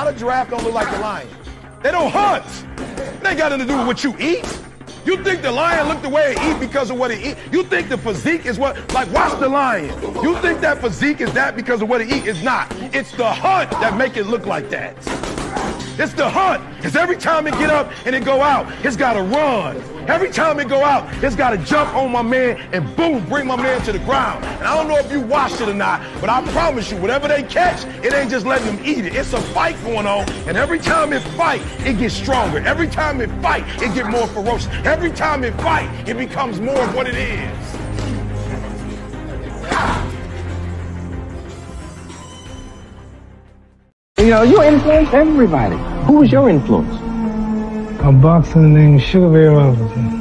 lot of giraffes don't look like the lion. They don't hunt. It ain't got nothing to do with what you eat. You think the lion look the way it eat because of what it eat? You think the physique is what, like watch the lion. You think that physique is that because of what it eat? It's not. It's the hunt that make it look like that. It's the hunt. Because every time it get up and it go out, it's got to run. Every time it go out, it's got to jump on my man and boom, bring my man to the ground. And I don't know if you watched it or not, but I promise you, whatever they catch, it ain't just letting them eat it. It's a fight going on. And every time it fight, it gets stronger. Every time it fight, it get more ferocious. Every time it fight, it becomes more of what it is. You know, you influence everybody. Who was your influence? A boxer named Sugar Ray Robinson.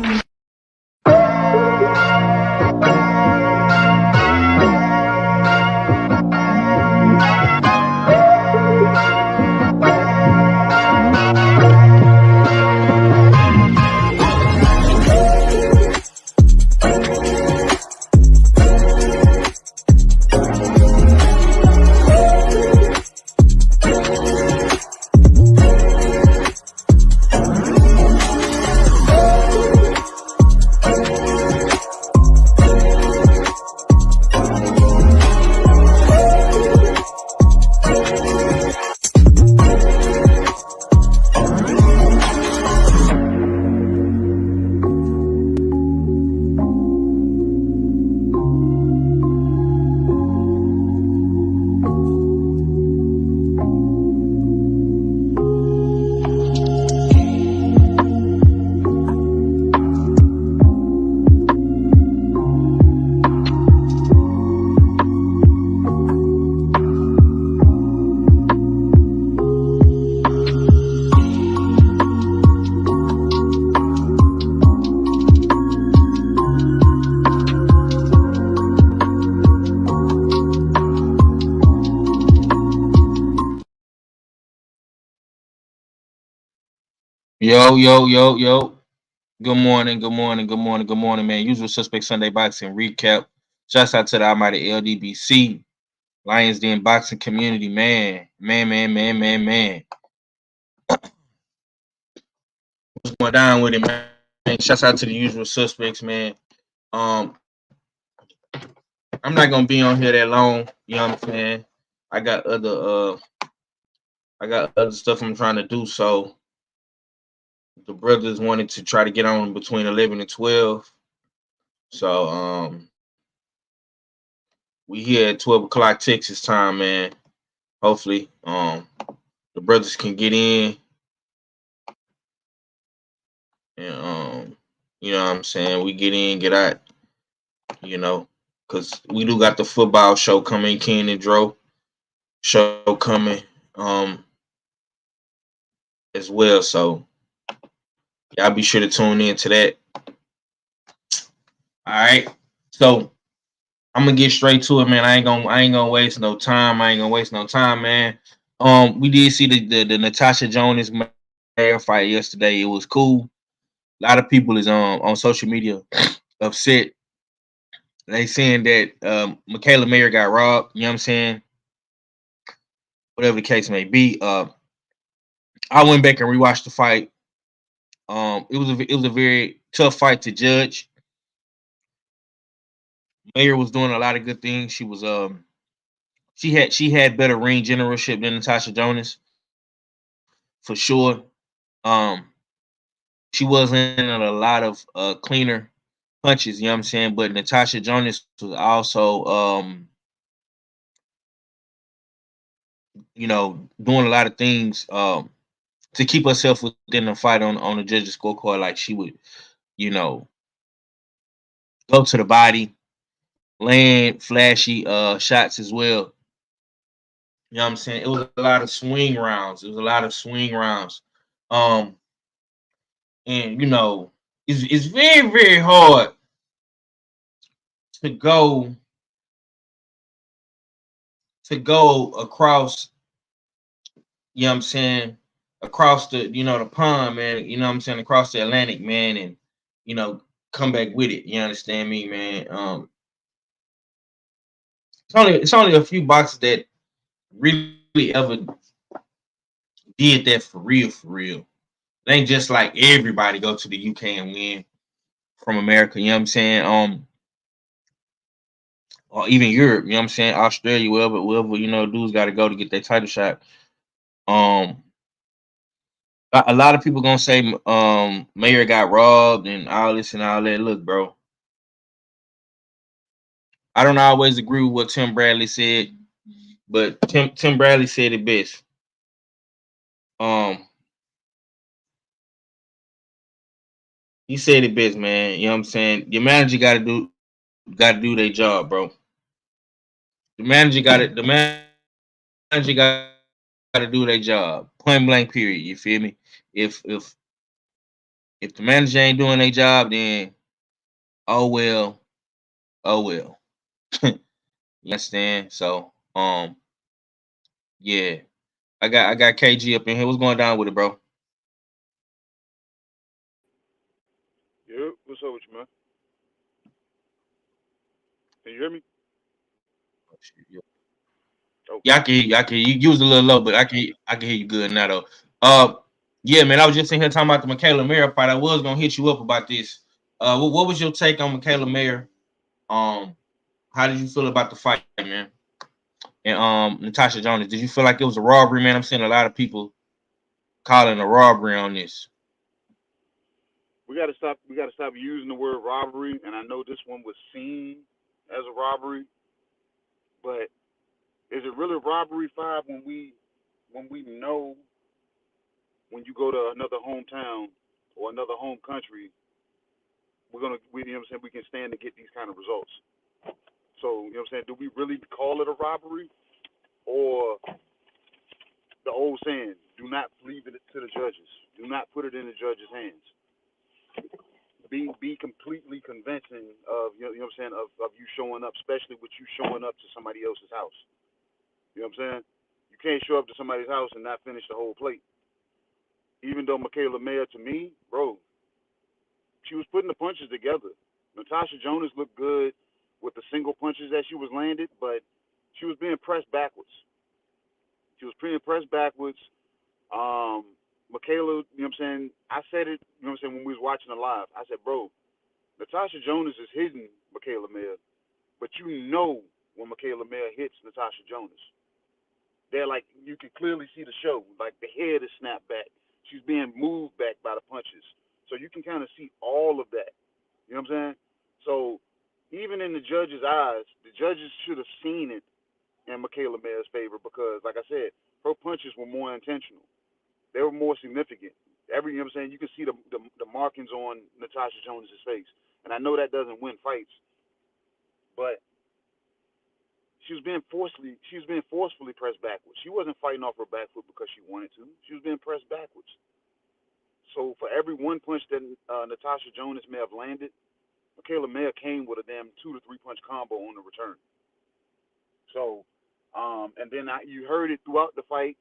Yo. Good morning, man. Usual Suspect Sunday Boxing Recap. Shouts out to the almighty LDBC, Lions Den Boxing Community, man. What's going down with it, man? Shouts out to the usual suspects, man. I'm not gonna be on here that long, you know what I'm saying? I got other stuff I'm trying to do, so the brothers wanted to try to get on between 11 and 12. So we here at 12 o'clock Texas time, man. Hopefully the brothers can get in and you know what I'm saying, we get in, get out, you know, because we do got the football show coming, Ken and Dro show coming as well. So y'all be sure to tune in to that. All right. So I'm gonna get straight to it, man. I ain't gonna waste no time, man. We did see the Natasha Jonas fight yesterday. It was cool. A lot of people is on social media upset. They saying that Michaela Mayer got robbed, you know what I'm saying? Whatever the case may be. I went back and rewatched the fight. It was a very tough fight to judge. Mayer was doing a lot of good things. She was she had better ring generalship than Natasha Jonas, for sure. She was in a lot of cleaner punches, you know what I'm saying? But Natasha Jonas was also you know, doing a lot of things to keep herself within the fight on the judges' scorecard. Like she would, you know, go to the body, land flashy shots as well. You know what I'm saying? It was a lot of swing rounds. And you know, it's very, very hard to go across, you know what I'm saying, across the, you know, the pond, man, you know what I'm saying, across the Atlantic, man, and, you know, come back with it. You understand me, man? It's only a few boxers that really ever did that for real, for real. It ain't just like everybody go to the UK and win from America. You know what I'm saying? Or even Europe. You know what I'm saying? Australia, wherever dudes got to go to get their title shot. Um, a lot of people gonna say Mayer got robbed and all this and all that. Look, bro, I don't always agree with what Tim Bradley said, but Tim Bradley said it best. Um, he said it best, man. You know what I'm saying? Your manager got to do their job, bro. The manager got it. The manager got to do their job. Point blank. Period. You feel me? If the manager ain't doing their job, then oh well, oh well. You understand? So yeah, I got KG up in here. What's going down with it, bro? Yep, what's up with you, man? Can you hear me? Oh, Yeah, I can hear you. I can hear you. You was a little low, but I can hear you good now though. Uh, yeah, man. I was just in here talking about the Michaela Mayer fight. I was gonna hit you up about this. What was your take on Michaela Mayer? Um, how did you feel about the fight, man? And Natasha Jonas, did you feel like it was a robbery, man? I'm seeing a lot of people calling a robbery on this. we gotta stop. We gotta stop using the word robbery. And I know this one was seen as a robbery, but is it really robbery five when we know when you go to another hometown or another home country, you know what I'm saying, we can stand to get these kind of results. So you know what I'm saying, do we really call it a robbery or the old saying, do not leave it to the judges, do not put it in the judges' hands. Be completely convincing of you know what I'm saying of you showing up, especially with you showing up to somebody else's house. You know what I'm saying? You can't show up to somebody's house and not finish the whole plate. Even though Michaela Mayer, to me, bro, she was putting the punches together. Natasha Jonas looked good with the single punches that she was landed, but she was being pressed backwards. She was being pressed backwards. Michaela, you know what I'm saying? I said it, you know what I'm saying, when we was watching the live. I said, bro, Natasha Jonas is hitting Michaela Mayer, but you know when Michaela Mayer hits Natasha Jonas. They're like, you can clearly see the show. Like the head is snapped back. She's being moved back by the punches. So you can kind of see all of that. You know what I'm saying? So even in the judges' eyes, the judges should have seen it in Michaela Mayer's favor because, like I said, her punches were more intentional. They were more significant. You know what I'm saying? You can see the markings on Natasha Jonas' face. And I know that doesn't win fights, but she was being forcefully pressed backwards. She wasn't fighting off her back foot because she wanted to. She was being pressed backwards. So for every one punch that Natasha Jonas may have landed, Michaela Mayer came with a damn 2 to 3 punch combo on the return. So, and then you heard it throughout the fight.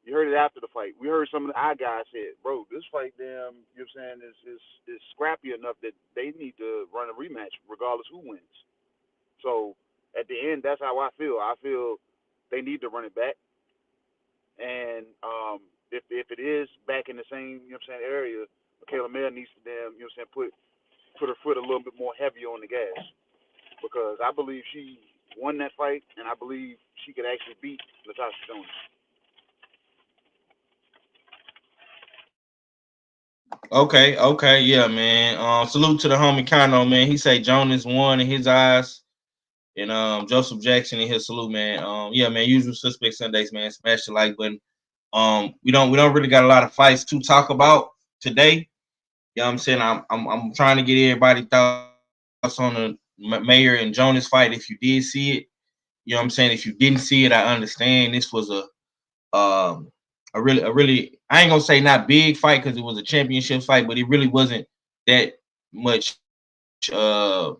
You heard it after the fight. We heard some of our guys said, "Bro, this fight, damn, you know what I'm saying, is scrappy enough that they need to run a rematch regardless who wins." So at the end, that's how I feel. I feel they need to run it back, and if it is back in the same you know what I'm saying area, Michaela Mayer needs to damn you know what I'm saying put her foot a little bit more heavy on the gas because I believe she won that fight, and I believe she could actually beat Natasha Jonas. Okay, yeah, man. Salute to the homie Kano, man. He say Jonas won in his eyes, and Joseph Jackson in his salute, man. Yeah, man. Usual suspect Sundays, man. Smash the like button. We don't really got a lot of fights to talk about today. You know what I'm saying? I'm trying to get everybody thoughts on the Mayer and Jonas fight. If you did see it, you know what I'm saying. If you didn't see it, I understand. This was um a really I ain't gonna say not big fight because it was a championship fight, but it really wasn't that much uh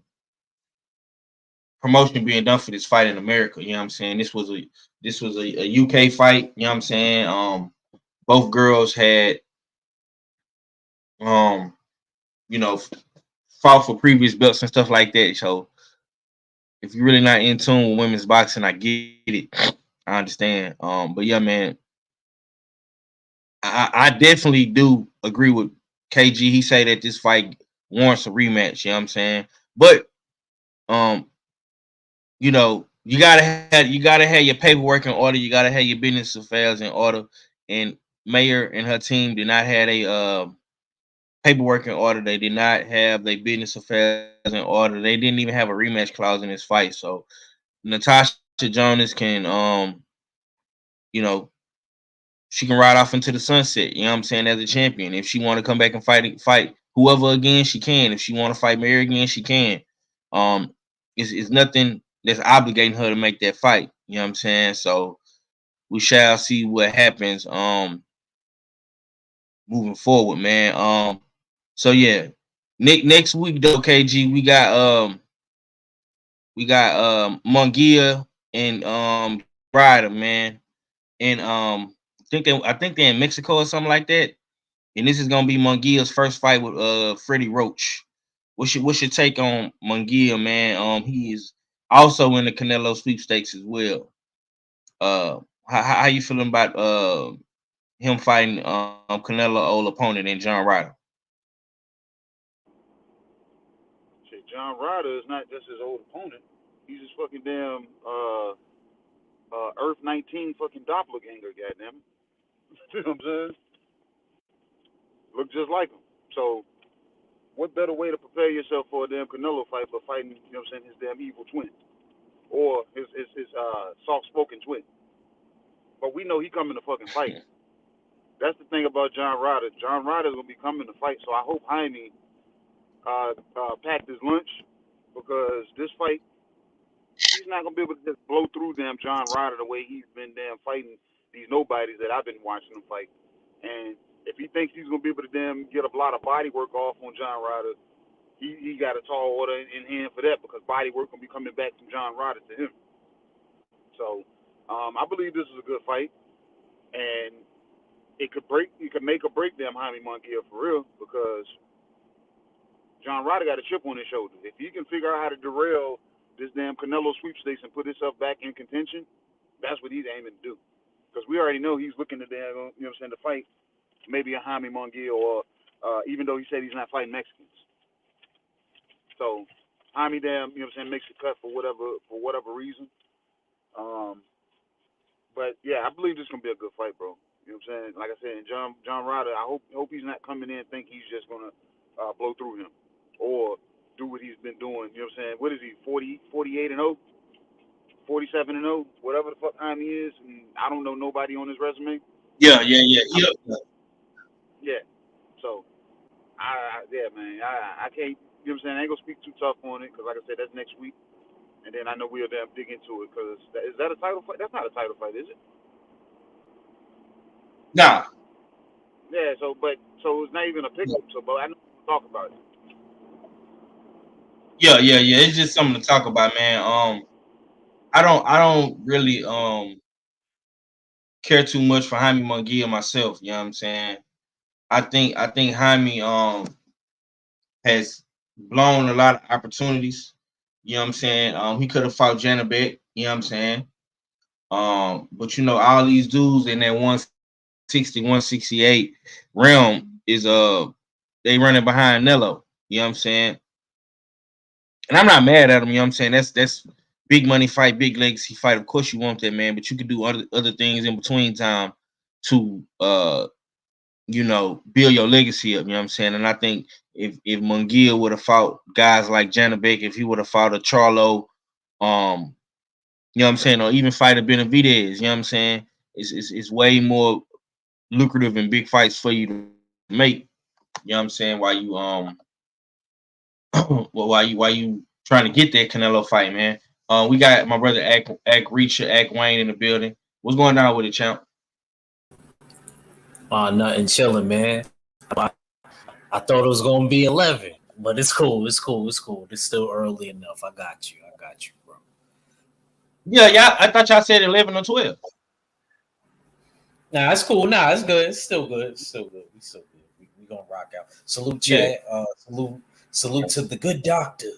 promotion being done for this fight in America. You know what I'm saying? This was a UK fight. You know what I'm saying? Both girls had um you know fought for previous belts and stuff like that. So if you're really not in tune with women's boxing, I get it. I understand. But yeah, man, I definitely do agree with KG. He say that this fight warrants a rematch. You know what I'm saying? But um, you gotta have your paperwork in order. You gotta have your business affairs in order. And Mayor and her team did not have a paperwork in order. They did not have their business affairs in order. They didn't even have a rematch clause in this fight. So Natasha Jonas can you know, she can ride off into the sunset, you know what I'm saying, as a champion. If she want to come back and fight whoever again, she can. If she want to fight Mary again, she can. Um, it's nothing that's obligating her to make that fight. You know what I'm saying? So we shall see what happens moving forward, man. So yeah. Next week though, KG, we got Mungia and Ryder, man. And I think they're in Mexico or something like that. And this is gonna be Mungia's first fight with Freddie Roach. What's your take on Mungia, man? He is also in the Canelo sweepstakes as well. How you feeling about him fighting Canelo old opponent and John Ryder? Shit, John Ryder is not just his old opponent. He's his fucking damn Earth 19 fucking doppelganger, goddamn. You know what I'm saying? Look just like him. So, what better way to prepare yourself for a damn Canelo fight but fighting, you know what I'm saying, his damn evil twin or his soft-spoken twin? But we know he coming to fucking fight. That's the thing about John Ryder. John Ryder's gonna be coming to fight. So I hope Jaime packed his lunch because this fight he's not gonna be able to just blow through damn John Ryder the way he's been damn fighting these nobodies that I've been watching him fight. And if he thinks he's gonna be able to damn get a lot of body work off on John Ryder, he got a tall order in hand for that because body work gonna be coming back from John Ryder to him. So I believe this is a good fight, and it could make or break damn Jaime Munguia for real because John Ryder got a chip on his shoulder. If he can figure out how to derail this damn Canelo sweepstakes and put himself back in contention, that's what he's aiming to do. Because we already know he's looking to damn, you know what I'm saying, to fight maybe a Jaime Munguia or even though he said he's not fighting Mexicans. So Jaime damn, you know what I'm saying, makes the cut for whatever reason. But yeah, I believe this is gonna be a good fight, bro. You know what I'm saying? Like I said, and John Ryder, I hope he's not coming in and think he's just gonna blow through him or do what he's been doing. You know what I'm saying? What is he? 40, 48 and 0, 47 and 0, whatever the fuck time he is. And I don't know nobody on his resume. Yeah, yeah, yeah, yeah. Yeah. So yeah, man, I can't. You know what I'm saying? I ain't gonna speak too tough on it because, like I said, that's next week, and then I know we'll damn dig into it because is that a title fight? That's not a title fight, is it? Nah, Yeah. So it's not even a pickup. So, but I know we'll talk about it. yeah, yeah, yeah. It's just something to talk about, man. I don't really care too much for Jaime Munguia myself. You know what I'm saying? I think Jaime has blown a lot of opportunities. You know what I'm saying? He could have fought Janabek, you know what I'm saying? But all these dudes in that 160, 168 realm is they running behind Nello. You know what I'm saying? And I'm not mad at him, you know what I'm saying? That's big money fight, big legacy fight. Of course you want that, man, but you can do other things in between time to build your legacy up, you know what I'm saying? And I think if Munguia would have fought guys like Janabek, if he would have fought a Charlo, you know what I'm saying, or even fight a Benavidez, you know what I'm saying? It's way more lucrative and big fights for you to make, you know what I'm saying, while you while you trying to get that Canelo fight, man. We got my brother Ack Reacher, Ack Wayne in the building. What's going on with it, champ? Nothing chilling, man. I, I thought it was gonna be 11, but it's cool. It's cool. It's cool. It's still early enough. I got you. I got you, bro. Yeah, I thought y'all said 11 or 12. Nah, it's cool. Nah, it's good. It's still good. It's still good. We still good. We gonna rock out. Salute, Yeah. chat. Salute to the good doctor.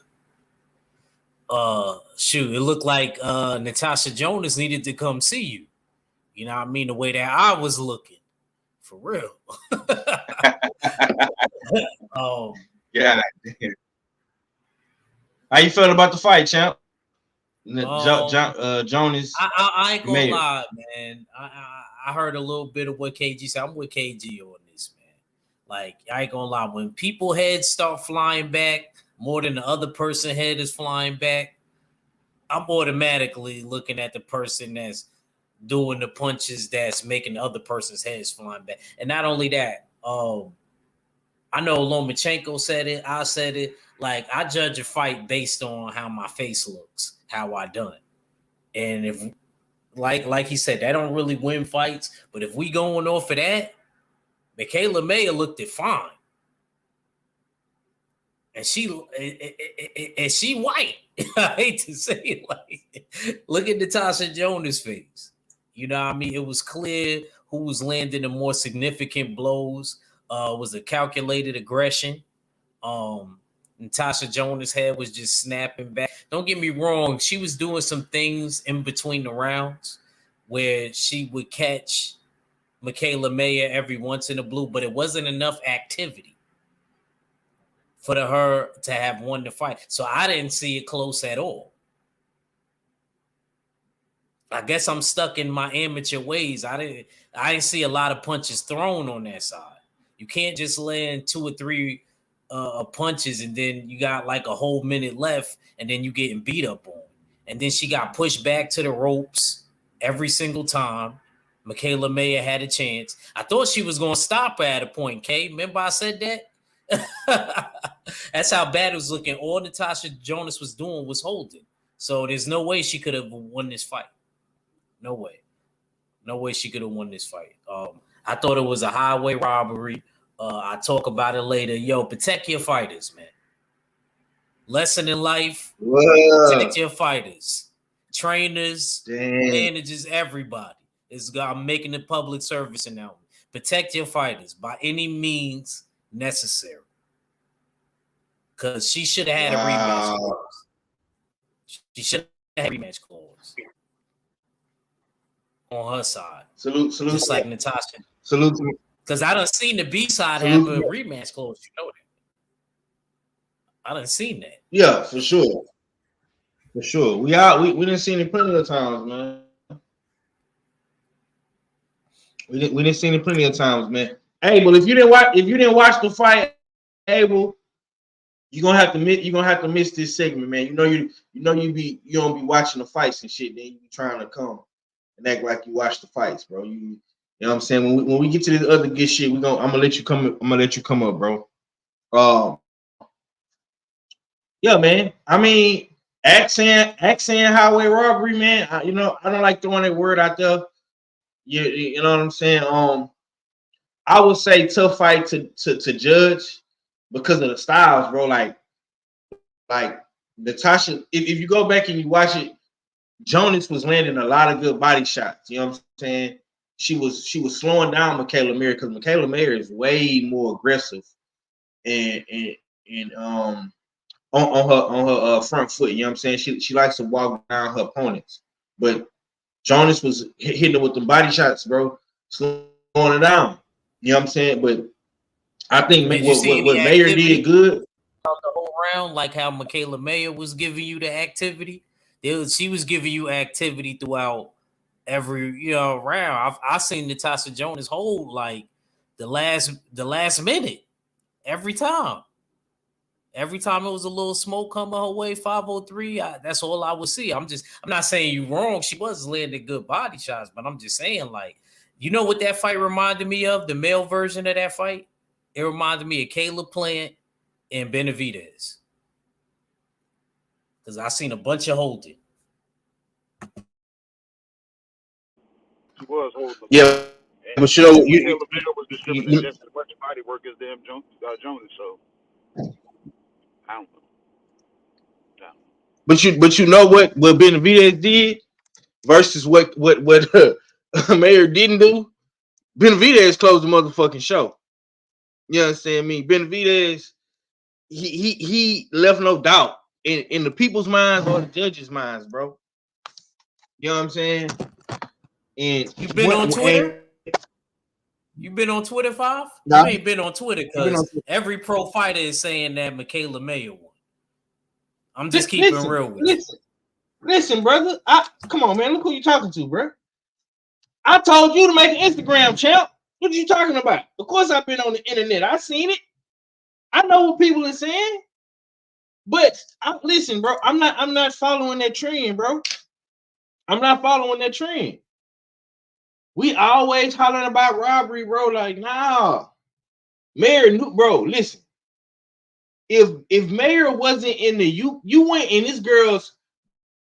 Shoot, it looked like Natasha Jonas needed to come see you. You know what I mean? The way that I was looking For real. Yeah. How you feeling about the fight, champ? Jonas I ain't gonna Mayer. lie, man. I heard a little bit of what KG said. I'm with KG on this, man. Like, I ain't gonna lie. When people heads start flying back more than the other person head is flying back, I'm automatically looking at the person that's doing the punches that's making the other person's heads flying back. And not only that, I know Lomachenko said it. I said it. Like, I judge a fight based on how my face looks, how I done. And if, like he said, that don't really win fights. But if we going off of that, Michaela Mayer looked it fine. And she white. I hate to say it like, look at Natasha Jonas' face. You know what I mean? It was clear who was landing the more significant blows. Was a calculated aggression. Natasha Jonas' head was just snapping back. Don't get me wrong. She was doing some things in between the rounds where she would catch Michaela Mayer every once in a blue, but it wasn't enough activity for her to have won the fight. So I didn't see it close at all. I guess I'm stuck in my amateur ways. I didn't see a lot of punches thrown on that side. You can't just land 2 or 3 punches and then you got like a whole minute left and then you getting beat up on. And then she got pushed back to the ropes every single time. Michaela Mayer had a chance. I thought she was going to stop her at a point, Kay. Remember I said that? That's how bad it was looking. All Natasha Jonas was doing was holding. So there's no way she could have won this fight. No way. No way she could have won this fight. I thought it was a highway robbery. I'll talk about it later. Yo, protect your fighters, man. Lesson in life, protect your fighters. Trainers, managers, everybody. I'm making a public service announcement. Protect your fighters by any means necessary. Because she should have had a rematch clause. She should have had a rematch clause on her side. Salute. Just like Natasha. Salute to me. Because I done seen the B side have a rematch clause. You know that. I done seen that. Yeah, for sure. For sure. We done seen it plenty of times, man. We didn't see it plenty of times, man. Abel, if you didn't watch the fight, Abel, you're gonna have to miss this segment, man. You don't be watching the fights and shit, then you be trying to come and act like you watch the fights, bro. You know what I'm saying? When we get to this other good shit, I'm gonna let you come up, bro. Yeah, man. I mean, accent highway robbery, man. I don't like throwing that word out there. You know what I'm saying? I would say tough fight to judge because of the styles, bro. Like Natasha, if you go back and you watch it, Jonas was landing a lot of good body shots. You know what I'm saying? She was slowing down Michaela Mayer because Michaela Mayer is way more aggressive and on her front foot. You know what I'm saying? She likes to walk down her opponents, but Jonas was hitting her with the body shots, bro, slowing it down. You know what I'm saying? But I think what Mayer did good. The whole round, like how Michaela Mayer was giving you the activity, she was giving you activity throughout every round. I've seen Natasha Jonas hold like the last minute every time. Every time it was a little smoke coming her way, 503. That's all I would see. I'm not saying you wrong. She was landing good body shots, but I'm just saying, like, you know what that fight reminded me of? The male version of that fight? It reminded me of Caleb Plant and Benavidez. Because I seen a bunch of holding. He was holding. Yeah. But Caleb was distributing just as much body work as them Jonas. So I don't know. But you know what Benavidez did versus what Mayer didn't do? Benavidez closed the motherfucking show. You understand me? Benavidez, he left no doubt in the people's minds or the judges' minds, bro. You know what I'm saying? And you been on Twitter? You been on Twitter, 5? Nah, You ain't been on Twitter because every pro fighter is saying that Michaela Mayer won. I'm just keeping real with you. Listen, brother. Come on, man. Look who you talking to, bro. I told you to make an Instagram, champ. What are you talking about? Of course, I've been on the internet. I seen it. I know what people are saying. But listen, bro. I'm not following that trend, bro. I'm not following that trend. We always hollering about robbery, bro. Like, nah. Mayor, bro, listen. If Mayor wasn't in the you went in this girl's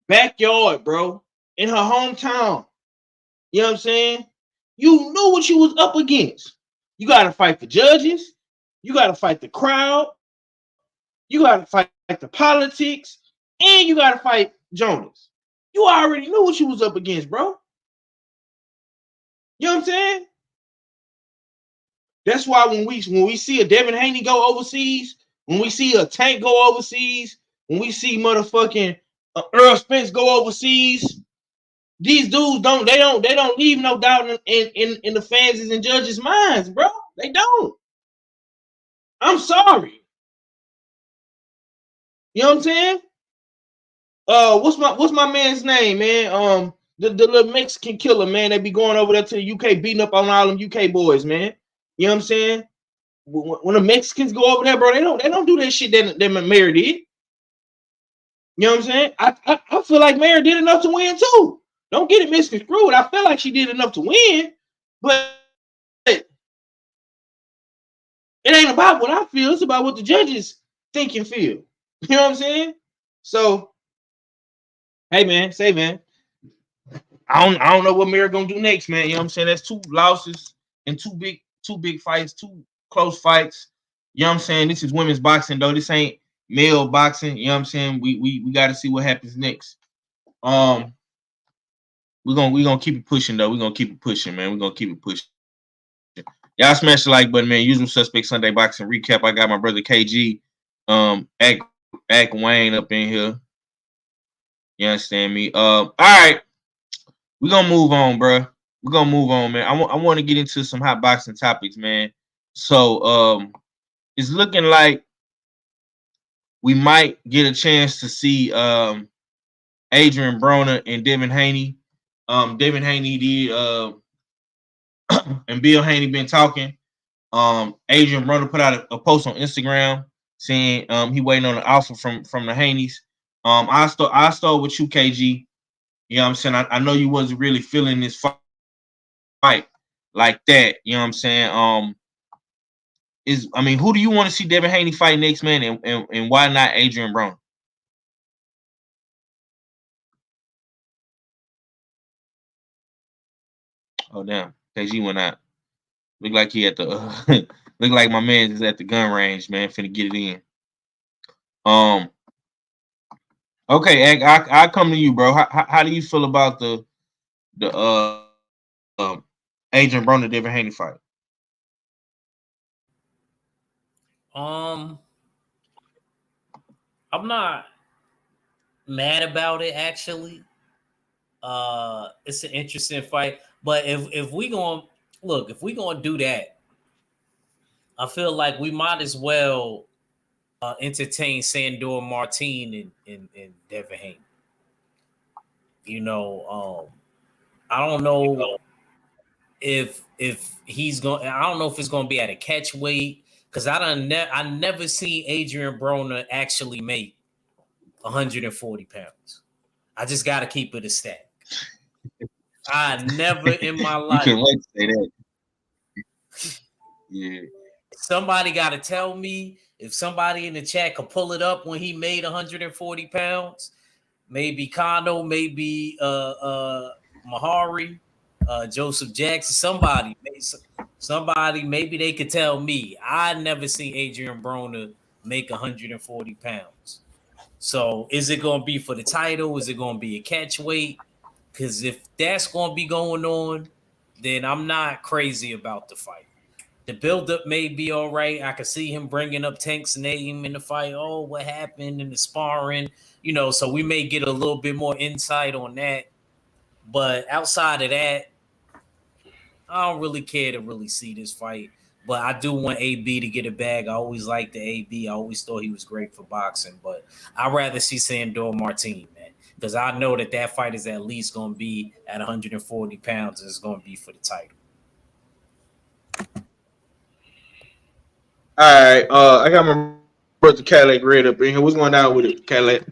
backyard, bro, in her hometown. You know what I'm saying? You knew what you was up against. You got to fight the judges. You got to fight the crowd. You got to fight the politics, and you got to fight Jonas. You already knew what you was up against, bro. You know what I'm saying? That's why when we see a Devin Haney go overseas, when we see a Tank go overseas, when we see motherfucking Earl Spence go overseas, these dudes don't leave no doubt in the fans' and judges' minds, bro. They don't. I'm sorry. You know what I'm saying? What's my man's name, man? The little Mexican killer, man. They be going over there to the UK, beating up on all them UK boys, man. You know what I'm saying? When the Mexicans go over there, bro, they don't do that shit that Mayor did. You know what I'm saying? I feel like Mayor did enough to win too. Don't get it misconstrued. I feel like she did enough to win, but it ain't about what I feel. It's about what the judges think and feel. You know what I'm saying? So, hey, man, I don't know what Mayor gonna do next, man. You know what I'm saying? That's 2 losses and two big fights, 2 close fights. You know what I'm saying? This is women's boxing, though. This ain't male boxing. You know what I'm saying? We got to see what happens next. We're gonna keep it pushing, though. We're gonna keep it pushing, man. We're gonna keep it pushing. Y'all smash the like button, man. Usual Suspect Sunday Boxing Recap. I got my brother KG, Act Wayne up in here. You understand me? All right. We're gonna move on, bro. We're gonna move on, man. I want to get into some hot boxing topics, man. So it's looking like we might get a chance to see Adrian Broner and Devin Haney. Devin Haney did and Bill Haney been talking. Adrian Broner put out a post on Instagram saying he waiting on an offer from the Haneys. I start with you, KG. You know what I'm saying? I know you wasn't really feeling this fight like that. You know what I'm saying? Who do you want to see Devin Haney fight next, man? And why not Adrian Broner? Oh damn, KG went out. Look like he at the look like my man is at the gun range, man. Finna get it in. Okay, I come to you, bro. How do you feel about the Adrian Broner Devin Haney fight? I'm not mad about it, actually. It's an interesting fight, but if we gonna do that, I feel like we might as well entertain Sandor Martin and Devin Haney. You know, I don't know if he's going. I don't know if it's going to be at a catch weight because I never seen Adrian Broner actually make 140 pounds. I just got to keep it a stack. I never in my life. You can wait to say that. Yeah. Somebody got to tell me if somebody in the chat could pull it up when he made 140 pounds. Maybe Kano, maybe Mahari, Joseph Jackson, somebody, maybe they could tell me. I never seen Adrian Broner make 140 pounds. So is it going to be for the title? Is it going to be a catch weight? Because if that's going to be going on, then I'm not crazy about the fight. The build-up may be all right. I could see him bringing up Tank's name in the fight. Oh, what happened in the sparring? You know, so we may get a little bit more insight on that. But outside of that, I don't really care to really see this fight, but I do want AB to get a bag. I always liked the AB. I always thought he was great for boxing, but I'd rather see Sandor Martin, man, because I know that fight is at least going to be at 140 pounds and it's going to be for the title. All right, I got my brother Cadillac Red up in here. What's going down with it, Cadillac?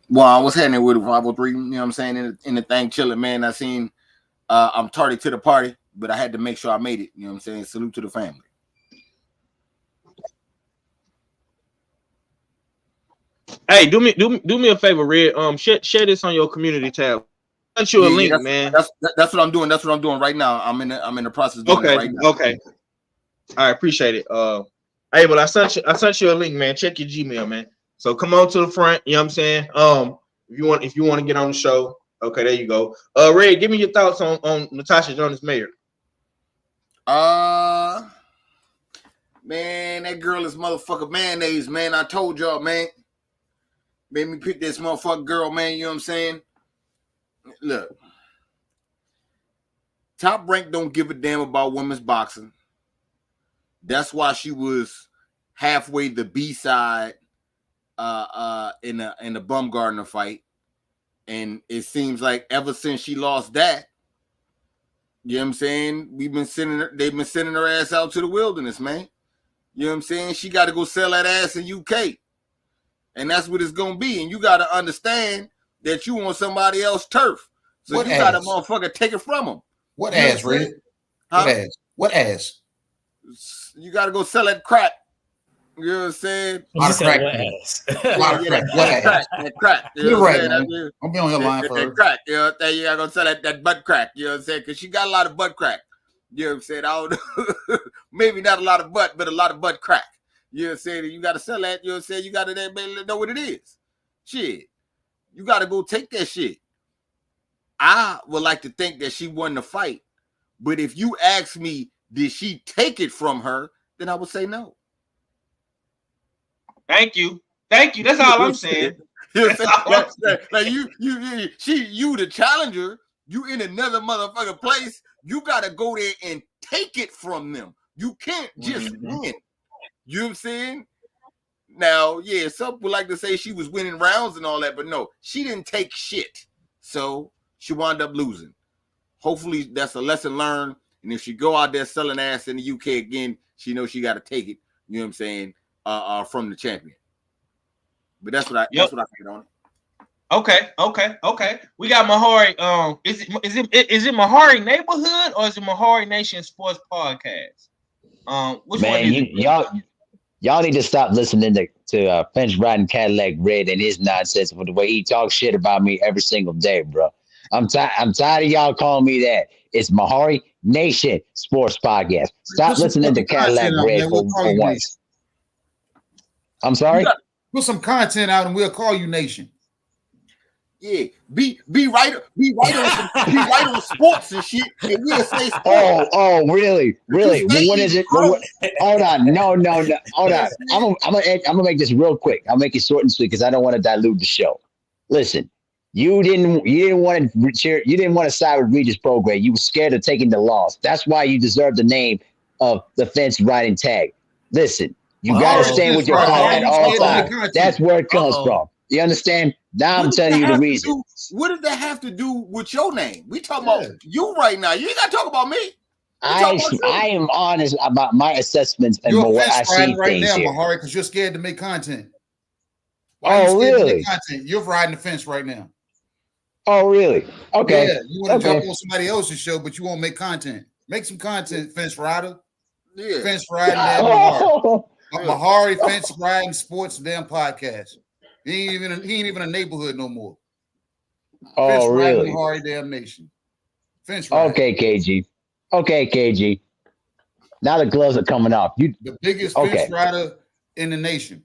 Well, I was heading with 503, you know what I'm saying, in the thing chilling, man. I seen I'm tardy to the party, but I had to make sure I made it, you know what I'm saying? Salute to the family. Hey, do me a favor, Red. Share this on your community tab. Send you a link, man. That's what I'm doing. That's what I'm doing right now. I'm in the process of doing it right now. Okay. I appreciate it. Hey, but I sent you a link, man. Check your Gmail, man. So come on to the front. You know what I'm saying? If you want to get on the show, okay, there you go. Ray, give me your thoughts on Natasha Jonas-Mayer. Man, that girl is motherfucking mayonnaise, man. I told y'all, man. Made me pick this motherfucking girl, man. You know what I'm saying? Look, Top Rank don't give a damn about women's boxing. That's why she was halfway the B-side in the Bumgardner fight. And it seems like ever since she lost that, you know what I'm saying, they've been sending her ass out to the wilderness, man. You know what I'm saying? She got to go sell that ass in UK. And that's what it's going to be. And you got to understand that you on somebody else's turf. So what you got to motherfucker take it from them. What ass, Red? Huh? What ass? You got to go sell that crack. You know what I'm saying? A lot of crack. That crack. You're right, man. I'll be on your line for that crack. You know what I'm saying? You got to go sell that butt crack. You know what I'm saying? Because she got a lot of butt crack. You know what I'm saying? I don't know. Maybe not a lot of butt, but a lot of butt crack. You know what I'm saying? You got to sell that. You know what I'm saying? You got to know what it is. Shit. You got to go take that shit. I would like to think that she won the fight. But if you ask me, did she take it from her? Then I would say no. Thank you. That's all I'm saying. You the challenger. You in another motherfucking place. You got to go there and take it from them. You can't just win. You know what I'm saying? Now, yeah, some would like to say she was winning rounds and all that, but no, she didn't take shit. So she wound up losing. Hopefully that's a lesson learned. And if she go out there selling ass in the UK again, she knows she got to take it. You know what I'm saying? From the champion. But that's what I think on it. Okay. We got Mahari. Is it Mahari Neighborhood or is it Mahari Nation Sports Podcast? Which one is it? Y'all need to stop listening to Fence Riding Cadillac Red and his nonsense with the way he talks shit about me every single day, bro. I'm tired of y'all calling me that. It's Mahari Nation Sports Podcast. Stop listening to Cadillac Red for once. I'm sorry? Put some content out and we'll call you Nation. Yeah, be right on sports and shit, and we'll say sports. Oh, really? What is it? Hold on, no. Hold on. I'm gonna make this real quick. I'll make it short and sweet because I don't want to dilute the show. Listen, you didn't want to side with Regis Prograis. You were scared of taking the loss. That's why you deserve the name of the Fence Riding Tag. Listen, you gotta stand with your car at all times. That's where it comes from. You understand? Now I'm telling you the reason. What does that have to do with your name? We talking about you right now. You ain't got to talk about me. I am honest about my assessments and what I see right things now, here. Mahari, because you're scared to make content. Why are you scared to make content? You're riding the fence right now. Oh, really? Okay. Yeah, you want to jump on somebody else's show, but you won't make content. Make some content, Fence Rider. Yeah. Fence Riding Mahari. Mahari Fence Riding Sports Damn Podcast. He ain't even a neighborhood no more. Oh, Fence really? Mahari Damn Nation. Fence Riding. Okay, KG. Now the gloves are coming off. You the biggest fence rider in the nation.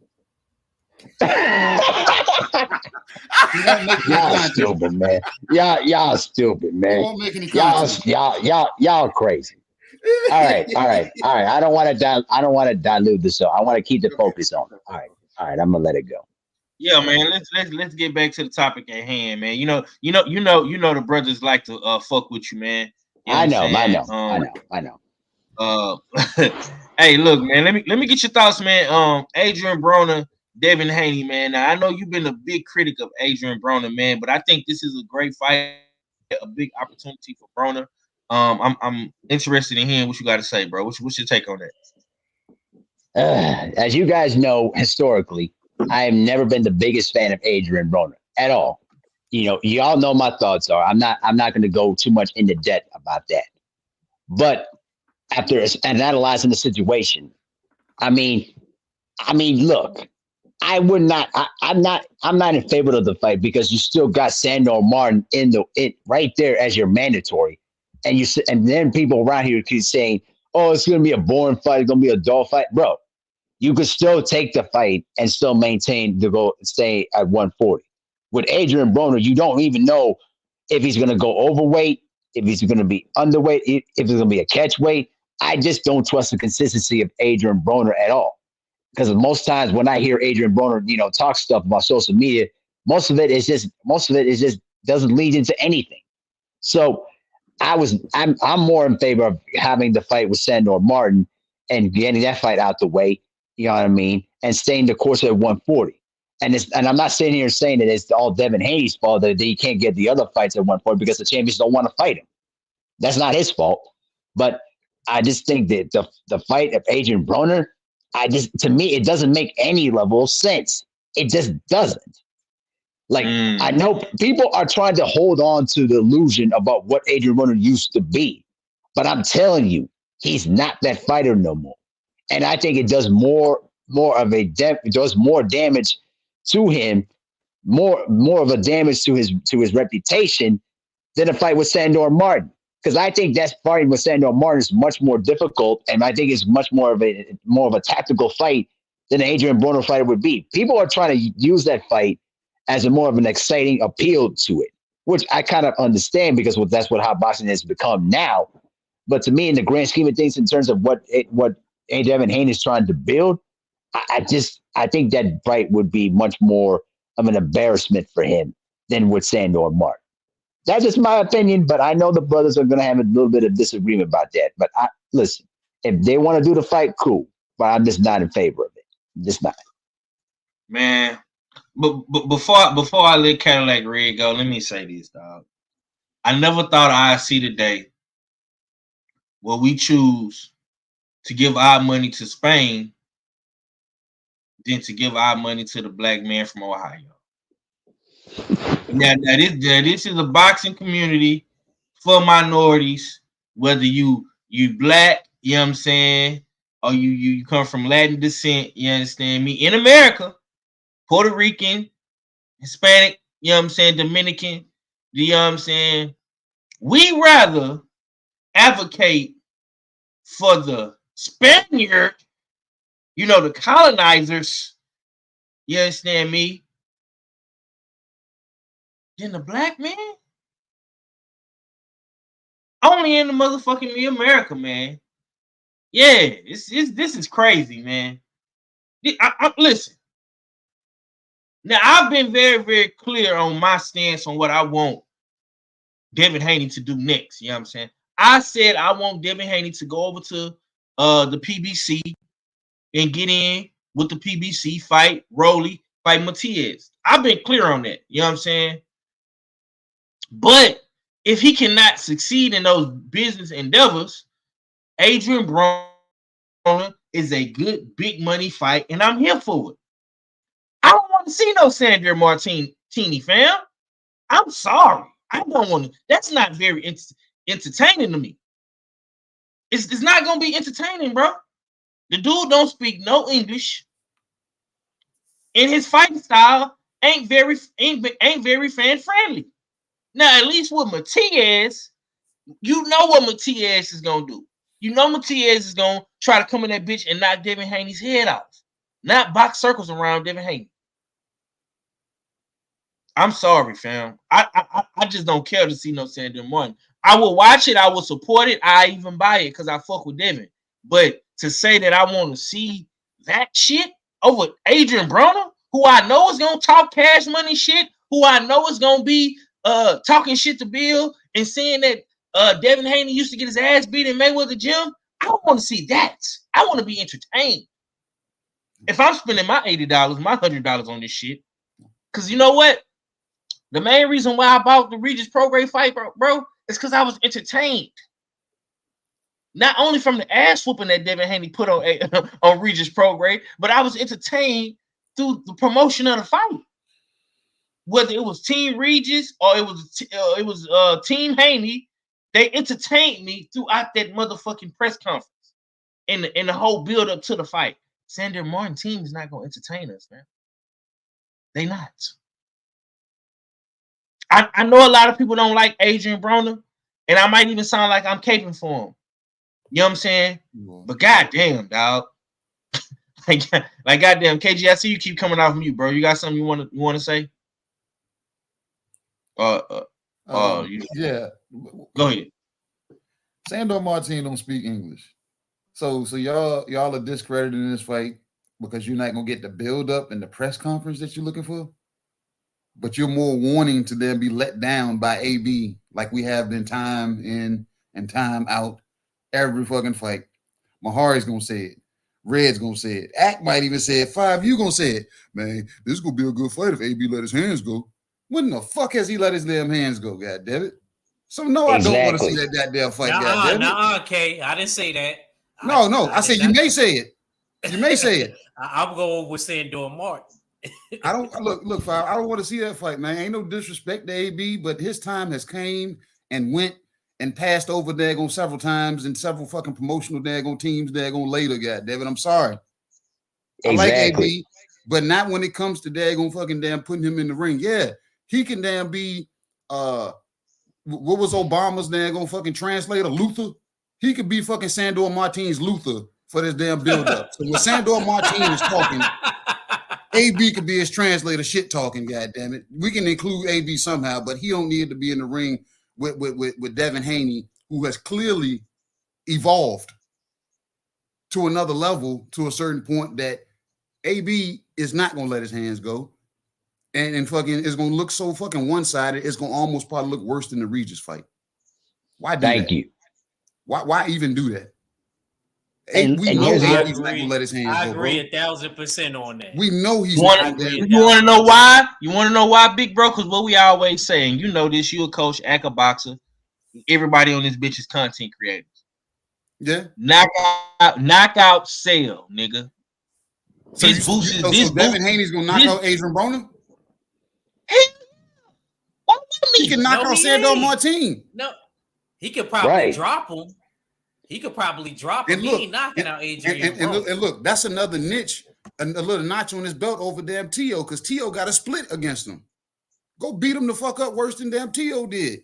Y'all stupid, man. Y'all stupid, man. You won't make any content. Y'all crazy. All right. I don't want to dilute this. So I want to keep the focus on it. All right. I'm gonna let it go. Yeah, man. Let's get back to the topic at hand, man. You know the brothers like to fuck with you, man. You know what I I'm know, I saying? know, I know, I know. Uh, hey, look, man. Let me get your thoughts, man. Adrian Broner, Devin Haney, man. Now I know you've been a big critic of Adrian Broner, man, but I think this is a great fight, a big opportunity for Broner. I'm interested in hearing what you got to say, bro. What's your take on that? As you guys know, historically, I have never been the biggest fan of Adrian Broner at all. You know, y'all know my thoughts are. I'm not going to go too much into depth about that. But after analyzing the situation, I mean, look, I would not. I'm not in favor of the fight because you still got Sandor Martin in right there as your mandatory, and then people around here keep saying, "Oh, it's going to be a boring fight. It's going to be a dull fight, bro." You could still take the fight and still maintain the goal, stay at 140. With Adrian Broner, you don't even know if he's going to go overweight, if he's going to be underweight, if he's going to be a catch weight. I just don't trust the consistency of Adrian Broner at all. Because most times when I hear Adrian Broner, talk stuff about social media, most of it is just doesn't lead into anything. So I'm more in favor of having the fight with Sandor Martin and getting that fight out the way. You know what I mean? And staying the course at 140. And I'm not sitting here saying that it's all Devin Haney's fault that he can't get the other fights at 140 because the champions don't want to fight him. That's not his fault. But I just think that the fight of Adrian Broner, to me, it doesn't make any level of sense. It just doesn't. Like, I know people are trying to hold on to the illusion about what Adrian Broner used to be, but I'm telling you, he's not that fighter no more. And I think it does it does more damage to him, more of a damage to his reputation than a fight with Sandor Martin. Because I think that fighting with Sandor Martin is much more difficult, and I think it's much more of a tactical fight than an Adrian Broner fighter would be. People are trying to use that fight as a more of an exciting appeal to it, which I kind of understand because that's what hot boxing has become now. But to me, in the grand scheme of things, in terms of what Devin Haney is trying to build, I think that fight would be much more of an embarrassment for him than with Sandor Martin. That's just my opinion, but I know the brothers are going to have a little bit of disagreement about that. But listen, if they want to do the fight, cool. But I'm just not in favor of it. I'm just not. Man, but before I let Cadillac Red go, let me say this, dog. I never thought I'd see the day where we choose to give our money to Spain than to give our money to the black man from Ohio. Now this is a boxing community for minorities, whether you black, you know what I'm saying, or you come from Latin descent, you understand me, in America, Puerto Rican, Hispanic, you know what I'm saying, Dominican, you know what I'm saying. We rather advocate for the Spaniard, the colonizers, you understand me, than the black man. Only in the motherfucking America, man. Yeah, this is crazy, man. Listen. Now, I've been very, very clear on my stance on what I want Devin Haney to do next. You know what I'm saying? I said I want Devin Haney to go over to the PBC and get in with the PBC, fight Rolly, fight Matias. I've been clear on that. You know what I'm saying? But if he cannot succeed in those business endeavors, Adrian Broner is a good big money fight, and I'm here for it. I don't want to see no Sandor Martini, fam. I'm sorry. I don't want to. That's not very entertaining to me. It's not going to be entertaining, bro. The dude don't speak no English, and his fighting style ain't very fan friendly. Now, at least with Matias, you know what Matias is going to do. You know Matias is going to try to come in that bitch and knock Devin Haney's head off. Not box circles around Devin Haney. I'm sorry, fam. I just don't care to see no Sandor Martin. I will watch it. I will support it. I even buy it because I fuck with Devin. But to say that I want to see that shit over Adrian Broner, who I know is going to talk cash money shit, who I know is going to be talking shit to Bill and saying that Devin Haney used to get his ass beat in Mayweather gym. I don't want to see that. I want to be entertained. If I'm spending my $80, my $100 on this shit, because you know what? The main reason why I bought the Regis Prograis fight, bro, is because I was entertained. Not only from the ass whooping that Devin Haney put on Regis Prograis, but I was entertained through the promotion of the fight. Whether it was Team Regis or it was Team Haney, they entertained me throughout that motherfucking press conference in the whole build up to the fight. Sandor Martin team is not gonna entertain us, man. They not. I know a lot of people don't like Adrian Broner, and I might even sound like I'm caping for him. You know what I'm saying? But goddamn, dog. like goddamn, KG, I see you keep coming off mute, bro. You got something you want to say? Yeah. Go ahead. Sandor Martin don't speak English. So y'all are discrediting this fight because you're not gonna get the build up and the press conference that you're looking for. But you're more wanting to then be let down by AB like we have been time in and time out every fucking fight. Mahari's gonna say it. Red's gonna say it. Ack might even say it. 5, you gonna say it. Man, this is gonna be a good fight if AB let his hands go. When the fuck has he let his damn hands go, goddammit? So no, Exactly. I don't want to see that goddamn fight, goddammit. Nah, K. I didn't say that. No. I said you may say it. You may say it. I'm going with Sandor Martin. I don't look, 5. I don't want to see that fight, man. Ain't no disrespect to AB, but his time has came and went and passed over daggone several times and several fucking promotional daggone teams daggone later, goddammit. I'm sorry. Exactly. I like AB, but not when it comes to daggone fucking damn putting him in the ring. Yeah, he can damn be what was Obama's daggone fucking translator, Luther? He could be fucking Sandor Martin's Luther for this damn build-up. So when Sandor Martin is talking, AB could be his translator shit talking, goddammit. We can include AB somehow, but he don't need to be in the ring with Devin Haney, who has clearly evolved to another level to a certain point that AB is not gonna let his hands go. And fucking it's gonna look so fucking one-sided, it's gonna almost probably look worse than the Regis fight. Why do Thank that? you. Why even do that? And we know here's AB's not gonna let his hands go. I agree bro. 1,000% on that. We know he's You want to know why? You want to know why, big bro? Because what we always saying, you know this. You a coach, act a boxer. Everybody on this bitch is content creators. Yeah. Knockout, sell, nigga. So Devin Haney's gonna knock out Adrian Broner? He can knock out Sandor Martin. No, he could probably drop him. He could probably drop him. And look, he ain't knocking out Adrian. And look, that's another niche, a little notch on his belt over damn T.O. because T.O. got a split against him. Go beat him the fuck up worse than damn T.O. did.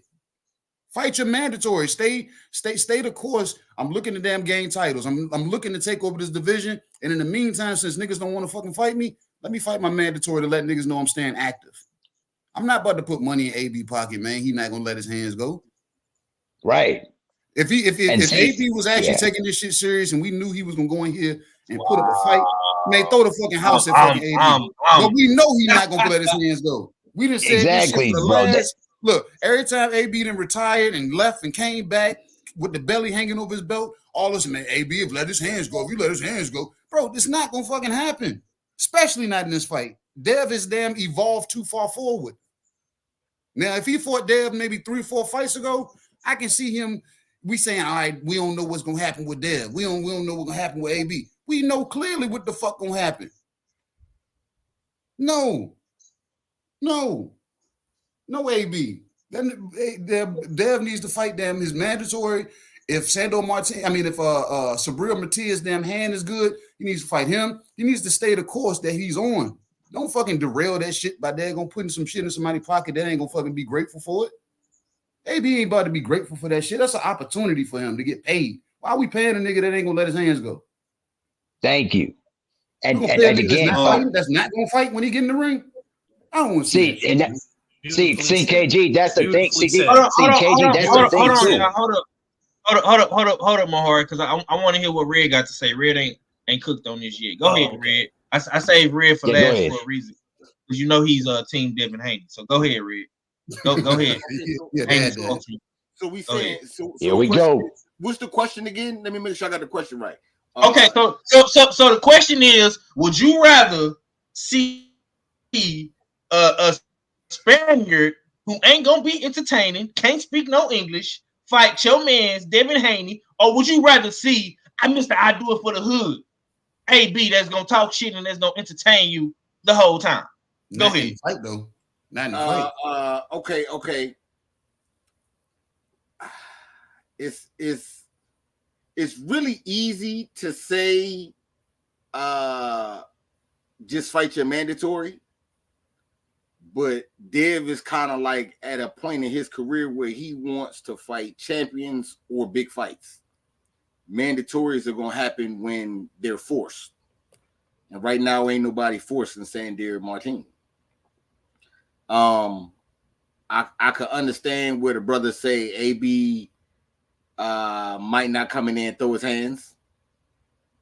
Fight your mandatory. Stay the course. I'm looking to damn gain titles. I'm looking to take over this division. And in the meantime, since niggas don't want to fucking fight me, let me fight my mandatory to let niggas know I'm staying active. I'm not about to put money in AB pocket, man. He not gonna let his hands go. Right. If AB was actually taking this shit serious and we knew he was gonna go in here and put up a fight, man, throw the fucking house at fucking AB. But we know he's not gonna let his hands go. We done said exactly, this shit bro. Look, every time AB then retired and left and came back with the belly hanging over his belt, all this, man, AB have let his hands go. If you let his hands go, bro, this not gonna fucking happen. Especially not in this fight. Dev is damn evolved too far forward. Now, if he fought Dev maybe 3 or 4 fights ago, I can see him. We saying, all right, we don't know what's gonna happen with Dev. We don't know what's gonna happen with AB. We know clearly what the fuck gonna happen. No, AB. Then Dev needs to fight them. His mandatory. If Sandor Martin, if Sabril Matias' damn hand is good, he needs to fight him. He needs to stay the course that he's on. Don't fucking derail that shit by they're gonna putting some shit in somebody's pocket that ain't gonna fucking be grateful for it. AB ain't about to be grateful for that shit. That's an opportunity for him to get paid. Why are we paying a nigga that ain't gonna let his hands go? Thank you. And again, that's not gonna fight when he get in the ring. I don't want to see. See, KG, that's the thing. KG, that's the thing too. Hold up, Mahar, because I want to hear what Red got to say. Red ain't cooked on this yet. Go ahead, Red. I saved Red for last for a reason, because you know he's Team Devin Haney. So go ahead, Red. Go ahead. So we saying so. Here we go. What's the question again? Let me make sure I got the question right. Okay, so the question is: would you rather see a Spaniard who ain't gonna be entertaining, can't speak no English, fight your man's Devin Haney, or would you rather see I do it for the hood, AB that's gonna talk shit and that's gonna entertain you the whole time? Go Not ahead. in the fight though. Not in the fight. Okay. It's really easy to say just fight your mandatory, but Dev is kind of like at a point in his career where he wants to fight champions or big fights. Mandatories are gonna happen when they're forced, and right now ain't nobody forcing Sandor Martin. I could understand where the brothers say AB might not come in there and throw his hands.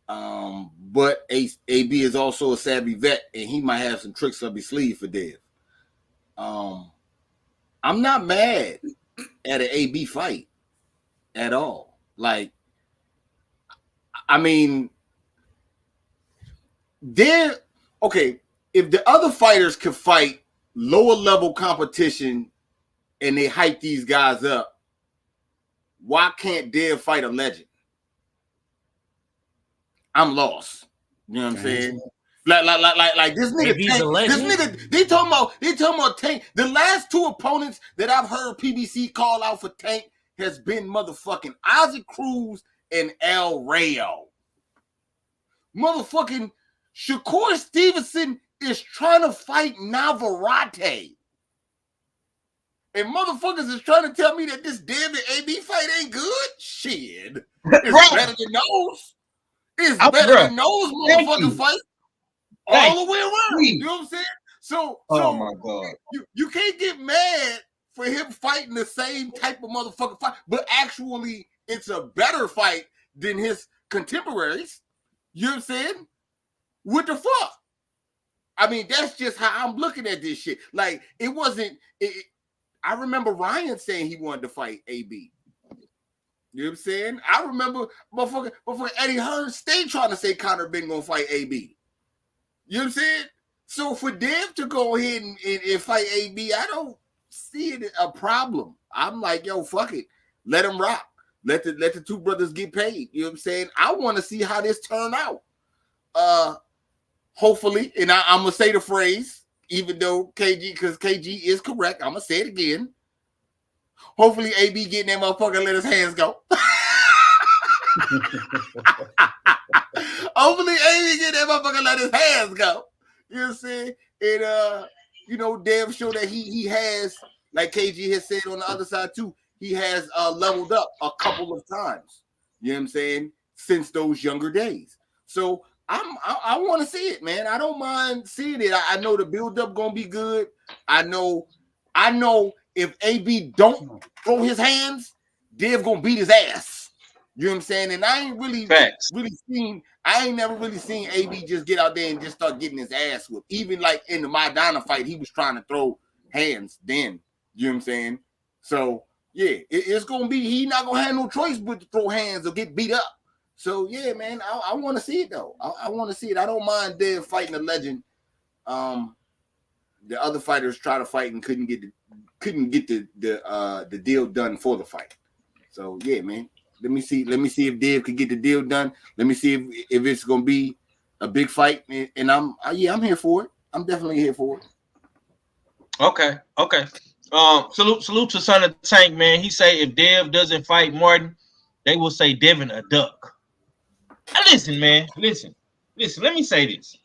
But AB is also a savvy vet, and he might have some tricks up his sleeve for Dev. I'm not mad at an AB fight at all. Like, I mean, okay, if the other fighters could fight lower level competition and they hype these guys up, why can't Dev fight a legend? I'm lost. You know what I'm saying? Like this nigga Tank, this nigga, they talking about Tank. The last two opponents that I've heard PBC call out for Tank has been motherfucking Isaac Cruz and El Rayo. Motherfucking Shakur Stevenson is trying to fight Navarrete. And motherfuckers is trying to tell me that this damn AB fight ain't good? Shit. It's better than those. It's better than those motherfucking fights all the way around. You know what I'm saying? So my God. You can't get mad for him fighting the same type of motherfucking fight, but actually it's a better fight than his contemporaries. You know what I'm saying? What the fuck? I mean, that's just how I'm looking at this shit. Like, it wasn't... I remember Ryan saying he wanted to fight AB. You know what I'm saying? I remember motherfucker Eddie Hearn stayed trying to say Conor Ben gonna fight AB. You know what I'm saying? So for Dev to go ahead and fight AB, I don't see it a problem. I'm like, yo, fuck it. Let him rock. Let the two brothers get paid. You know what I'm saying? I want to see how this turn out. Hopefully, and I'm gonna say the phrase, even though because KG is correct, I'm gonna say it again. Hopefully, AB getting that motherfucker let his hands go. Hopefully, AB get that motherfucker let his hands go. You know what I'm saying? And Dev show that he has, like KG has said on the other side too, he has leveled up a couple of times. You know what I'm saying? Since those younger days. So I want to see it, man. I don't mind seeing it. I know the build-up gonna be good. I know if AB don't throw his hands, Dev gonna beat his ass. You know what I'm saying? And I ain't never really seen AB just get out there and just start getting his ass whipped. Even like in the Maidana fight, he was trying to throw hands then. You know what I'm saying? So yeah, it's gonna be, he not gonna have no choice but to throw hands or get beat up. So yeah, man, I want to see it though. I want to see it. I don't mind Dev fighting a legend. The other fighters try to fight and couldn't get the deal done for the fight. So yeah, man. Let me see if Dev could get the deal done. Let me see if it's gonna be a big fight. And I'm here for it. I'm definitely here for it. Okay. Salute to Son of Tank, man. He say if Dev doesn't fight Martin, they will say Devin a duck. Listen, man. Listen. Let me say this.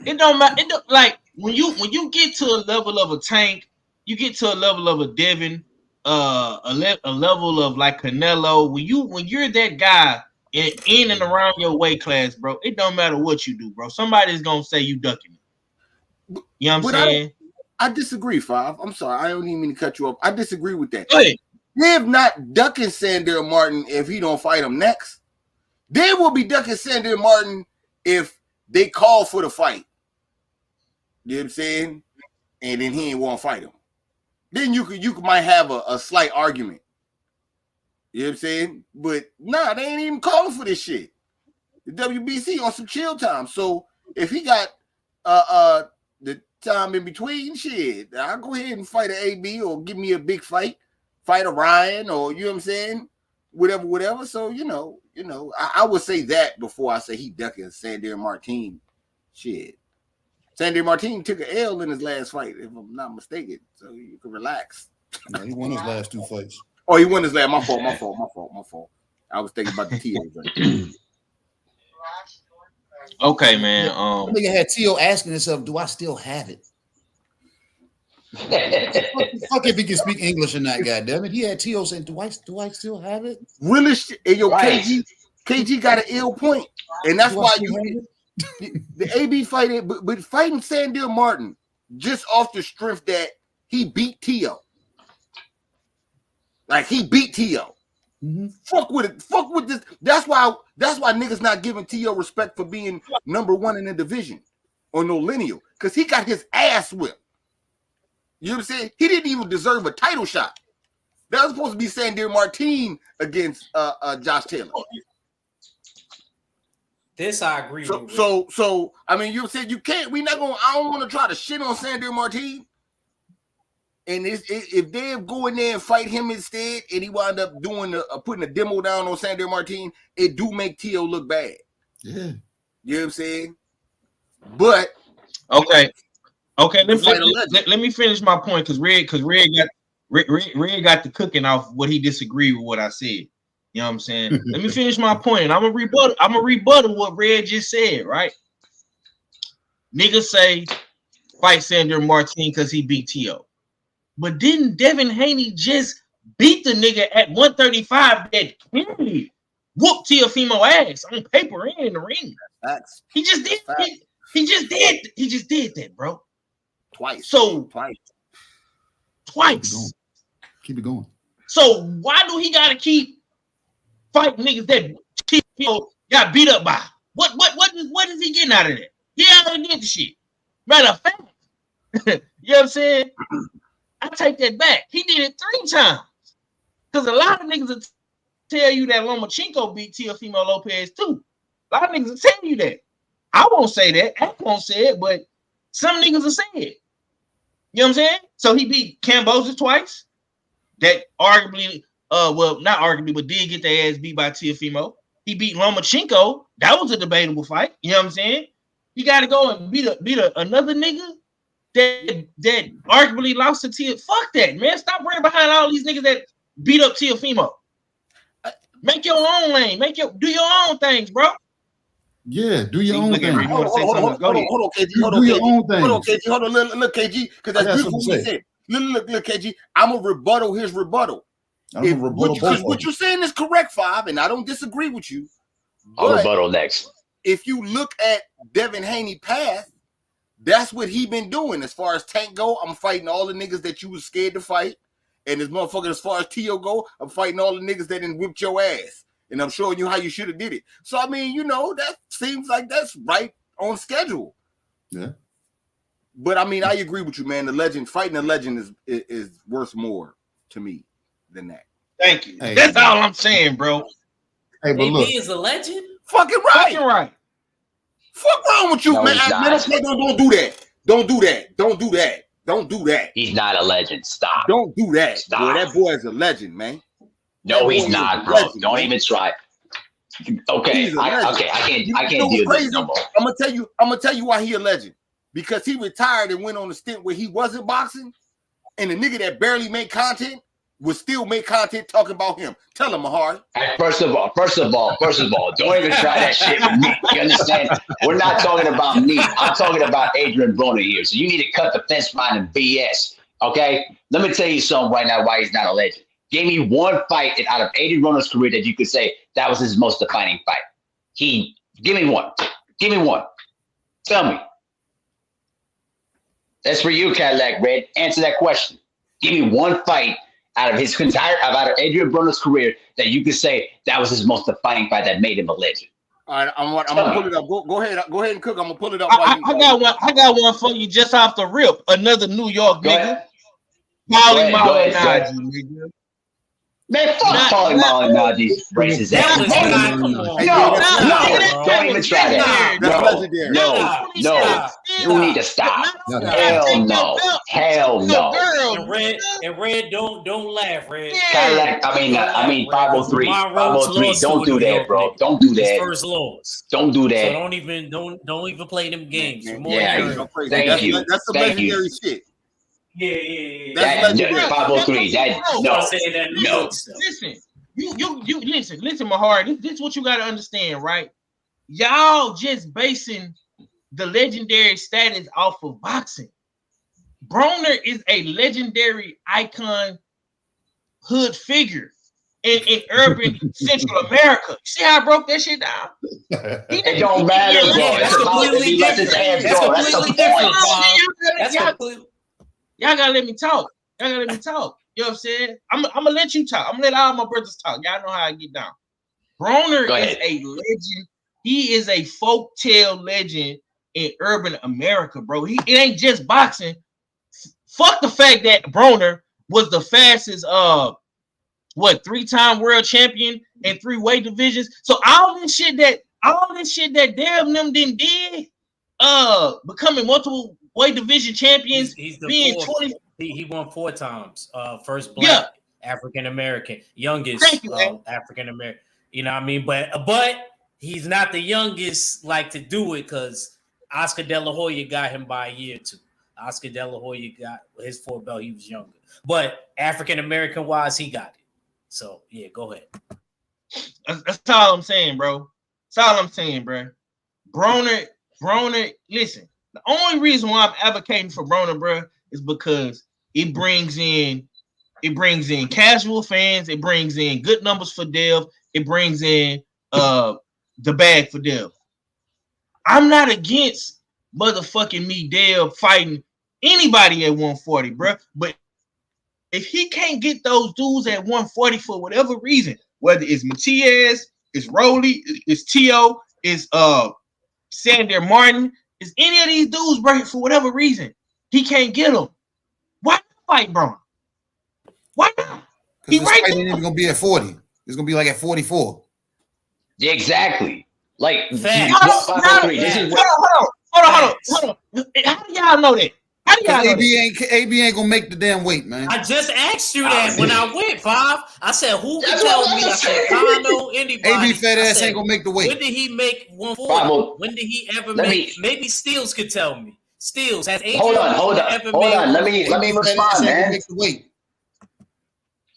It don't matter. Like when you get to a level of a Tank, you get to a level of a Devin, a level of like Canelo. When you're that guy in and around your weight class, bro, it don't matter what you do, bro. Somebody's gonna say you ducking it. You know what I'm saying? I disagree, Five. I'm sorry. I don't even mean to cut you off. I disagree with that. Go ahead. Dev not ducking Sandor Martin if he don't fight him next. Dev will be ducking Sandor Martin if they call for the fight. You know what I'm saying? And then he ain't want to fight him. then you might have a slight argument. You know what I'm saying? But nah, they ain't even calling for this shit. The WBC on some chill time. So if he got the time in between, shit, I'll go ahead and fight an AB or give me a big fight a Ryan, or you know what I'm saying? Whatever. So I would say that before I say he ducking Sandor Martin. Shit. Sandor Martin took an L in his last fight, if I'm not mistaken. So you can relax. Yeah, he won his last 2 fights. Oh, he won his last. My fault. I was thinking about the TA. Okay, man. Nigga had T.O. asking himself, "Do I still have it?" Fuck if he can speak English or not, goddammit. He had T.O. saying, "Do I still have it?" Really, and yo, Right. KG got an ill point, and that's why the AB fighting, but fighting Sandor Martin just off the strength that he beat T.O. Like he beat T.O. Mm-hmm. Fuck with it. Fuck with this. That's why niggas not giving T.O. respect for being number 1 in the division or no lineal, because he got his ass whipped. You know what I'm saying? He didn't even deserve a title shot. That was supposed to be Sandor Martin against Josh Taylor. This I agree with. So I mean, you said you can't. I don't want to try to shit on Sandor Martin. And if they go in there and fight him instead, and he wind up putting a demo down on Sandor Martin, it do make T.O. look bad. Yeah. You know what I'm saying? But okay. Let me finish my point, because Red got the cooking off what he disagreed with what I said. You know what I'm saying? Let me finish my point, and I'm gonna rebuttal what Red just said, right? Niggas say fight Sandor Martin because he beat T.O. But didn't Devin Haney just beat the nigga at 135 that clearly whooped Teofimo ass on paper and in the ring? He just did. He just did that, bro. Twice. Keep it going. So why do he gotta keep fighting niggas that Teofimo got beat up by? What is he getting out of that? He already did the shit. Matter of fact, you know what I'm saying? I take that back. He did it 3 times. Because a lot of niggas will tell you that Lomachenko beat Teofimo Lopez too. A lot of niggas will tell you that. I won't say that. I won't say it, but some niggas will say it. You know what I'm saying? So he beat Kambosos twice. That arguably, not arguably, but did get their ass beat by Teofimo. He beat Lomachenko. That was a debatable fight. You know what I'm saying? You got to go and beat another nigga that arguably lost to Teofimo. Fuck that, man. Stop running behind all these niggas that beat up Teofimo. Make your own lane. Do your own things, bro. Yeah, do your own thing. Hold on, KG. Do your own thing. Hold on, KG. Hold on, look, KG, because that's beautiful what he said. Look, KG. I'm a rebuttal his rebuttal. What you're saying is correct, Five, and I don't disagree with you. I'll rebuttal next. If you look at Devin Haney path, that's what he been doing. As far as Tank go, I'm fighting all the niggas that you was scared to fight. And this motherfucker, as far as T.O. go, I'm fighting all the niggas that done whipped your ass. And I'm showing you how you should have did it. So, I mean, that seems like that's right on schedule. Yeah. But, I mean, I agree with you, man. Fighting a legend is worth more to me than that. Thank you. Hey, that's all I'm saying, bro. Hey, but look. AB is a legend? Fucking right. Fuck wrong with you, man. Don't do that. Don't do that. He's not a legend. Stop. Don't do that. Stop. Boy, that boy is a legend, man. No, he's not, bro. Legend, don't even try. Okay, I can't do this no more. I'm gonna tell you why he a legend. Because he retired and went on a stint where he wasn't boxing, and the nigga that barely made content would still make content talking about him. Tell him, Mahar. First of all, don't even try that shit with me. You understand? We're not talking about me. I'm talking about Adrian Broner here. So you need to cut the fence line and BS. Okay? Let me tell you something right now why he's not a legend. Give me one fight out of Adrian Broner's career that you could say that was his most defining fight. Give me one. Tell me. That's for you, Cadillac Red. Answer that question. Give me one fight out of Adrian Broner's career that you could say that was his most defining fight that made him a legend. All right, I'm gonna pull it up. Go ahead and cook. I'm gonna pull it up. I got one for you just off the rip. Another New York nigga. Paulie Go ahead, Malignaggi, nigga. Man, fuck Paulie Malignaggi's racist That ass. was Hey, not. Come on, Hey, no, yeah, bro. no, Stop, don't bro. even try that. That's No, legendary. no. You need to stop. Hell no. Hell no. And Red, don't laugh, Red. Cadillac, Don't laugh, I mean Red, because 503. Lamont Roach 503. lost Don't to a do New that, York bro. nigga. Don't do His that. first loss. Don't do that. So don't even play them games. You're more Yeah, than Go crazy. thank you. That's some Thank you. legendary shit. Yeah. That's legendary. 503. That no. Saying that New No. York stuff. Listen, you listen, Mahar. This is what you got to understand, right? Y'all just basing the legendary status off of boxing. Broner is a legendary icon, hood figure in urban Central America. See how I broke that shit down? It don't matter, bro. Yeah, that's It's about if completely he lets his different. hands That's go. That's the completely different, point. Bob. That's completely. Y'all gotta let me talk. Y'all gotta let me talk. You know what I'm saying? I'm gonna let you talk. I'm gonna let all my brothers talk. Y'all know how I get down. Broner is a legend. He is a folktale legend in urban America, bro. It ain't just boxing. Fuck the fact that Broner was the fastest 3-time world champion in 3 weight divisions. So all this shit that Dev and them didn't did, becoming multiple weight division champions, He's the being fourth. 20. He won 4 times. First black African American, youngest African American. You know what I mean? But he's not the youngest like to do it because Oscar De La Hoya got him by a year or 2. Oscar De La Hoya got his 4 belt. He was younger, but African American wise, he got it. So yeah, go ahead. That's all I'm saying, bro. That's all I'm saying, bro. Broner. Listen, the only reason why I'm advocating for Broner, bro, is because it brings in casual fans. It brings in good numbers for Dev. It brings in the bag for Dev. I'm not against motherfucking me, Dev, fighting anybody at 140, bro. But if he can't get those dudes at 140 for whatever reason, whether it's Matias, it's Rolly, it's Tio, it's Sander Martin, it's any of these dudes, bro, for whatever reason, he can't get them. Why not fight Broner? Why not? Because this fight ain't even gonna be at 40. It's gonna be like at 44. Yeah, exactly. Like Hold on. How do y'all know that? How do y'all know that? AB ain't gonna make the damn weight, man. I just asked you that when I went, Bob. I said, who can tell me? I said, Kano, anybody. AB fat ass ain't gonna make the weight. When did he make 140? Bravo. When did he ever make? Maybe Steels could tell me. Steels has Adrian Hold on. ever made Let me respond, man. Make the weight.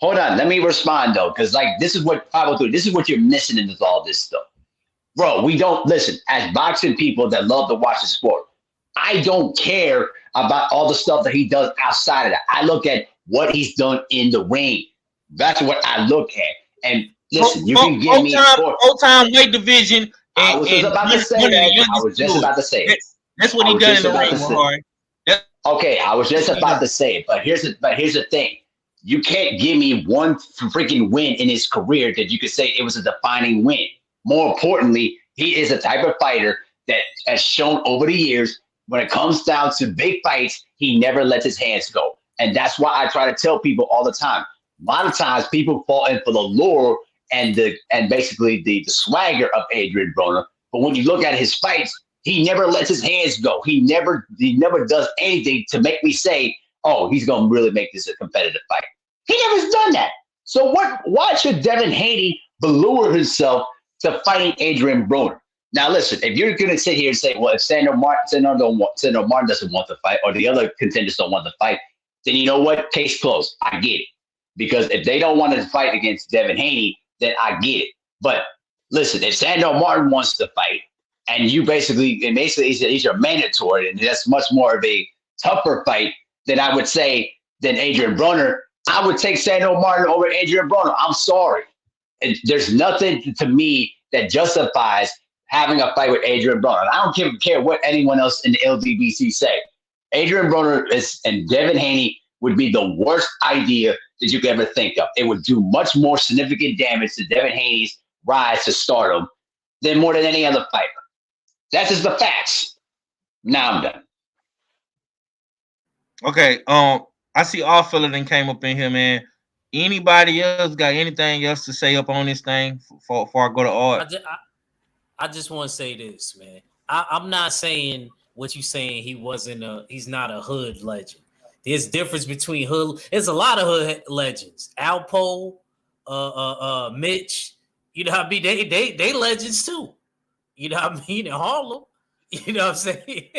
Hold on, let me respond though, because like this is what 503. This is what you're missing in all this stuff, bro. We don't listen as boxing people that love to watch the sport. I don't care about all the stuff that he does outside of that. I look at what he's done in the ring. That's what I look at. And listen, you can give me full-time weight division. I was just about to say that. I was just about to say it. That's what he done in the ring, Mahar. Okay, I was just about to say it, but here's the thing. You can't give me one freaking win in his career that you could say it was a defining win. More importantly, he is a type of fighter that has shown over the years when it comes down to big fights, he never lets his hands go. And that's why I try to tell people all the time. A lot of times people fall in for the lure and basically the swagger of Adrian Broner. But when you look at his fights, he never lets his hands go. He never does anything to make me say, oh, he's going to really make this a competitive fight. He never's done that. So why should Devin Haney belure himself to fighting Adrian Broner? Now, listen, if you're going to sit here and say, well, if Sandor Martin doesn't want to fight or the other contenders don't want to fight, then you know what? Case closed. I get it. Because if they don't want to fight against Devin Haney, then I get it. But listen, if Sandor Martin wants to fight and he's your mandatory, and that's much more of a tougher fight than I would say than Adrian Broner, I would take Sandor Martin over Adrian Broner. I'm sorry. There's nothing to me that justifies having a fight with Adrian Broner. I don't care what anyone else in the LDBC say. Adrian Broner and Devin Haney would be the worst idea that you could ever think of. It would do much more significant damage to Devin Haney's rise to stardom than more than any other fighter. That's just the facts. Now I'm done. Okay. I see all fella then came up in here, man. Anybody else got anything else to say up on this thing before I go to art? I just want to say this, man. I'm not saying what you saying. He's not a hood legend. There's difference between hood. There's a lot of hood legends. Alpo, Mitch. You know what I mean? They legends too. You know what I mean? In Harlem. You know what I'm saying?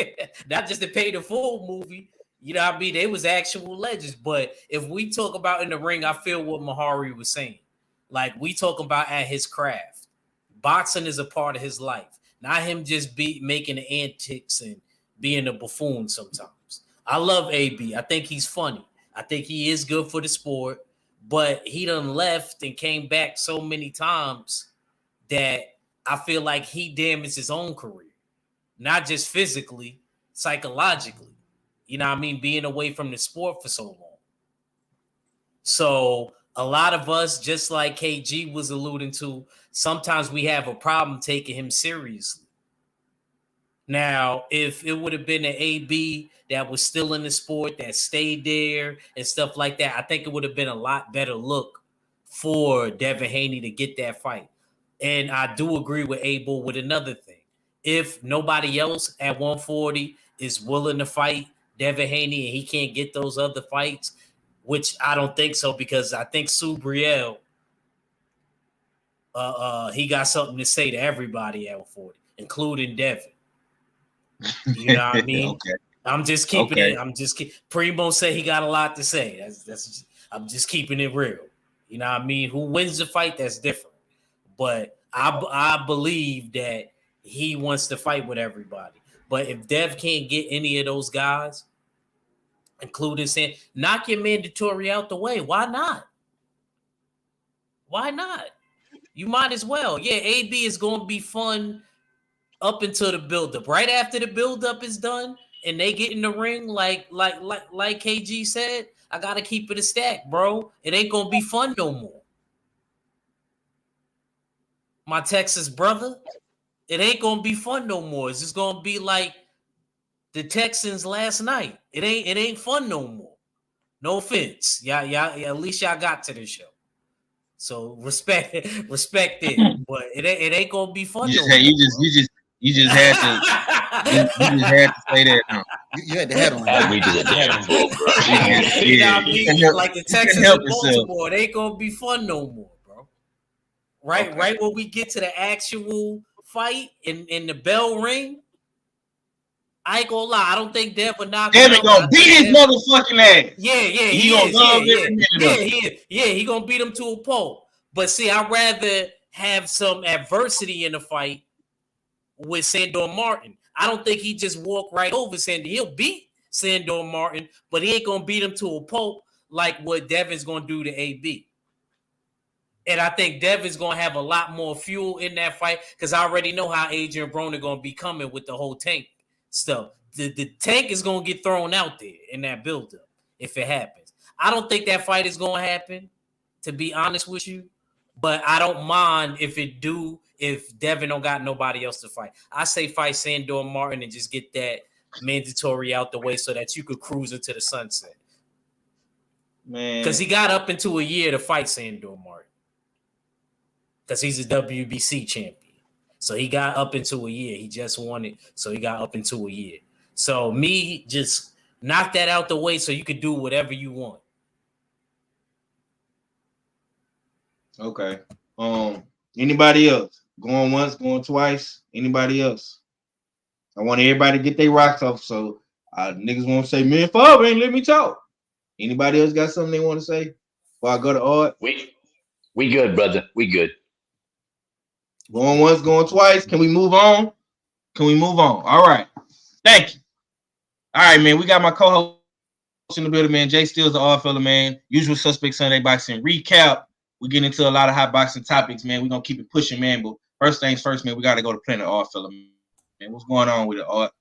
Not just the Pay the Fool movie. You know what I mean? They was actual legends. But if we talk about in the ring, I feel what Mahari was saying. Like we talk about at his craft. Boxing is a part of his life. Not him just making the antics and being a buffoon sometimes. I love AB. I think he's funny. I think he is good for the sport. But he done left and came back so many times that I feel like he damaged his own career. Not just physically, psychologically. You know what I mean? Being away from the sport for so long. So a lot of us, just like KG was alluding to, sometimes we have a problem taking him seriously. Now, if it would have been an AB that was still in the sport, that stayed there and stuff like that, I think it would have been a lot better look for Devin Haney to get that fight. And I do agree with Abel with another thing. If nobody else at 140 is willing to fight Devin Haney and he can't get those other fights, which I don't think so, because I think Subriel, he got something to say to everybody at 140, including Devin. You know what I mean? Okay. I'm just keeping it. Primo said he got a lot to say. I'm just keeping it real. You know what I mean? Who wins the fight, that's different. But I believe that he wants to fight with everybody. But if Dev can't get any of those guys, including saying, knock your mandatory out the way. Why not? Why not? You might as well. Yeah, AB is going to be fun up until the buildup. Right after the buildup is done and they get in the ring, like KG said, I got to keep it a stack, bro. It ain't going to be fun no more. My Texas brother, it ain't going to be fun no more. It's just going to be like the Texans last night. It ain't fun no more. No offense. Y'all, at least y'all got to the show. So respect it. But it ain't gonna be fun. You just had to you just had to say that. No. You had to have on. We did it. You know what I mean? Like the Texans and Baltimore, it ain't gonna be fun no more, bro. Right, okay. Right when we get to the actual fight in the bell ring, I ain't gonna lie. I don't think Dev would knock him out. Gonna beat his motherfucking ass. Yeah. He gonna love every minute. He gonna beat him to a pulp. But see, I'd rather have some adversity in the fight with Sandor Martin. I don't think he just walk right over Sandor. He'll beat Sandor Martin, but he ain't gonna beat him to a pulp like what Devin's gonna do to AB. And I think Devin's gonna have a lot more fuel in that fight because I already know how Adrian Broner gonna be coming with the whole tank stuff. The tank is gonna get thrown out there in that buildup if it happens. I don't think that fight is gonna happen, to be honest with you. But I don't mind if Devin don't got nobody else to fight. I say fight Sandor Martin and just get that mandatory out the way so that you could cruise into the sunset. Man, because he got up into a year to fight Sandor Martin. Because he's a WBC champion. So he got up into a year. He just won it. So he got up into a year. So me, just knock that out the way so you could do whatever you want. Okay. Anybody else? Going once, going twice? Anybody else? I want everybody to get their rocks off. So niggas won't say, man, Father ain't let me talk. Anybody else got something they want to say before I go to art? We good, brother. We good. Going once, going twice. Can we move on? All right. Thank you. All right, man. We got my co-host in the building, man. Jay Steele's the odd fella, man. Usual Suspect Sunday Boxing Recap. We get into a lot of hot boxing topics, man. We're going to keep it pushing, man. But first things first, man, we got to go to Planet Art, fella, man. What's going on with the art?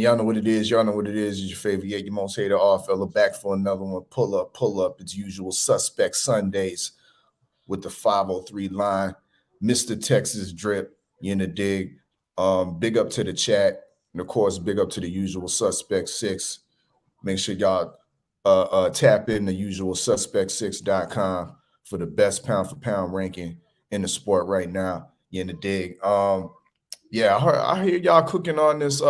Y'all know what it is. It's your favorite, your most hated art fella, back for another one. Pull up. It's Usual Suspect Sundays with the 503 line. Mr. Texas Drip, you in the dig. Big up to the chat. And of course, big up to the Usual Suspect 6. Make sure y'all tap in the usualsuspect6.com for the best pound for pound ranking in the sport right now. You in the dig. Yeah, I hear y'all cooking on this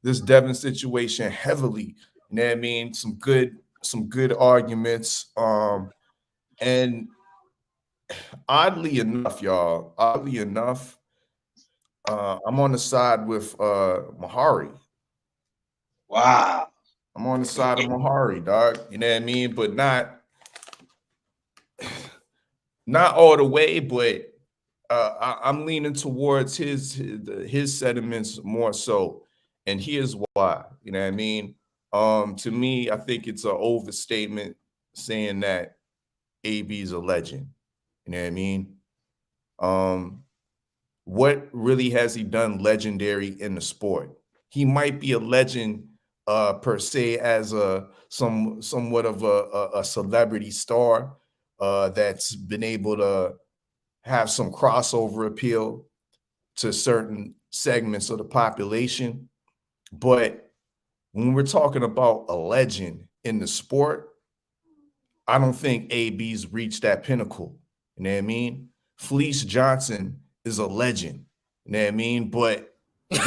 this Devin situation heavily. You know what I mean? Some good arguments. And oddly enough, y'all, I'm on the side with Mahari. Wow. I'm on the side of Mahari, dog. You know what I mean? But not all the way, but I'm leaning towards his sentiments more so. And here's why. You know what I mean? To me, I think it's an overstatement saying that AB is a legend. You know what I mean? What really has he done legendary in the sport? He might be a legend per se as somewhat of a celebrity star that's been able to have some crossover appeal to certain segments of the population. But when we're talking about a legend in the sport, I don't think AB's reached that pinnacle. You know what I mean? Felice Johnson is a legend. You know what I mean? But in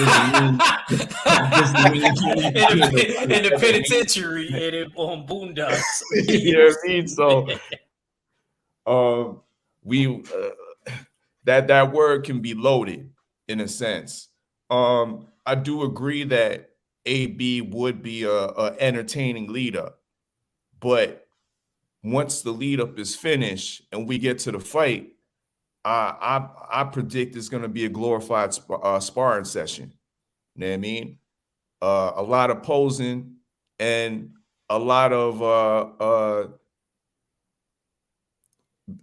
the penitentiary and on Boondocks. You know what I mean? So we that word can be loaded in a sense. I do agree that AB would be a entertaining lead up, but once the lead up is finished and we get to the fight, I predict it's going to be a glorified sparring session. You know what I mean? A lot of posing and a lot of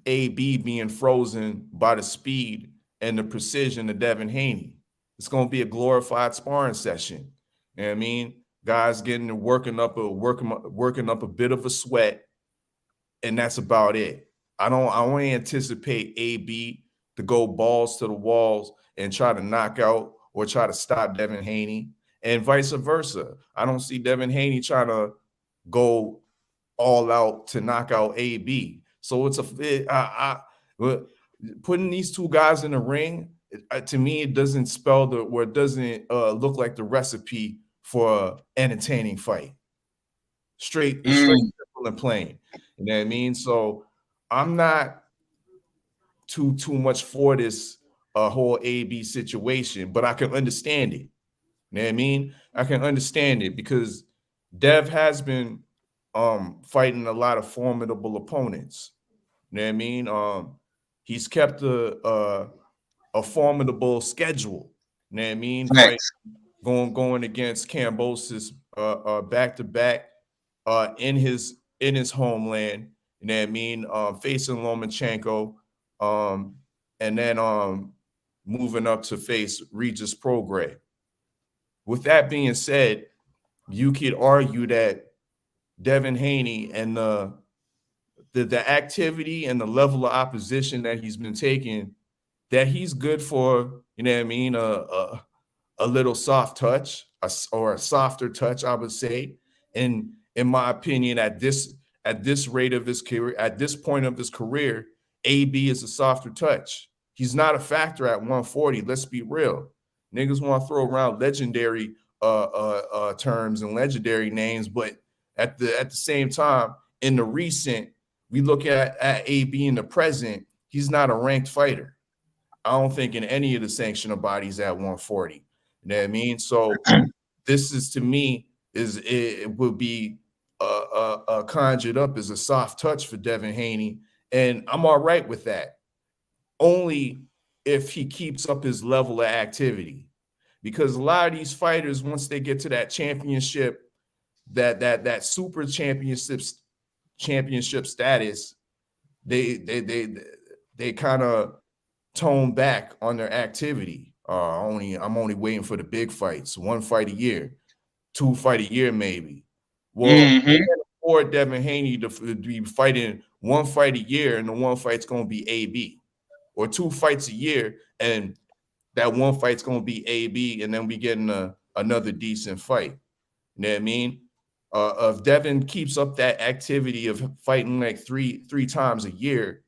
AB being frozen by the speed and the precision of Devin Haney. It's going to be a glorified sparring session. You know what I mean? Guys getting working up a bit of a sweat, and that's about it. I don't anticipate AB to go balls to the walls and try to knock out or try to stop Devin Haney, and vice versa. I don't see Devin Haney trying to go all out to knock out AB. So it's putting these two guys in the ring. To me, it doesn't spell it doesn't look like the recipe for an entertaining fight. Straight, simple and plain. You know what I mean? So I'm not too much for this whole AB situation, but I can understand it. You know what I mean? I can understand it because Dev has been fighting a lot of formidable opponents. You know what I mean? He's kept a formidable schedule. You know what I mean? Fight, going against Kambosos back to back in his homeland. You know what I mean? Facing Lomachenko, and then moving up to face Regis Prograis. With that being said, you could argue that Devin Haney and the activity and the level of opposition that he's been taking, that he's good for, you know what I mean, a little soft touch or a softer touch, I would say. And in my opinion, at this rate of his career, at this point of his career, AB is a softer touch. He's not a factor at 140. Let's be real. Niggas want to throw around legendary terms and legendary names, but at the same time, in the recent, we look at AB in the present, he's not a ranked fighter. I don't think in any of the sanctioner bodies at 140. You know what I mean? So this is, to me, it would be conjured up as a soft touch for Devin Haney, and I'm all right with that. Only if he keeps up his level of activity, because a lot of these fighters, once they get to that championship, that super championship status, they kind of tone back on their activity. I'm only waiting for the big fights, 1 fight a year, 2 fight a year, maybe. Well, you can't afford Devin Haney to be fighting 1 fight a year, and the 1 fight's going to be AB, or 2 fights a year, and that one fight's gonna be AB, and then we getting another decent fight. You know what I mean? If Devin keeps up that activity of fighting like three times a year,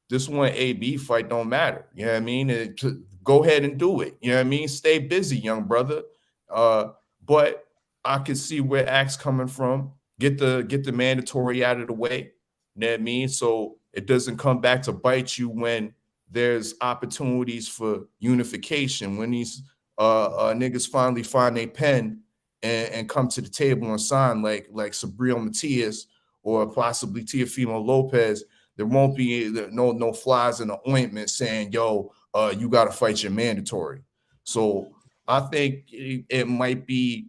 this one AB fight don't matter. You know what I mean? Go ahead and do it. You know what I mean? Stay busy, young brother. But I can see where Axe coming from. Get the mandatory out of the way. You know what I mean? So it doesn't come back to bite you when there's opportunities for unification. When these niggas finally find their pen and come to the table and sign like Sabril Matias or possibly Teofimo Lopez, there won't be no flies in the ointment saying, yo, you got to fight your mandatory. So I think it might be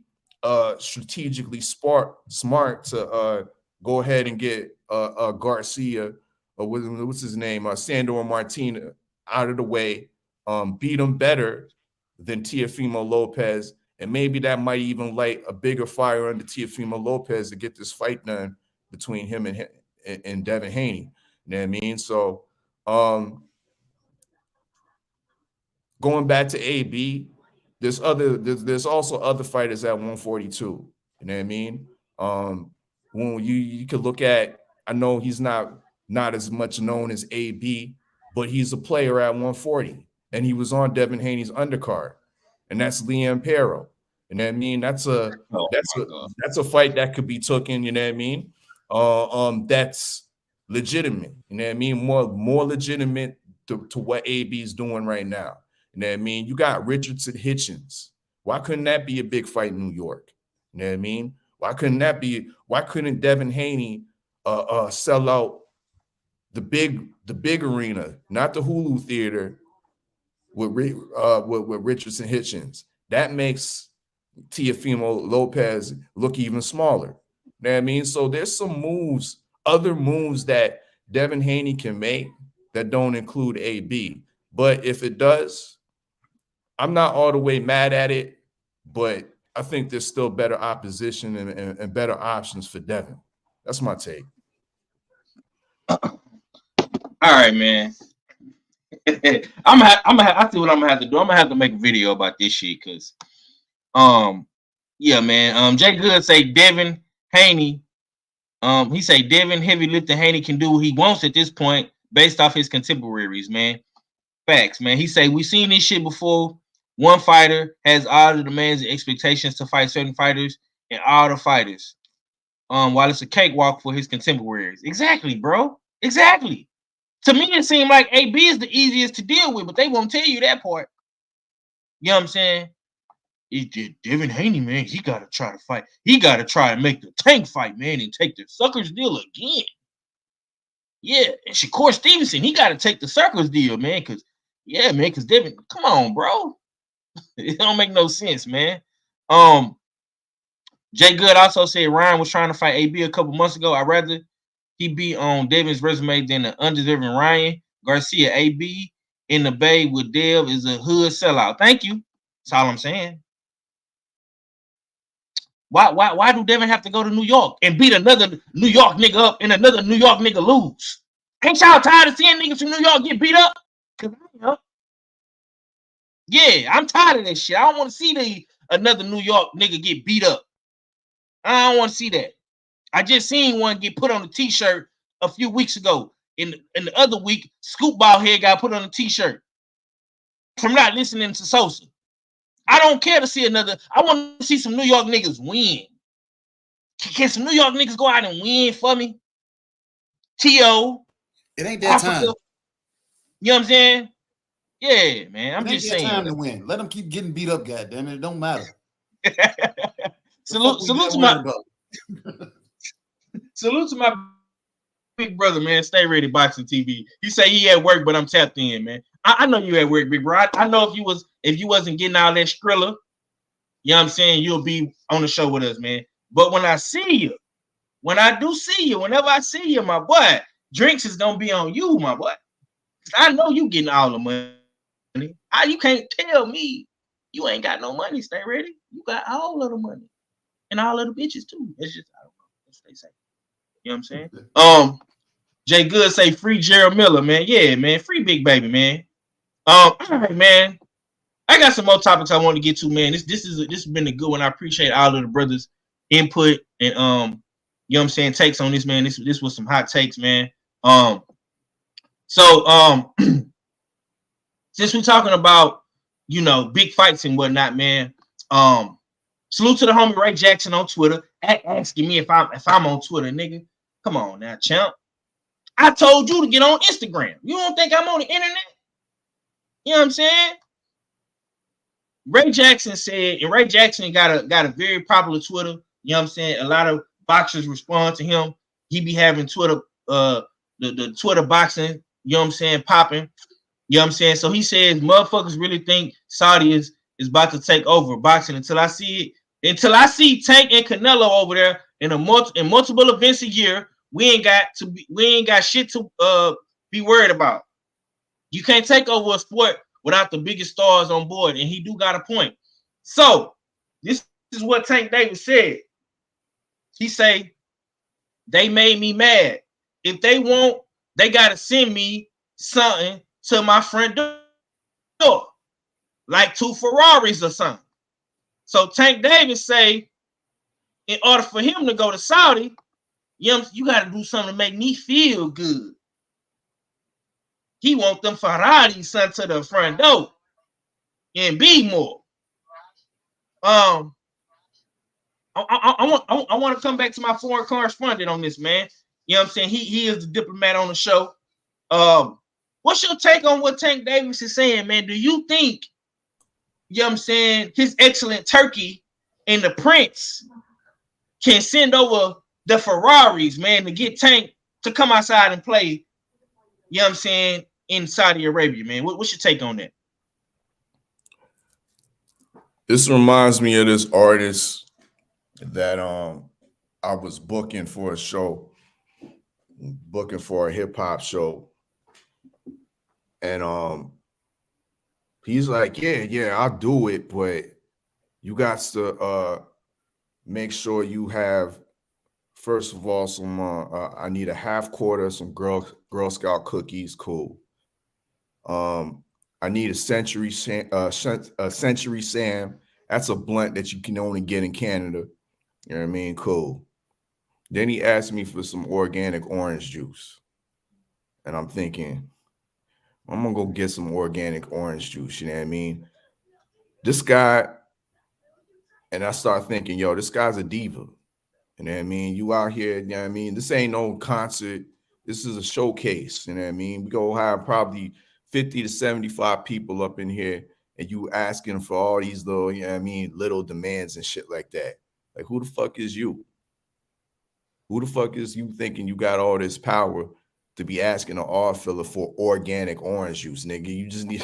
strategically smart to go ahead and get Garcia, or what's his name, Sandor Martina, out of the way, beat him better than Teofimo Lopez, and maybe that might even light a bigger fire under Teofimo Lopez to get this fight done between him and Devin Haney. You know what I mean? So going back to AB, there's also other fighters at 142. You know what I mean? When you could look at, I know he's not as much known as AB, but he's a player at 140, and he was on Devin Haney's undercard, and that's Liam Pero. You know what I mean? That's a fight that could be taken. You know what I mean? That's legitimate. You know what I mean? More legitimate to what AB is doing right now. You know what I mean? You got Richardson Hitchens. Why couldn't that be a big fight in New York? You know what I mean? Why couldn't Devin Haney sell out the big arena, not the Hulu Theater, with Richardson Hitchens? That makes Teofimo Lopez look even smaller. You know what I mean? So there's some other moves that Devin Haney can make that don't include AB. But if it does, I'm not all the way mad at it, but I think there's still better opposition and better options for Devin. That's my take. All right, man. I see what I'm gonna have to do. I'm gonna have to make a video about this shit, cause yeah, man. Jay Good say Devin Haney. He say Devin heavy lifting Haney can do what he wants at this point based off his contemporaries, man. Facts, man. He say we seen this shit before. One fighter has all the demands and expectations to fight certain fighters and all the fighters. While it's a cakewalk for his contemporaries. Exactly, bro. Exactly. To me, it seemed like AB is the easiest to deal with, but they won't tell you that part. You know what I'm saying? Devin Haney, man, he got to try to fight. He got to try and make the tank fight, man, and take the suckers deal again. Yeah, and Shakur Stevenson, he got to take the suckers deal, man, because Devin, come on, bro. It don't make no sense, man. Jay Good also said Ryan was trying to fight AB a couple months ago. I'd rather he be on Devin's resume than an undeserving Ryan. Garcia, AB in the Bay with Dev is a hood sellout. Thank you. That's all I'm saying. Why do Devin have to go to New York and beat another New York nigga up and another New York nigga lose? Ain't y'all tired of seeing niggas from New York get beat up? Yeah, I'm tired of that shit. I don't want to see another New York nigga get beat up. I don't want to see that. I just seen one get put on a t-shirt a few weeks ago. In the other week, Scoop Ball Head got put on a t-shirt from not listening to Sosa. I don't care to see another. I want to see some New York niggas win. Can some New York niggas go out and win for me? T.O. It ain't that time. You know what I'm saying? Yeah, man. I'm just saying. Time to win. Let them keep getting beat up, goddammit. It don't matter. Salute to my big brother, man. Stay ready, Boxing TV. He say he at work, but I'm tapped in, man. I know you at work, big bro. I know if you wasn't getting all that Skrilla, you know what I'm saying, you'll be on the show with us, man. But when I see you, whenever I see you, my boy, drinks is gonna be on you, my boy. I know you getting all the money. You can't tell me you ain't got no money. Stay ready. You got all of the money and all of the bitches too. It's just, I don't know. Let's stay safe. You know what I'm saying? Jay Good say free Gerald Miller, man. Yeah, man. Free Big Baby, man. All right, man. I got some more topics I want to get to, man. This has been a good one. I appreciate all of the brothers' input and you know what I'm saying, takes on this, man. This was some hot takes, man. So since we're talking about, you know, big fights and whatnot, man. Salute to the homie Ray Jackson on Twitter, asking me if I'm on Twitter, nigga. Come on now, champ. I told you to get on Instagram. You don't think I'm on the internet? You know what I'm saying? Ray Jackson said, and Ray Jackson got a very popular Twitter. You know what I'm saying? A lot of boxers respond to him. He be having Twitter, the Twitter boxing, you know what I'm saying, popping. You know what I'm saying? So he says, motherfuckers really think Saudi is about to take over boxing until I see Tank and Canelo over there in multiple events a year. We ain't got shit to be worried about. You can't take over a sport without the biggest stars on board, and he do got a point. So this is what Tank Davis said. He say, they made me mad. If they want, they gotta send me something to my front door, like 2 Ferraris or something. So Tank Davis say, in order for him to go to Saudi, you got to do something to make me feel good. He want them Ferraris sent to the front door and be more. I want to come back to my foreign correspondent on this, man. You know what I'm saying? He is the diplomat on the show. What's your take on what Tank Davis is saying, man? Do you think, you know what I'm saying, His Excellent Turkey and the Prince can send over the Ferraris, man, to get Tank to come outside and play, you know what I'm saying, in Saudi Arabia, man? What's your take on that? This reminds me of this artist that I was booking for a show, booking for a hip hop show, and he's like, yeah, I'll do it, but you got to make sure you have, first of all, some I need a half quarter of some Girl Scout cookies, cool. I need a Century Sam. That's a blunt that you can only get in Canada. You know what I mean? Cool. Then he asked me for some organic orange juice. And I'm thinking, I'm going to go get some organic orange juice. You know what I mean? This guy, and I start thinking, yo, this guy's a diva. You know what I mean? You out here, you know what I mean? This ain't no concert. This is a showcase. You know what I mean? We go have probably 50 to 75 people up in here, and you asking for all these little, you know what I mean, little demands and shit like that. Like, who the fuck is you? Who the fuck is you thinking you got all this power to be asking an odd filler for organic orange juice, nigga? You just need,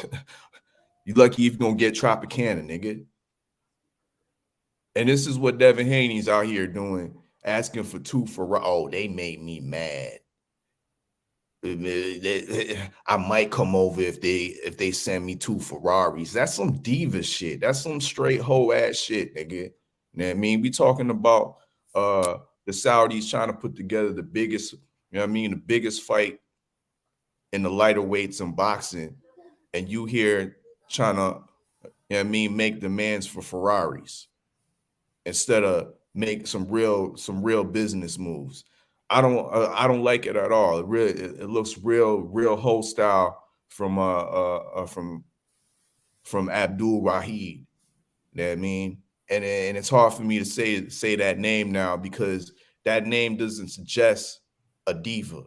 you lucky if you're gonna get Tropicana, nigga. And this is what Devin Haney's out here doing, asking for 2 Ferraris. Oh, they made me mad. I might come over if they send me 2 Ferraris. That's some diva shit. That's some straight hoe ass shit, nigga. You know what I mean? We talking about the Saudis trying to put together the biggest, you know what I mean, the biggest fight in the lighter weights in boxing, and you here trying to, you know what I mean, make demands for Ferraris instead of make some real business moves. I don't like it at all. It looks real hostile from Abdul Rahid. You know what I mean? And it's hard for me to say that name now because that name doesn't suggest a diva.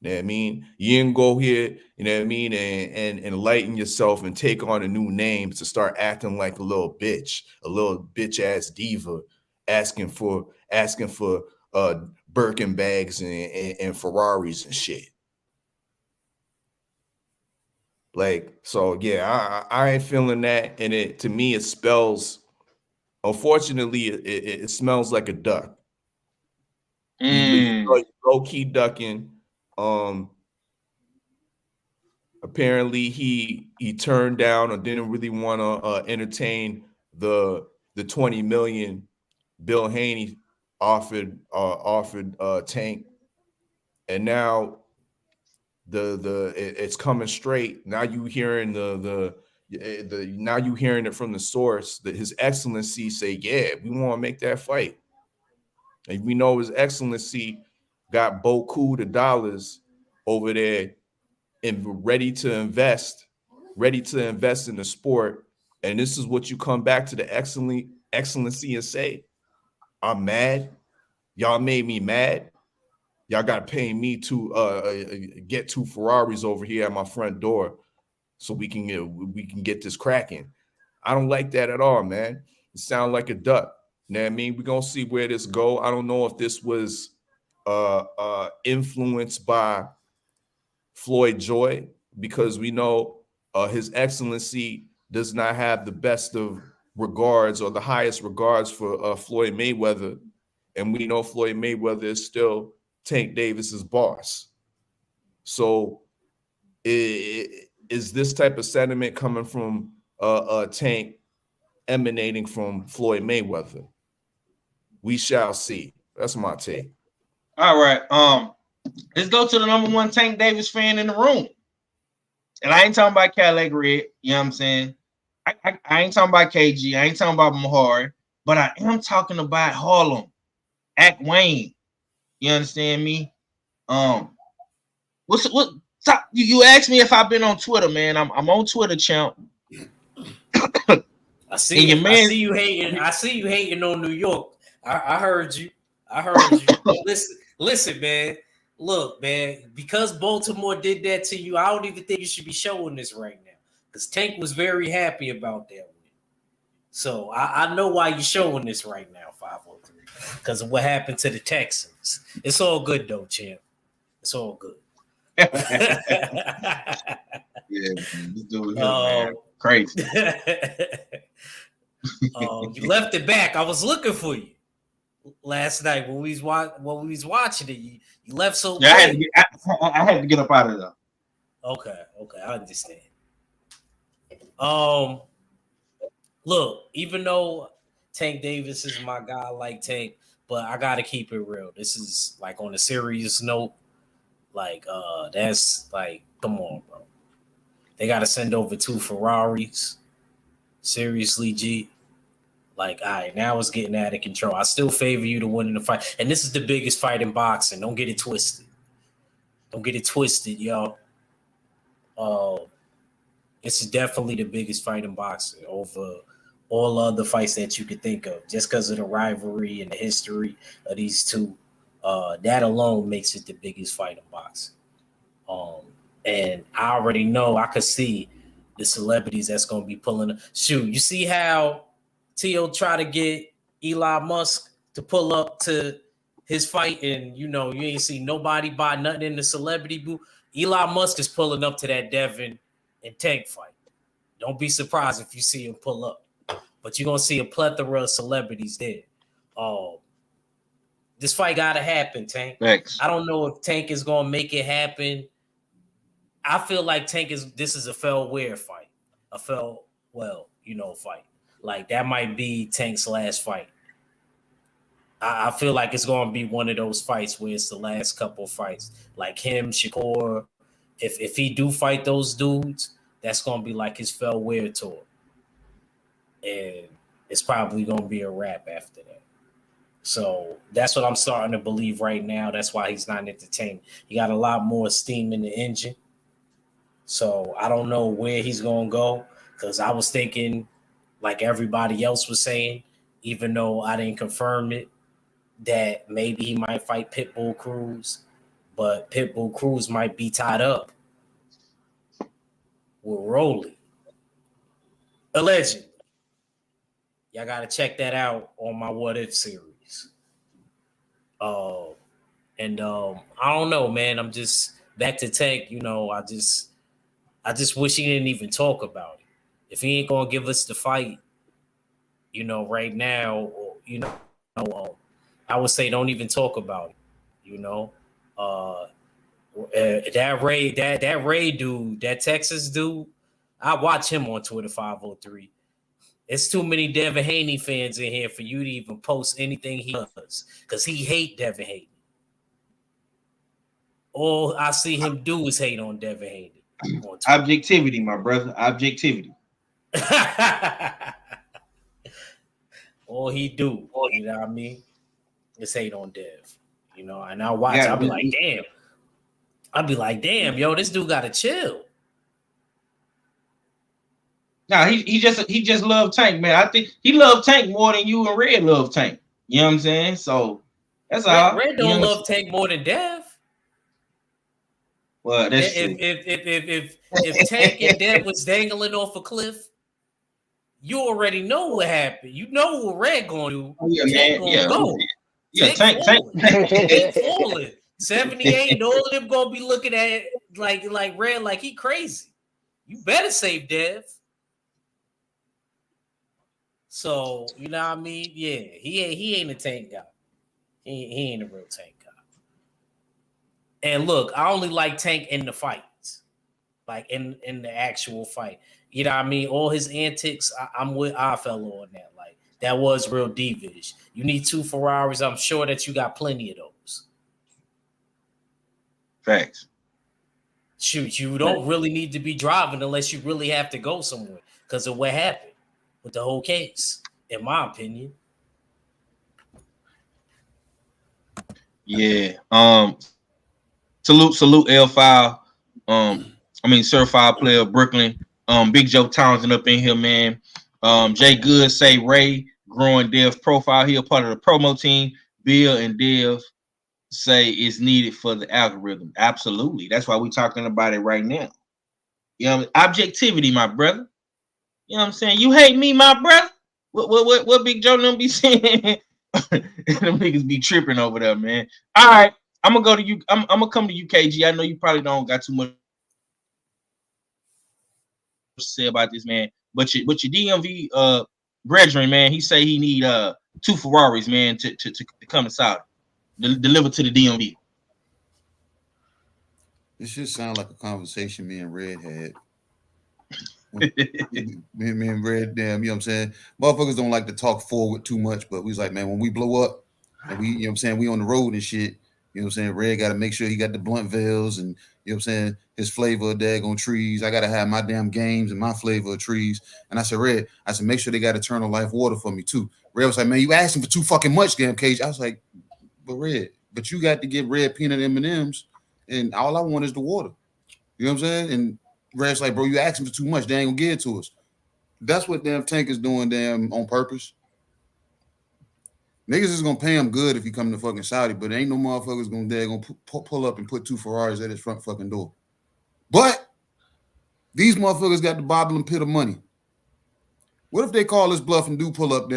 You know what I mean? You didn't go here, you know what I mean, and enlighten yourself and take on a new name to start acting like a little bitch ass diva, asking for Birkin bags and Ferraris and shit. Like, so yeah, I ain't feeling that. And it, to me, it spells, unfortunately, it smells like a duck. He's low-key ducking. Apparently he turned down or didn't really want to entertain the 20 million Bill Haney offered Tank, and now it's coming straight. Now you hearing the now you hearing it from the source that His Excellency say, yeah, we want to make that fight. And we know His Excellency got beaucoup of dollars over there and ready to invest in the sport. And this is what you come back to the excellency and say, I'm mad. Y'all made me mad. Y'all got to pay me to get 2 Ferraris over here at my front door so we can get this cracking. I don't like that at all, man. It sounds like a duck. You know what I mean? We're going to see where this go. I don't know if this was influenced by Floyd Joy, because we know His Excellency does not have the best of regards or the highest regards for Floyd Mayweather. And we know Floyd Mayweather is still Tank Davis's boss. So is this type of sentiment coming from Tank emanating from Floyd Mayweather? We shall see. That's my take. All right. Let's go to the number 1 Tank Davis fan in the room. And I ain't talking about Cadillac Red, you know what I'm saying? I ain't talking about KG, I ain't talking about Mahari, but I am talking about Harlem, Act Wayne. You understand me? You asked me if I've been on Twitter, man. I'm on Twitter, champ. I see you hating on New York. I heard you. Listen, man. Look, man, because Baltimore did that to you, I don't even think you should be showing this right now. Because Tank was very happy about that win. So I know why you're showing this right now, 503. Because of what happened to the Texans. It's all good though, champ. It's all good. Yeah, this dude here, man. Crazy. You left it back. I was looking for you last night when we was watching it. You left so yeah, I had to get up out of there. Okay, I understand. Look, even though Tank Davis is my guy, I like Tank, but I gotta keep it real. This is like on a serious note. Like, that's like, come on, bro. They gotta send over 2 Ferraris. Seriously, G. Like, all right, now it's getting out of control. I still favor you to win in the fight. And this is the biggest fight in boxing. Don't get it twisted. Y'all. This is definitely the biggest fight in boxing over all other fights that you could think of. Just because of the rivalry and the history of these two, that alone makes it the biggest fight in boxing. And I already know, I could see the celebrities that's going to be pulling. Shoot, you see how T.O. try to get Elon Musk to pull up to his fight, and you ain't see nobody buy nothing in the celebrity booth. Elon Musk is pulling up to that Devin and Tank fight. Don't be surprised if you see him pull up. But you're gonna see a plethora of celebrities there. This fight gotta happen, Tank. Thanks. I don't know if Tank is gonna make it happen. I feel like this is a fair fight. Fight. Like, that might be Tank's last fight. I feel like it's going to be one of those fights where it's the last couple of fights. Like him, Shakur. If he do fight those dudes, that's going to be like his farewell tour. And it's probably going to be a wrap after that. So that's what I'm starting to believe right now. That's why he's not entertained. He got a lot more steam in the engine. So I don't know where he's going to go, because I was thinking, like everybody else was saying, even though I didn't confirm it, that maybe he might fight Pitbull Cruz, but Pitbull Cruz might be tied up with Rolly. Allegedly. Y'all got to check that out on my What If series. I don't know, man. I'm just back to Tank. I just wish he didn't even talk about it. If he ain't gonna give us the fight, right now, I would say don't even talk about it. That Ray dude, that Texas dude, I watch him on Twitter 503. It's too many Devin Haney fans in here for you to even post anything he does, because he hate Devin Haney. All I see him do is hate on Devin Haney. Objectivity, my brother. Objectivity. All he do, you know what I mean? Is hate on Dev. You know, and I watch, I'll be like, damn. I'll be like, damn, yo, this dude gotta chill. Nah, he just love Tank, man. I think he loved Tank more than you and Red love Tank. You know what I'm saying? So that's all. Red don't love Tank more than Dev. Well, that's true. If Tank and Dev was dangling off a cliff, you already know what happened. You know what Red gonna do. Oh, yeah, Tank man. Yeah, go. Yeah, Tank. Tank falling. 78, all of them gonna be looking at it like Red, like he crazy. You better save Dev. So, you know what I mean? Yeah, he ain't a Tank guy. He ain't a real Tank guy. And look, I only like Tank in the fights. Like in the actual fight. You know what I mean? All his antics, I'm with Oddfellow on that. Like, that was real divish. You need 2 Ferraris. I'm sure that you got plenty of those. Facts. Shoot, you don't really need to be driving unless you really have to go somewhere because of what happened with the whole case, in my opinion. Yeah. Salute L File. Certified player of Brooklyn. Big Joe Townsend up in here, man. Jay Good say Ray growing Dev's profile. He a part of the promo team. Bill and Dev say it's needed for the algorithm. Absolutely. That's why we're talking about it right now. You know, objectivity, my brother. You know what I'm saying? You hate me, my brother. What Big Joe them be saying? Them niggas be tripping over there, man. All right, I'm gonna go to you. I'm gonna come to you, KG. I know you probably don't got too much to say about this, man. But your DMV brethren, man, he say he need 2 Ferraris, man, to come to Saudi, deliver to the DMV. This should sound like a conversation me and Red had. me and Red, damn, you know what I'm saying? Motherfuckers don't like to talk forward too much, but we was like, man, when we blow up and we, you know what I'm saying, we on the road and shit, you know what I'm saying? Red got to make sure he got the blunt veils and, you know what I'm saying, his flavor of daggone trees. I got to have my damn games and my flavor of trees. And I said, Red, make sure they got Eternal Life water for me too. Red was like, man, you asking for too fucking much, damn Cage. I was like, but Red, but you got to get Red peanut M&Ms and all I want is the water. You know what I'm saying? And Red's like, bro, you asking for too much. They ain't gonna give it to us. That's what damn Tank is doing, damn, on purpose. Niggas is gonna pay him good if he come to fucking Saudi, but ain't no motherfuckers gonna pull up and put 2 Ferraris at his front fucking door. But these motherfuckers got the bobble and pit of money. What if they call his bluff and do pull up to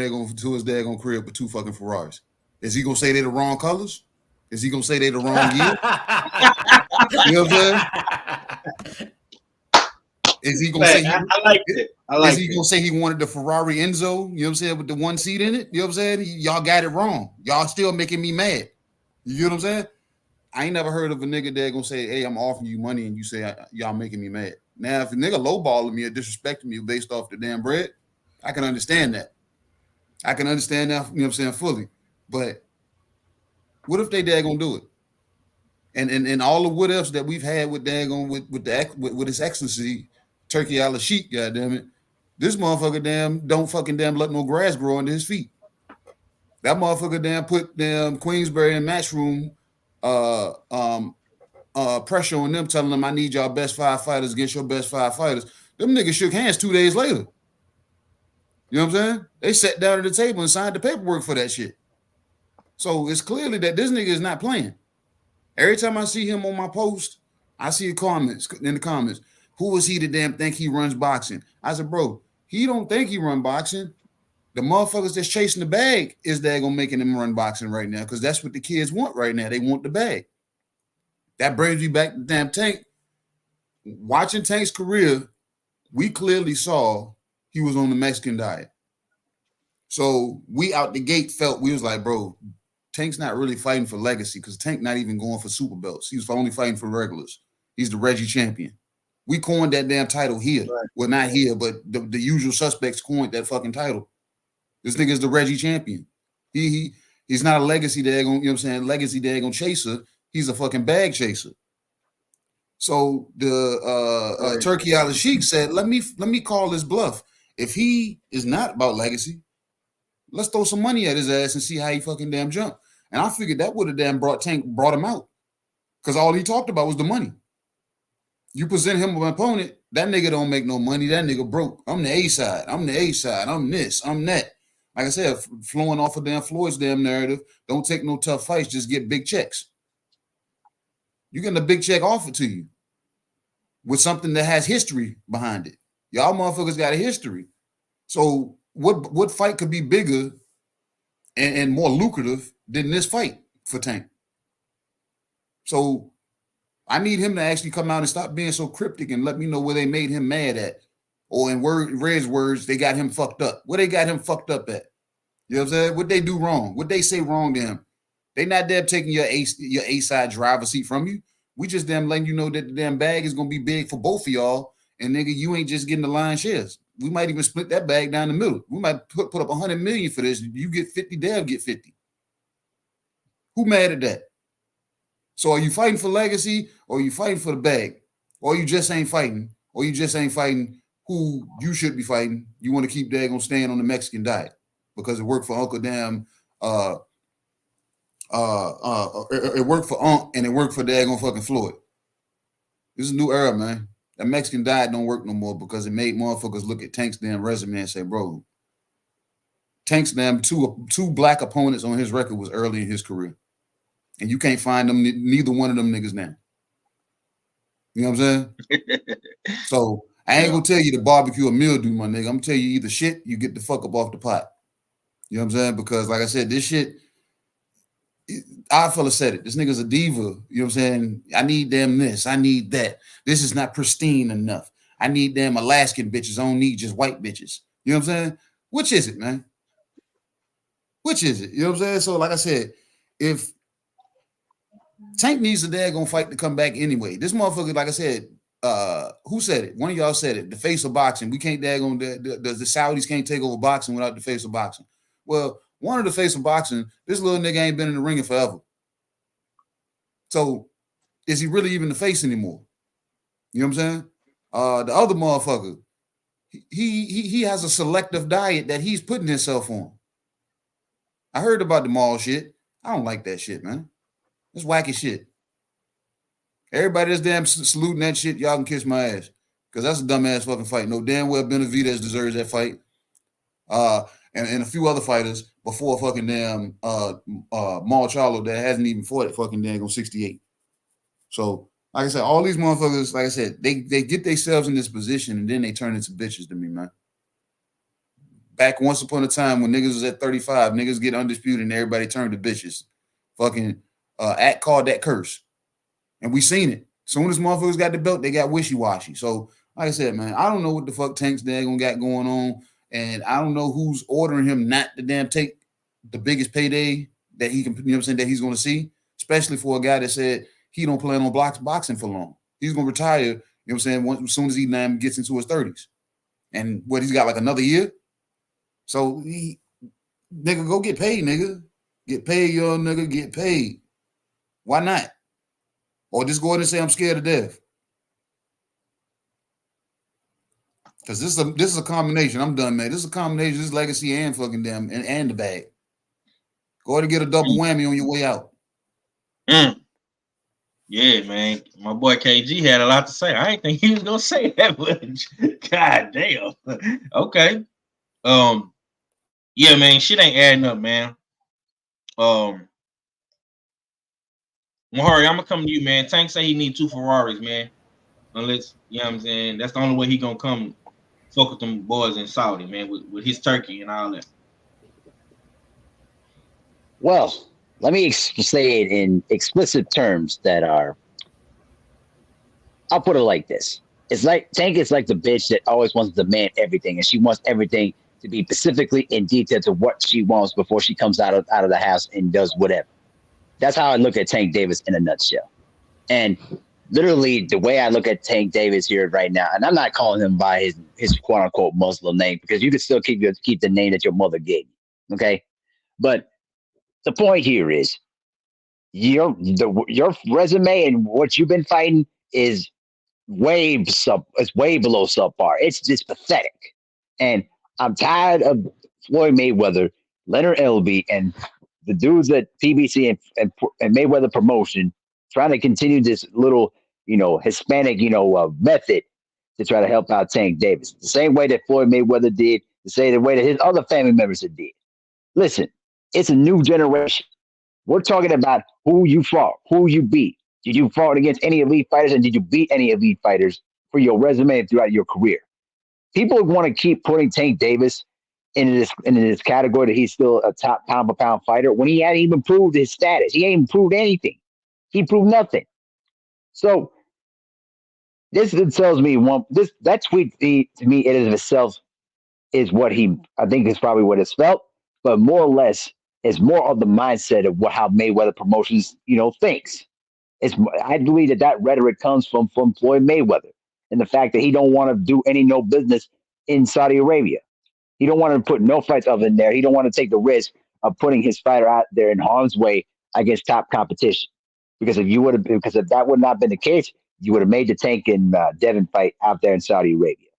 his daggone crib with 2 fucking Ferraris? Is he gonna say they the wrong colors? Is he gonna say they the wrong year? You know what I'm saying? Is he gonna say I like it? Is he gonna say he wanted the Ferrari Enzo? You know what I'm saying, with the 1 seat in it? You know what I'm saying? Y'all got it wrong. Y'all still making me mad. You know what I'm saying? I ain't never heard of a nigga that gonna say, "Hey, I'm offering you money," and you say, "Y'all making me mad." Now, if a nigga lowballing me or disrespecting me based off the damn bread, I can understand that. I can understand that. You know what I'm saying, fully. But what if they gonna do it? And all the what ifs that we've had with daggone with His Excellency Turkey al-Sheikh, goddamn it, this motherfucker damn don't fucking damn let no grass grow under his feet. That motherfucker damn put damn Queensberry and Matchroom pressure on them, telling them I need y'all best 5 fighters against your best 5 fighters. Them niggas shook hands 2 days later. You know what I'm saying? They sat down at the table and signed the paperwork for that shit. So it's clearly that this nigga is not playing. Every time I see him on my post, I see comments in the comments. Who is he to damn think he runs boxing? I said, bro, he don't think he run boxing. The motherfuckers that's chasing the bag is daggone making him run boxing right now because that's what the kids want right now. They want the bag. That brings me back to damn Tank. Watching Tank's career, we clearly saw he was on the Mexican diet. So we out the gate felt, we was like, bro, Tank's not really fighting for legacy because Tank not even going for super belts. He was only fighting for regulars. He's the Reggie champion. We coined that damn title here. Right. Well, not here, but the usual suspects coined that fucking title. This nigga is the Reggie champion. He's not a legacy daggone, you know what I'm saying, legacy daggone chaser. He's a fucking bag chaser. So the Turkey al-Sheikh said, let me call this bluff. if he is not about legacy, let's throw some money at his ass and see how he fucking damn jump. And I figured that would have damn brought him out. Because all he talked about was the money. You present him with an opponent, that nigga don't make no money. That nigga broke. I'm the A side. I'm the A side. I'm this. I'm that. Like I said, flowing off of damn Floyd's damn narrative, don't take no tough fights, just get big checks. You're getting a big check offered to you with something that has history behind it. Y'all motherfuckers got a history. So what fight could be bigger and more lucrative than this fight for Tank? So I need him to actually come out and stop being so cryptic and let me know where they made him mad at. Or in Red's words, they got him fucked up. Where they got him fucked up at? You know what I'm saying? What they do wrong? What they say wrong to him? They not damn taking your A-side driver seat from you. We just damn letting you know that the damn bag is going to be big for both of y'all. And nigga, you ain't just getting the lion's shares. We might even split that bag down the middle. We might put up 100 million for this. You get 50, Dev get 50. Who mad at that? So are you fighting for legacy, or are you fighting for the bag? Or you just ain't fighting, or you just ain't fighting who you should be fighting. You want to keep daggone staying on the Mexican diet because it worked for Uncle Damn. It worked for Unc and it worked for daggone fucking Floyd. This is a new era, man. That Mexican diet don't work no more because it made motherfuckers look at Tank's damn resume and say, bro, Tank's damn two black opponents on his record was early in his career. And you can't find them, neither one of them niggas now. You know what I'm saying? So I ain't gonna tell you to barbecue a mildew, my nigga. I'm gonna tell you either shit, you get the fuck up off the pot. You know what I'm saying? Because like I said, this shit, our fella said it. This nigga's a diva. You know what I'm saying? I need them this. I need that. This is not pristine enough. I need them Alaskan bitches. I don't need just white bitches. You know what I'm saying? Which is it, man? Which is it? You know what I'm saying? So like I said, if Tank needs a daggone fight to come back anyway. This motherfucker, like I said, who said it? One of y'all said it. The face of boxing. We can't daggone the Saudis can't take over boxing without the face of boxing. Well, one of the face of boxing, this little nigga ain't been in the ring in forever. So is he really even the face anymore? You know what I'm saying? The other motherfucker, he has a selective diet that he's putting himself on. I heard about the mall shit. I don't like that shit, man. It's wacky shit. Everybody that's damn saluting that shit, y'all can kiss my ass. Because that's a dumbass fucking fight. No damn well Benavidez deserves that fight. And a few other fighters before fucking damn Maul Charlo that hasn't even fought at fucking damn 68. So, like I said, all these motherfuckers, like I said, they get themselves in this position and then they turn into bitches to me, man. Back once upon a time when niggas was at 35, niggas get undisputed and everybody turned to bitches. Fucking Act called that curse. And we seen it. As soon as motherfuckers got the belt, they got wishy-washy. So, like I said, man, I don't know what the fuck Tank's daggone got going on. And I don't know who's ordering him not to damn take the biggest payday that he can, you know what I'm saying, that he's going to see, especially for a guy that said he don't plan on boxing for long. He's going to retire, you know what I'm saying, as soon as he damn gets into his 30s. And what, he's got like another year? So, nigga, go get paid, nigga. Get paid, yo, nigga, get paid. Why not? Or just go ahead and say I'm scared to death. Because this is a combination. I'm done, man. This is a combination. This is legacy and fucking damn and the bag. Go ahead and get a double whammy on your way out. Yeah, man. My boy KG had a lot to say. I didn't think he was gonna say that much. God damn. Okay. Yeah, man. Shit ain't adding up, man. Mahari, I'm gonna come to you, man. Tank say he need 2 Ferraris, man. Unless, you know what I'm saying, that's the only way he gonna come fuck with them boys in Saudi, man, with his turkey and all that. Well, let me say it in explicit terms that are, I'll put it like this. It's like Tank is like the bitch that always wants to demand everything, and she wants everything to be specifically in detail to what she wants before she comes out of the house and does whatever. That's how I look at Tank Davis in a nutshell. And literally the way I look at Tank Davis here right now, and I'm not calling him by his quote unquote Muslim name, because you can still keep the name that your mother gave you. Okay. But the point here is your resume and what you've been fighting is way below subpar. It's just pathetic. And I'm tired of Floyd Mayweather, Leonard Elby, and the dudes at PBC and Mayweather Promotion trying to continue this little, Hispanic, method to try to help out Tank Davis. The same way that Floyd Mayweather did, the same way that his other family members did. Listen, it's a new generation. We're talking about who you fought, who you beat. Did you fight against any elite fighters, and did you beat any elite fighters for your resume throughout your career? People want to keep putting Tank Davis into this category that he's still a top pound for pound fighter when he hadn't even proved his status. He ain't even proved anything. He proved nothing. So this tells me that tweet to me it is itself is what I think is probably what it's felt, but more or less is more of the mindset of how Mayweather Promotions thinks. I believe that rhetoric comes from Floyd Mayweather and the fact that he don't want to do no business in Saudi Arabia. He don't want to put no fights of in there. He don't want to take the risk of putting his fighter out there in harm's way against top competition. Because if that would not have been the case, you would have made the Tank and Devin fight out there in Saudi Arabia.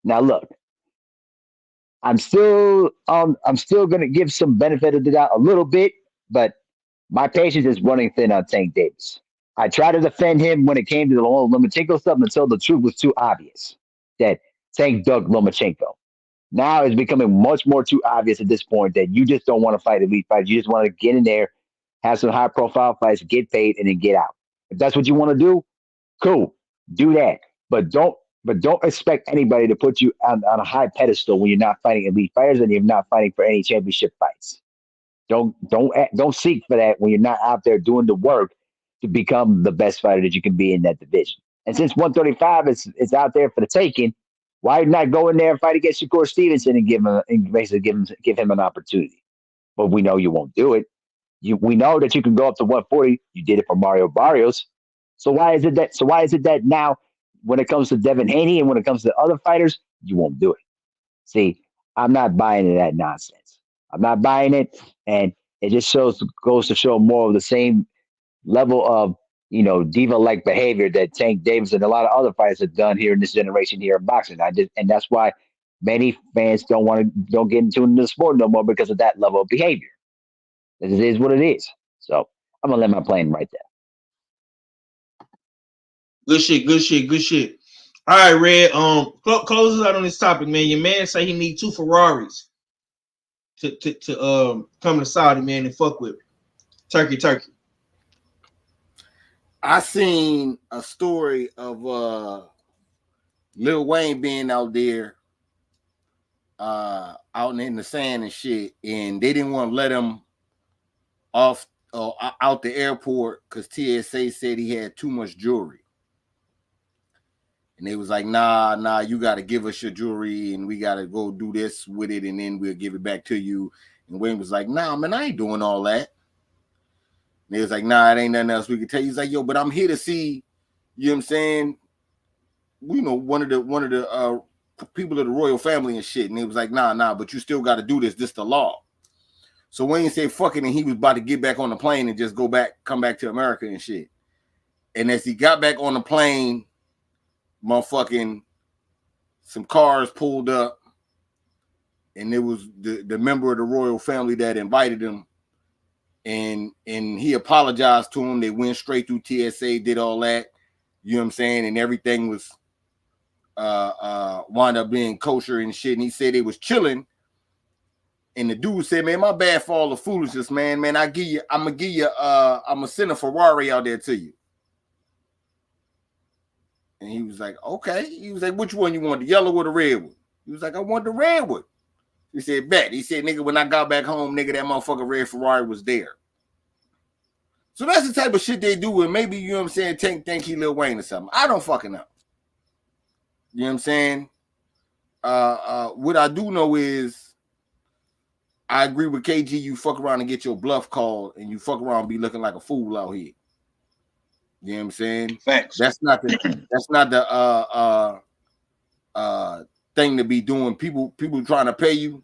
Now look, I'm still going to give some benefit of the doubt a little bit, but my patience is running thin on Tank Davis. I tried to defend him when it came to the Lomachenko stuff until the truth was too obvious that Tank dug Lomachenko. Now it's becoming much more too obvious at this point that you just don't want to fight elite fights. You just want to get in there, have some high profile fights, get paid, and then get out. If that's what you want to do, cool, do that. But don't expect anybody to put you on a high pedestal when you're not fighting elite fighters and you're not fighting for any championship fights. Don't seek for that when you're not out there doing the work to become the best fighter that you can be in that division. And since 135 is out there for the taking, why not go in there and fight against Shakur Stevenson and basically give him an opportunity? But we know you won't do it. We know that you can go up to 140. You did it for Mario Barrios. So why is it that now when it comes to Devin Haney and when it comes to other fighters, you won't do it? See, I'm not buying into that nonsense. I'm not buying it, and it just goes to show more of the same level of diva-like behavior that Tank Davis and a lot of other fighters have done here in this generation here in boxing. And that's why many fans don't get into the sport no more because of that level of behavior. It is what it is. So I'm gonna let my plane right there. Good shit. All right, Red. Close us out on this topic, man. Your man say he need 2 Ferraris to come to Saudi, man, and fuck with Turkey. I seen a story of Lil Wayne being out there out in the sand and shit, and they didn't want to let him off out the airport because TSA said he had too much jewelry. And they was like, nah, you got to give us your jewelry and we got to go do this with it and then we'll give it back to you. And Wayne was like, nah, man, I ain't doing all that. And they was like, nah, it ain't nothing else we can tell you. He's like, yo, but I'm here to see, you know what I'm saying? One of the people of the royal family and shit. And he was like, nah, but you still got to do this. This the law. So Wayne said, fuck it. And he was about to get back on the plane and just come back to America and shit. And as he got back on the plane, motherfucking some cars pulled up and it was the member of the royal family that invited him, and he apologized to him. They went straight through TSA, did all that, you know what I'm saying, and everything was wound up being kosher and shit. And he said they was chilling, and the dude said, man, my bad for all the foolishness, man, I'm gonna send a Ferrari out there to you. And he was like, okay. He was like, which one you want, the yellow or the red one? He was like, I want the red one. He said, bet. He said, nigga, when I got back home, nigga, that motherfucking red Ferrari was there. So that's the type of shit they do. And maybe, you know what I'm saying, think he Lil Wayne or something. I don't fucking know. You know what I'm saying? What I do know is I agree with KG. You fuck around and get your bluff called and you fuck around and be looking like a fool out here. You know what I'm saying? Facts. That's not the thing to be doing. People trying to pay you.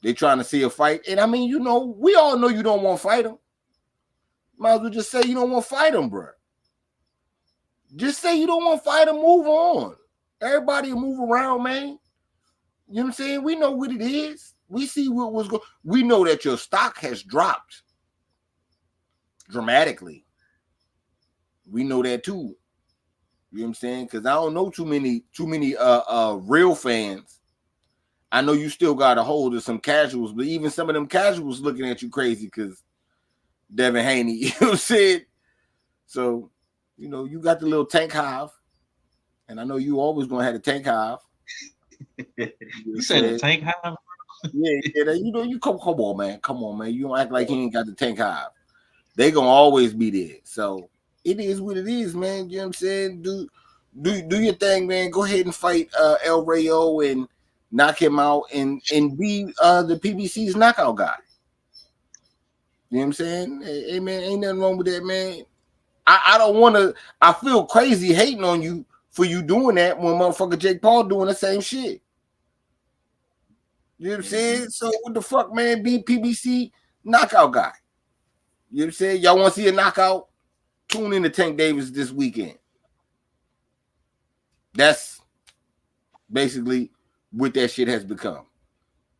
They trying to see a fight. And I mean, we all know you don't want to fight them. Might as well just say you don't want to fight them, bro. Just say you don't want to fight them. Move on. Everybody move around, man. You know what I'm saying? We know what it is. We see what was going. We know that your stock has dropped dramatically. We know that too. You know what I'm saying? Because I don't know too many real fans. I know you still got a hold of some casuals, but even some of them casuals looking at you crazy because Devin Haney, you know what I'm saying? So, you know, you got the little tank hive, and I know you always gonna have the tank hive. You said a tank hive? Yeah, you know, you come on, man. Come on, man. You don't act like he ain't got the tank hive. They gonna always be there. So it is what it is, man. You know what I'm saying? Do your thing, man. Go ahead and fight El Rayo and knock him out and be the PBC's knockout guy. You know what I'm saying? Hey, man, ain't nothing wrong with that, man. I don't want to. I feel crazy hating on you for you doing that when motherfucker Jake Paul doing the same shit. You know what I'm saying? So what the fuck, man? Be PBC knockout guy. You know what I'm saying? Y'all want to see a knockout? Tune in to Tank Davis this weekend. That's basically what that shit has become.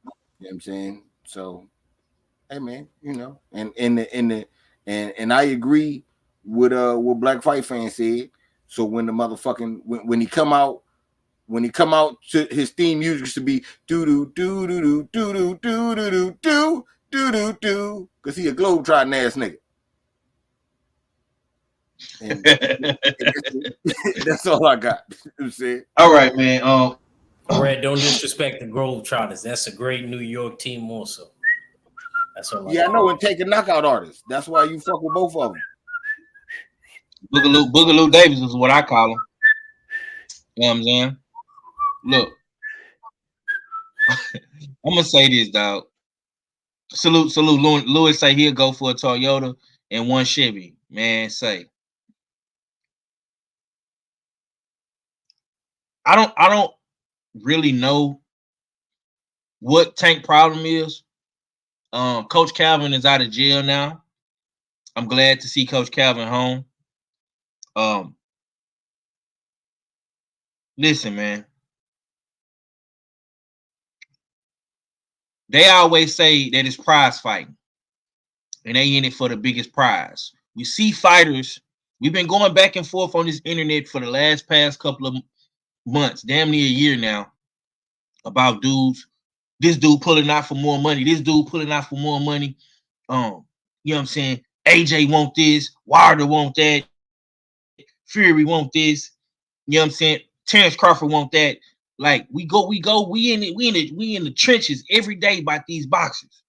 You know what I'm saying? So, hey man, you know, and I agree with what Black Fight Fan said. So when the motherfucking when he come out to his theme music should be do do do do do do do do do do do do because he a globetrotting ass nigga. And that's all I got. You know what I'm saying? All right, man. Red, don't disrespect the Globetrotters. That's a great New York team also. That's all. Yeah, I know, and take a knockout artist. That's why you fuck with both of them. Boogaloo Davis is what I call him. You know what I'm saying? Look, I'm gonna say this, dog. Salute. Louis say he'll go for a Toyota and one Chevy. Man, say I don't really know what Tank problem is. Coach Calvin is out of jail now. I'm glad to see Coach Calvin home. Listen, man. They always say that it's prize fighting, and they in it for the biggest prize. We see fighters. We've been going back and forth on this internet for the past couple of months, damn near a year now, about dudes. This dude pulling out for more money. This dude pulling out for more money. You know what I'm saying? AJ want this. Wilder want that. Fury want this. You know what I'm saying? Terrence Crawford want that. Like we in the trenches every day about these boxers.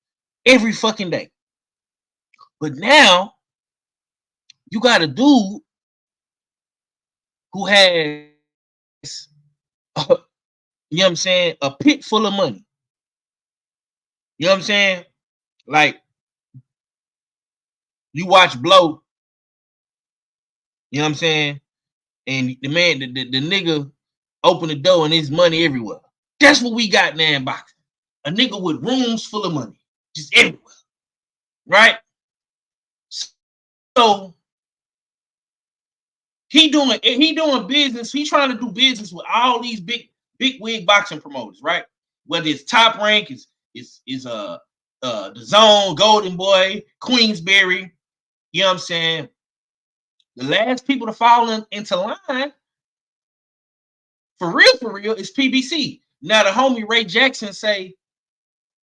Every fucking day. But now you got a dude who has you know what I'm saying, a pit full of money. You know what I'm saying? Like you watch Blow, you know what I'm saying? And the man, the nigga open the door and there's money everywhere. That's what we got now in boxing. A nigga with rooms full of money, just everywhere. Right? So he doing business. He trying to do business with all these big wig boxing promoters, right? Whether it's Top Rank, is the Zone, Golden Boy, Queensberry. You know what I'm saying? The last people to fall into line for real is PBC. Now the homie Ray Jackson say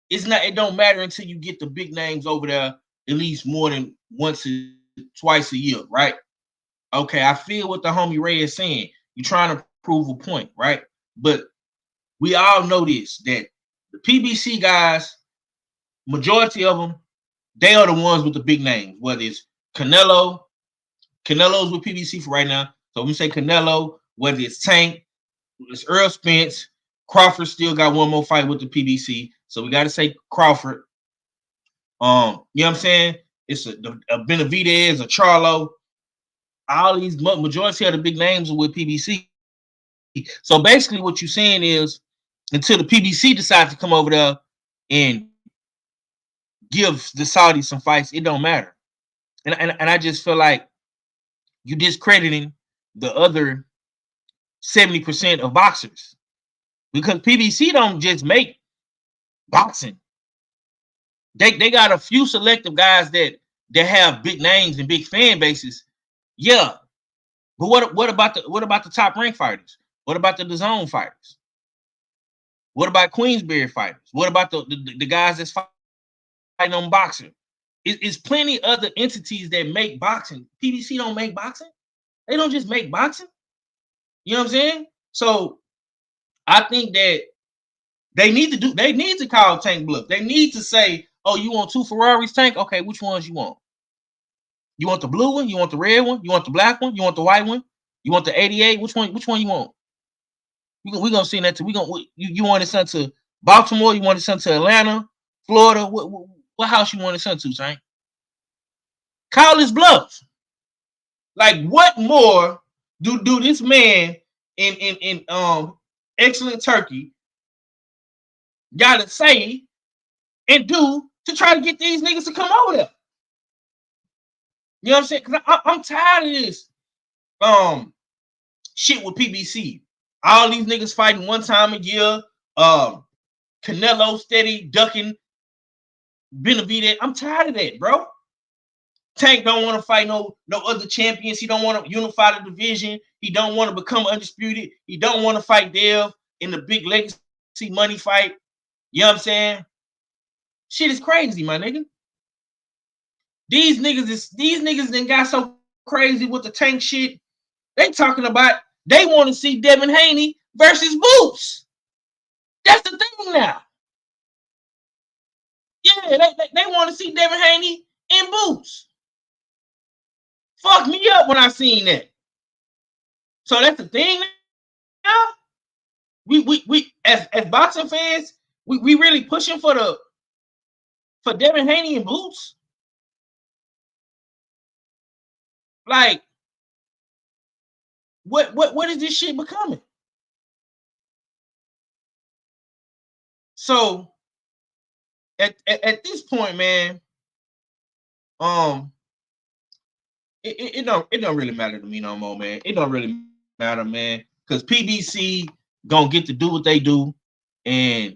it don't matter until you get the big names over there at least more than twice a year, right? Okay, I feel what the homie Ray is saying. You're trying to prove a point, right? But we all know this, that the PBC guys, majority of them, they are the ones with the big names, whether it's Canelo's with PBC for right now. So we say Canelo, whether it's Tank, it's Earl Spence, Crawford still got one more fight with the PBC. So we got to say Crawford. You know what I'm saying? It's a Benavidez, a Charlo. All these majority of the big names are with PBC. So basically what you're saying is until the PBC decides to come over there and give the Saudis some fights, it don't matter. And I just feel like you discrediting the other 70% of boxers. because PBC don't just make boxing. They got a few selective guys that have big names and big fan bases. Yeah. But what about the top ranked fighters? What about the DAZN fighters? What about Queensberry fighters? What about the guys that's fighting on boxing? It's plenty other entities that make boxing. PBC don't make boxing. They don't just make boxing. You know what I'm saying? So I think that they need to call Tank bluff. They need to say, oh, you want 2 Ferraris, Tank? Okay, which ones you want? You want the blue one? You want the red one? You want the black one? You want the white one? You want the 88? Which one you want? We're gonna see that too. You want to send to Baltimore? You want to send to Atlanta, Florida? What house you want to send to, Tank? Call his bluff. Like, what more do this man in excellent Turkey gotta say and do to try to get these niggas to come over there? You know what I'm saying? Because I'm tired of this shit with PBC. All these niggas fighting one time a year. Canelo steady ducking Benavidez. I'm tired of that, bro. Tank don't want to fight no other champions. He don't want to unify the division. He don't want to become undisputed. He don't want to fight Dev in the big legacy money fight. You know what I'm saying? Shit is crazy, my nigga. These niggas then got so crazy with the Tank shit. They talking about they want to see Devin Haney versus Boots. That's the thing now. Yeah, they want to see Devin Haney in Boots. Fuck me up when I seen that. So that's the thing now. We as boxing fans, we really pushing for Devin Haney and Boots. Like, what is this shit becoming? So at this point, man, it don't really matter to me no more, man. It don't really matter, man, because PBC gonna get to do what they do, and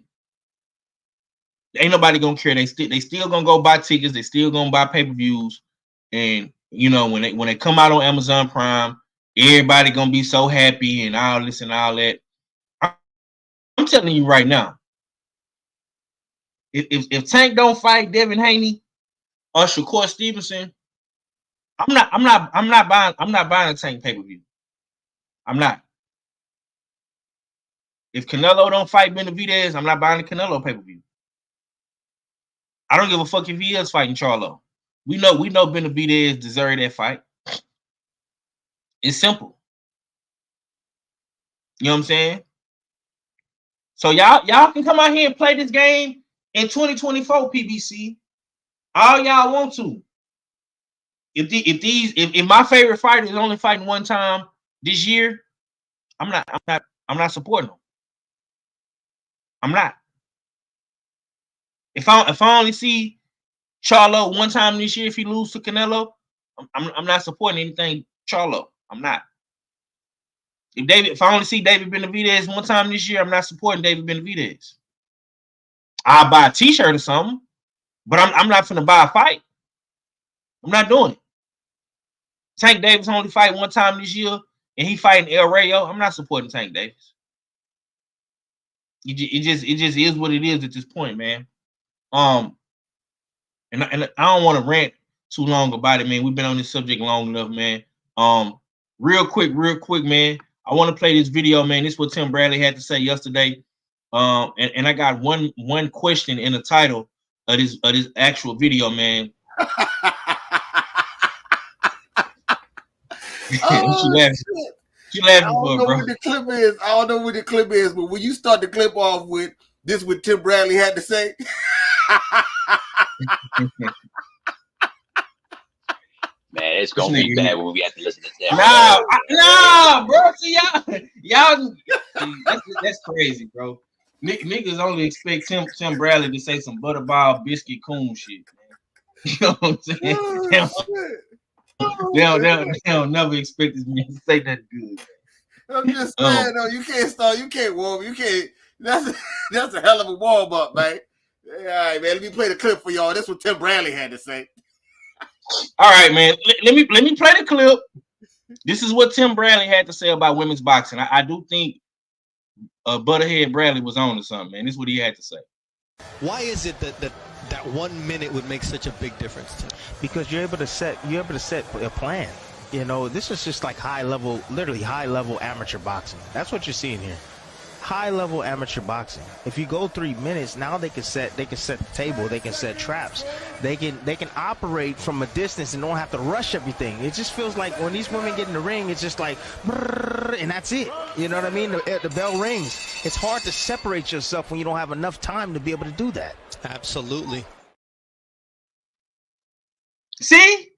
ain't nobody gonna care. They still gonna go buy tickets. They still gonna buy pay-per-views, and you know when they come out on Amazon Prime, everybody gonna be so happy and all this and all that. I'm telling you right now, if Tank don't fight Devin Haney or Shakur Stevenson, I'm not buying a Tank pay-per-view. I'm not. If Canelo don't fight Benavidez, I'm not buying the Canelo pay-per-view. I don't give a fuck if he is fighting Charlo. We know Benavidez deserved that fight. It's simple. You know what I'm saying? So y'all can come out here and play this game in 2024 PBC. All y'all want to. If my favorite fighter is only fighting one time this year, I'm not supporting them. I'm not. If I only see Charlo one time this year, if he lose to Canelo, I'm not supporting anything Charlo. I'm not. If I only see David Benavidez one time this year, I'm not supporting David Benavidez. I'll buy a T-shirt or something, but I'm not finna buy a fight. I'm not doing it. Tank Davis only fight one time this year, and he fighting El Rayo. I'm not supporting Tank Davis. It just is what it is at this point, man. And I don't want to rant too long about it, man. We've been on this subject long enough, man. Real quick, man. I want to play this video, man. This is what Tim Bradley had to say yesterday. And I got one question in the title of this actual video, man. She laughing for it, bro. What the clip is. I don't know what the clip is, but when you start the clip off with this, what Tim Bradley had to say. Man, it's gonna be bad when we have to listen to that. Nah, bro. See y'all. That's crazy, bro. Niggas only expect Tim Bradley to say some butterball biscuit coon shit, man. You know what I'm saying? They don't never expect this man to say that good. I'm just saying, though, you can't start. You can't warm. You can't That's a hell of a warm up, man. All right, man. Let me play the clip for y'all. That's what Tim Bradley had to say. All right, man. Let me play the clip. This is what Tim Bradley had to say about women's boxing. I do think Butterhead Bradley was on to something, man. This is what he had to say. Why is it that 1 minute would make such a big difference, Tim? Because you're able to set a plan. You know, this is just like literally high level amateur boxing. That's what you're seeing here. High level amateur boxing. If you go 3 minutes, now they can set the table, they can set traps, they can operate from a distance and don't have to rush everything. It just feels like when these women get in the ring, it's just like and that's it. You know what I mean? The bell rings. It's hard to separate yourself when you don't have enough time to be able to do that. Absolutely. See?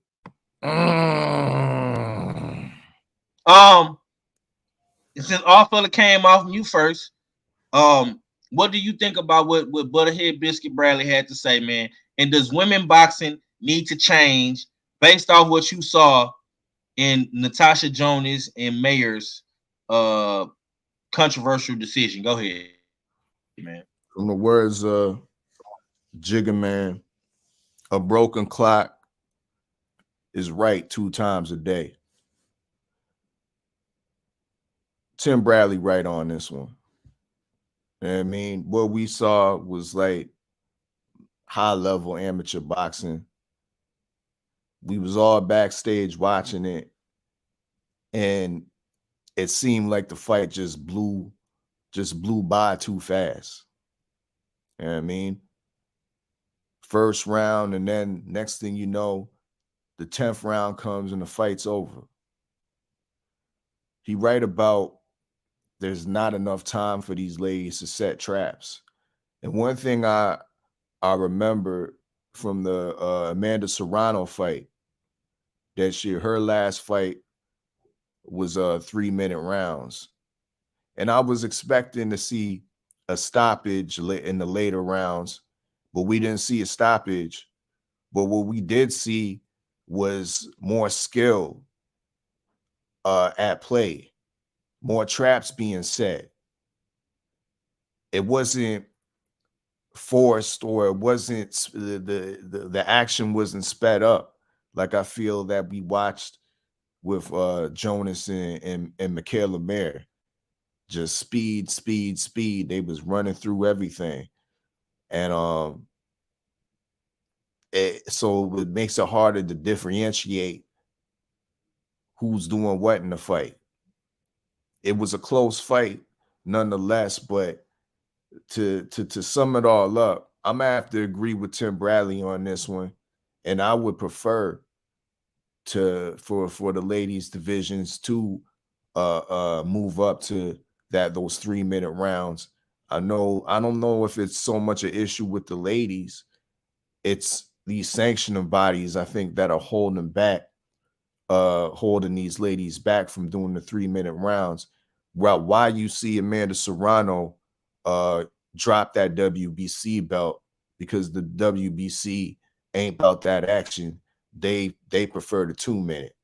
Since all fella came off you first, what do you think about what Butterhead Biscuit Bradley had to say, man? And does women boxing need to change based off what you saw in Natasha Jonas and Mayer's controversial decision? Go ahead, man. From the words of Jigga Man, a broken clock is right 2 times a day. Tim Bradley right on this one. I mean, what we saw was like high-level amateur boxing. We was all backstage watching it, and it seemed like the fight just blew by too fast. You know what I mean? First round, and then next thing you know, the 10th round comes and the fight's over. He right about there's not enough time for these ladies to set traps. And one thing I remember from the Amanda Serrano fight, that her last fight was 3-minute rounds. And I was expecting to see a stoppage in the later rounds, but we didn't see a stoppage. But what we did see was more skill at play, more traps being set. It wasn't forced, or it wasn't the action wasn't sped up like I feel that we watched with Jonas and Michaela Mayer. Just speed. They was running through everything. And so it makes it harder to differentiate who's doing what in the fight. It was a close fight nonetheless, but to sum it all up, I'm gonna have to agree with Tim Bradley on this one, and I would prefer for the ladies divisions to move up to those 3-minute rounds. I don't know if it's so much an issue with the ladies. It's these sanctioning bodies, I think, that are holding these ladies back from doing the 3-minute rounds. Why you see Amanda Serrano drop that WBC belt, because the WBC ain't about that action. They prefer the 2-minute.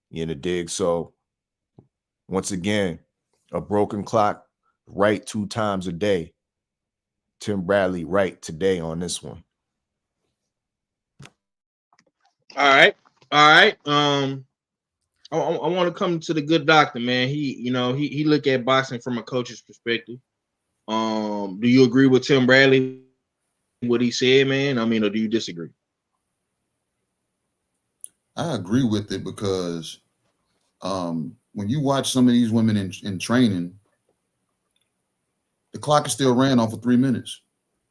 You know, dig? So once again, a broken clock right 2 times a day. Tim Bradley right today on this one. All right. I want to come to the good doctor, man. He look at boxing from a coach's perspective. Do you agree with Tim Bradley, what he said, man? I mean, or do you disagree? I agree with it because when you watch some of these women in training, the clock is still ran off of 3 minutes.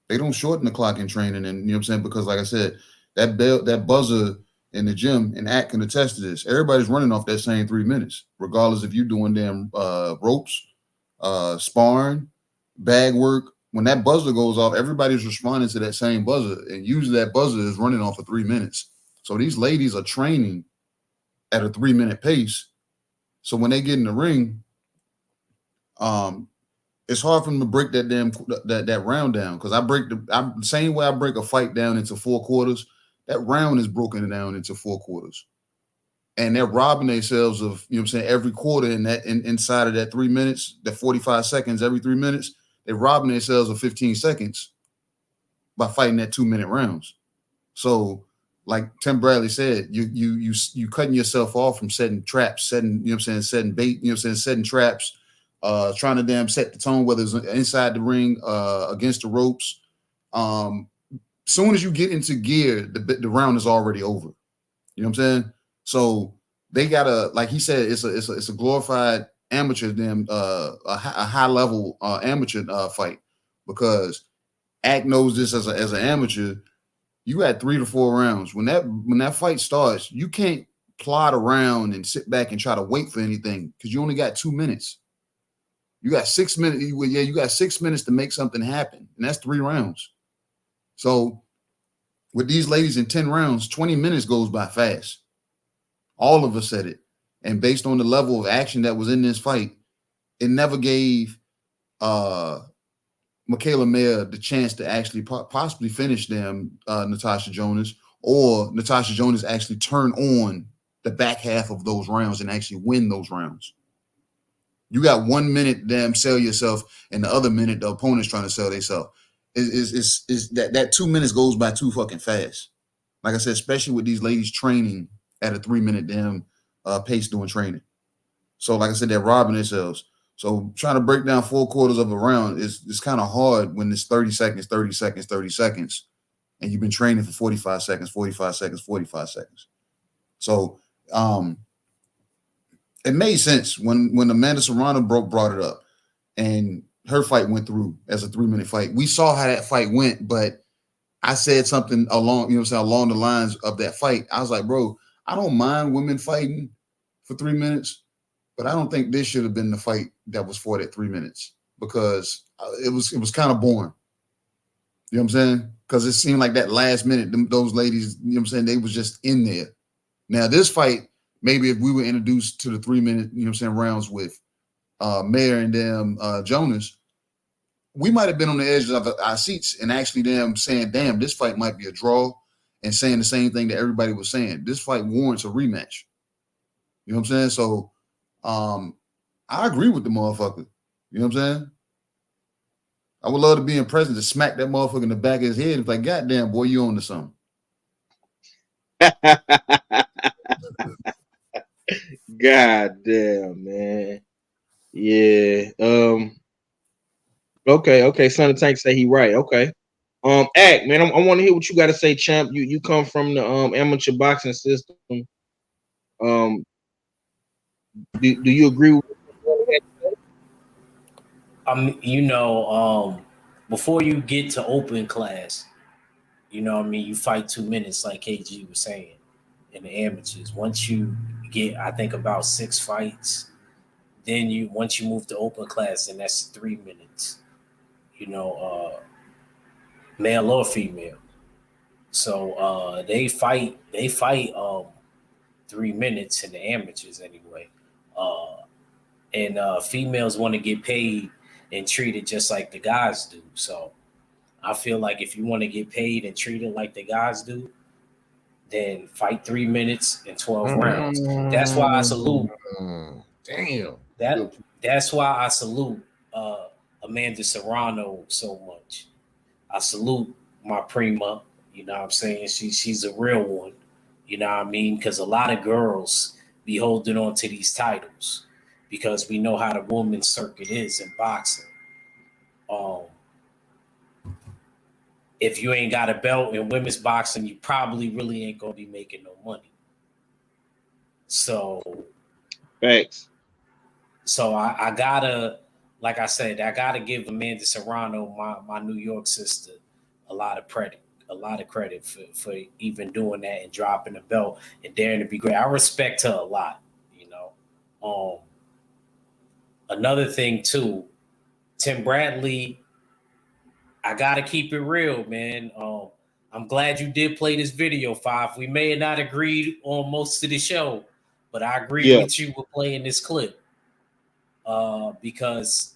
They don't shorten the clock in training, and you know what I'm saying? Because like I said, that buzzer in the gym, and Act can attest to this, everybody's running off that same 3 minutes, regardless if you're doing damn ropes, sparring, bag work. When that buzzer goes off, everybody's responding to that same buzzer, and usually that buzzer is running off of 3 minutes. So these ladies are training at a 3-minute pace. So when they get in the ring, it's hard for them to break that that round down, because I'm the same way I break a fight down into 4 quarters. That round is broken down into 4 quarters, and they're robbing themselves of, you know what I'm saying, every quarter inside of that 3 minutes, that 45 seconds every 3 minutes. they're robbing themselves of 15 seconds by fighting that 2-minute rounds. So, like Tim Bradley said, you cutting yourself off from setting traps, setting bait, setting traps, trying to damn set the tone, whether it's inside the ring, against the ropes. Soon as you get into gear, the round is already over. You know what I'm saying? So they gotta, like he said, it's a glorified amateur, a high level amateur fight, because Act knows this as an amateur. You had 3 to 4 rounds. When that fight starts, you can't plod around and sit back and try to wait for anything, because you only got 2 minutes. You got 6 minutes. You got 6 minutes to make something happen, and that's 3 rounds. So with these ladies in 10 rounds, 20 minutes goes by fast. All of us said it. And based on the level of action that was in this fight, it never gave Michaela Mayer the chance to actually possibly finish them, Natasha Jonas, or Natasha Jonas actually turn on the back half of those rounds and actually win those rounds. You got 1 minute, damn, sell yourself, and the other minute the opponent's trying to sell themselves. Is that 2 minutes goes by too fucking fast. Like I said, especially with these ladies training at a 3-minute damn pace doing training. So like I said, they're robbing themselves. So trying to break down 4 quarters of a round is kind of hard when it's 30 seconds, 30 seconds, 30 seconds, and you've been training for 45 seconds, 45 seconds, 45 seconds. So it made sense when Amanda Serrano brought it up, and her fight went through as a 3-minute fight. We saw how that fight went, but I said something along the lines of that fight. I was like, bro, I don't mind women fighting for 3 minutes, but I don't think this should have been the fight that was fought at 3 minutes, because it was kind of boring. You know what I'm saying? Because it seemed like that last minute, those ladies, you know what I'm saying, they was just in there. Now this fight, maybe if we were introduced to the 3-minute, you know what I'm saying, rounds with Mayer and them Jonas, we might have been on the edges of our seats and actually saying, damn, this fight might be a draw, and saying the same thing that everybody was saying. This fight warrants a rematch. You know what I'm saying? So I agree with the motherfucker. You know what I'm saying? I would love to be in present to smack that motherfucker in the back of his head and be like, goddamn, boy, you on to something. God damn, man. Yeah. Okay. Son of Tank say he right. Okay. Act, man, I want to hear what you got to say, champ. You come from the amateur boxing system. Do you agree with before you get to open class, you fight 2 minutes, like KG was saying, in the amateurs. Once you get, I think, about 6 fights, then once you move to open class, and that's 3 minutes, male or female. So they fight 3 minutes in the amateurs anyway. And females want to get paid and treated just like the guys do. So I feel like if you want to get paid and treated like the guys do, then fight 3 minutes and 12 rounds. That's why I salute. Damn. That's why I salute Amanda Serrano so much. I salute my prima. You know what I'm saying? She's a real one. You know what I mean? Because a lot of girls be holding on to these titles because we know how the women's circuit is in boxing. If you ain't got a belt in women's boxing, you probably really ain't gonna be making no money. So, facts? So I gotta, like I said, I gotta give Amanda Serrano, my New York sister, a lot of credit for even doing that and dropping the belt and daring to be great. I respect her a lot, Another thing too, Tim Bradley, I gotta keep it real, man. I'm glad you did play this video, Five. We may have not agreed on most of the show, but I agree with you with playing this clip. Because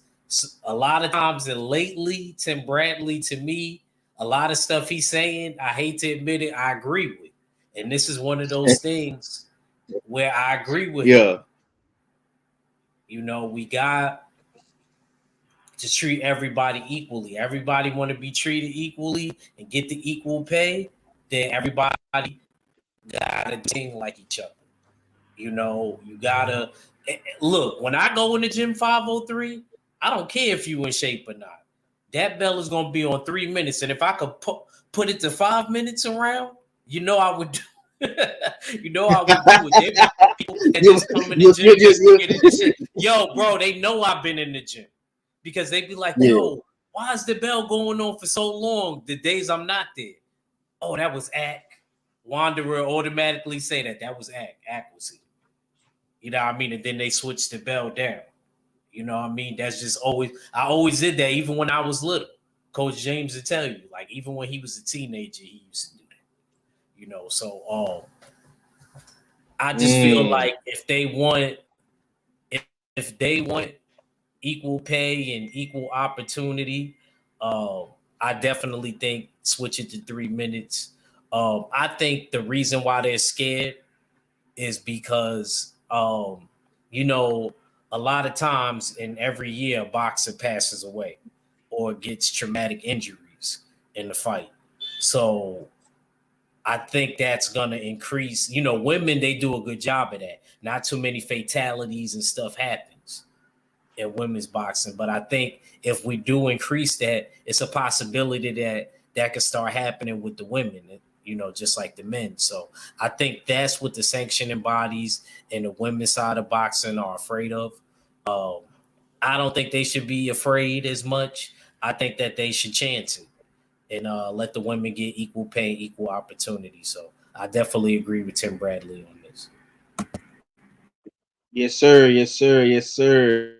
a lot of times and lately, Tim Bradley, to me, a lot of stuff he's saying, I hate to admit it, I agree with. And this is one of those things where I agree with him. We got to treat everybody equally. Everybody want to be treated equally and get the equal pay. Then everybody gotta think like each other. You know, you gotta look. When I go in the gym 503, I don't care if you in shape or not. That bell is gonna be on 3 minutes, and if I could put it to 5 minutes around, you know I would. You know I would do it. There be people that just come in the gym just to get in the shit. Yo, bro, they know I've been in the gym because they be like, "Yo, why is the bell going on for so long? The days I'm not there." Oh, that was act. Wanderer automatically say that was accuracy. You know what I mean? And then they switch the bell down. You know what I mean? That's just I always did that even when I was little. Coach James would tell you, like, even when he was a teenager, he used to do that. You know, so I just feel like if they want equal pay and equal opportunity, I definitely think switch it to 3 minutes. I think the reason why they're scared is because you know, a lot of times in every year a boxer passes away or gets traumatic injuries in the fight. So I think that's gonna increase. You know, women, they do a good job of that. Not too many fatalities and stuff happens in women's boxing, but I think if we do increase that, it's a possibility that could start happening with the women, you know, just like the men. So I think that's what the sanctioning bodies and the women's side of boxing are afraid of. I don't think they should be afraid as much. I think that they should chance it and let the women get equal pay, equal opportunity. So I definitely agree with Tim Bradley on this. Yes, sir. Yes, sir. Yes, sir.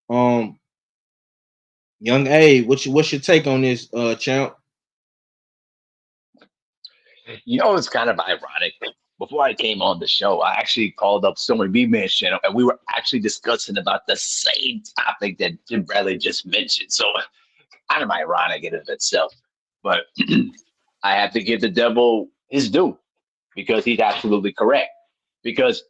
Um, Young A, what's your take on this, champ? You know, it's kind of ironic. Before I came on the show, I actually called up someone B Man's channel, and we were actually discussing about the same topic that Jim Bradley just mentioned. So, kind of ironic in and of itself. But I have to give the devil his due because he's absolutely correct. Because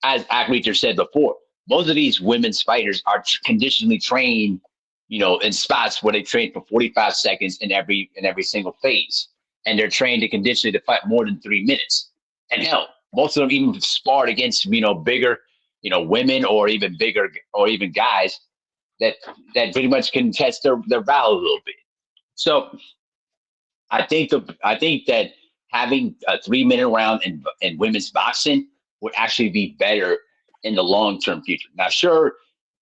as Akmeter said before, most of these women's fighters are conditionally trained, you know, in spots where they train for 45 seconds in every single phase, and they're trained to conditionally to fight more than 3 minutes. And hell, most of them even sparred against bigger, women or even bigger or even guys that pretty much can test their value a little bit. So I think that having a 3 minute round in women's boxing would actually be better in the long-term future. Now, sure,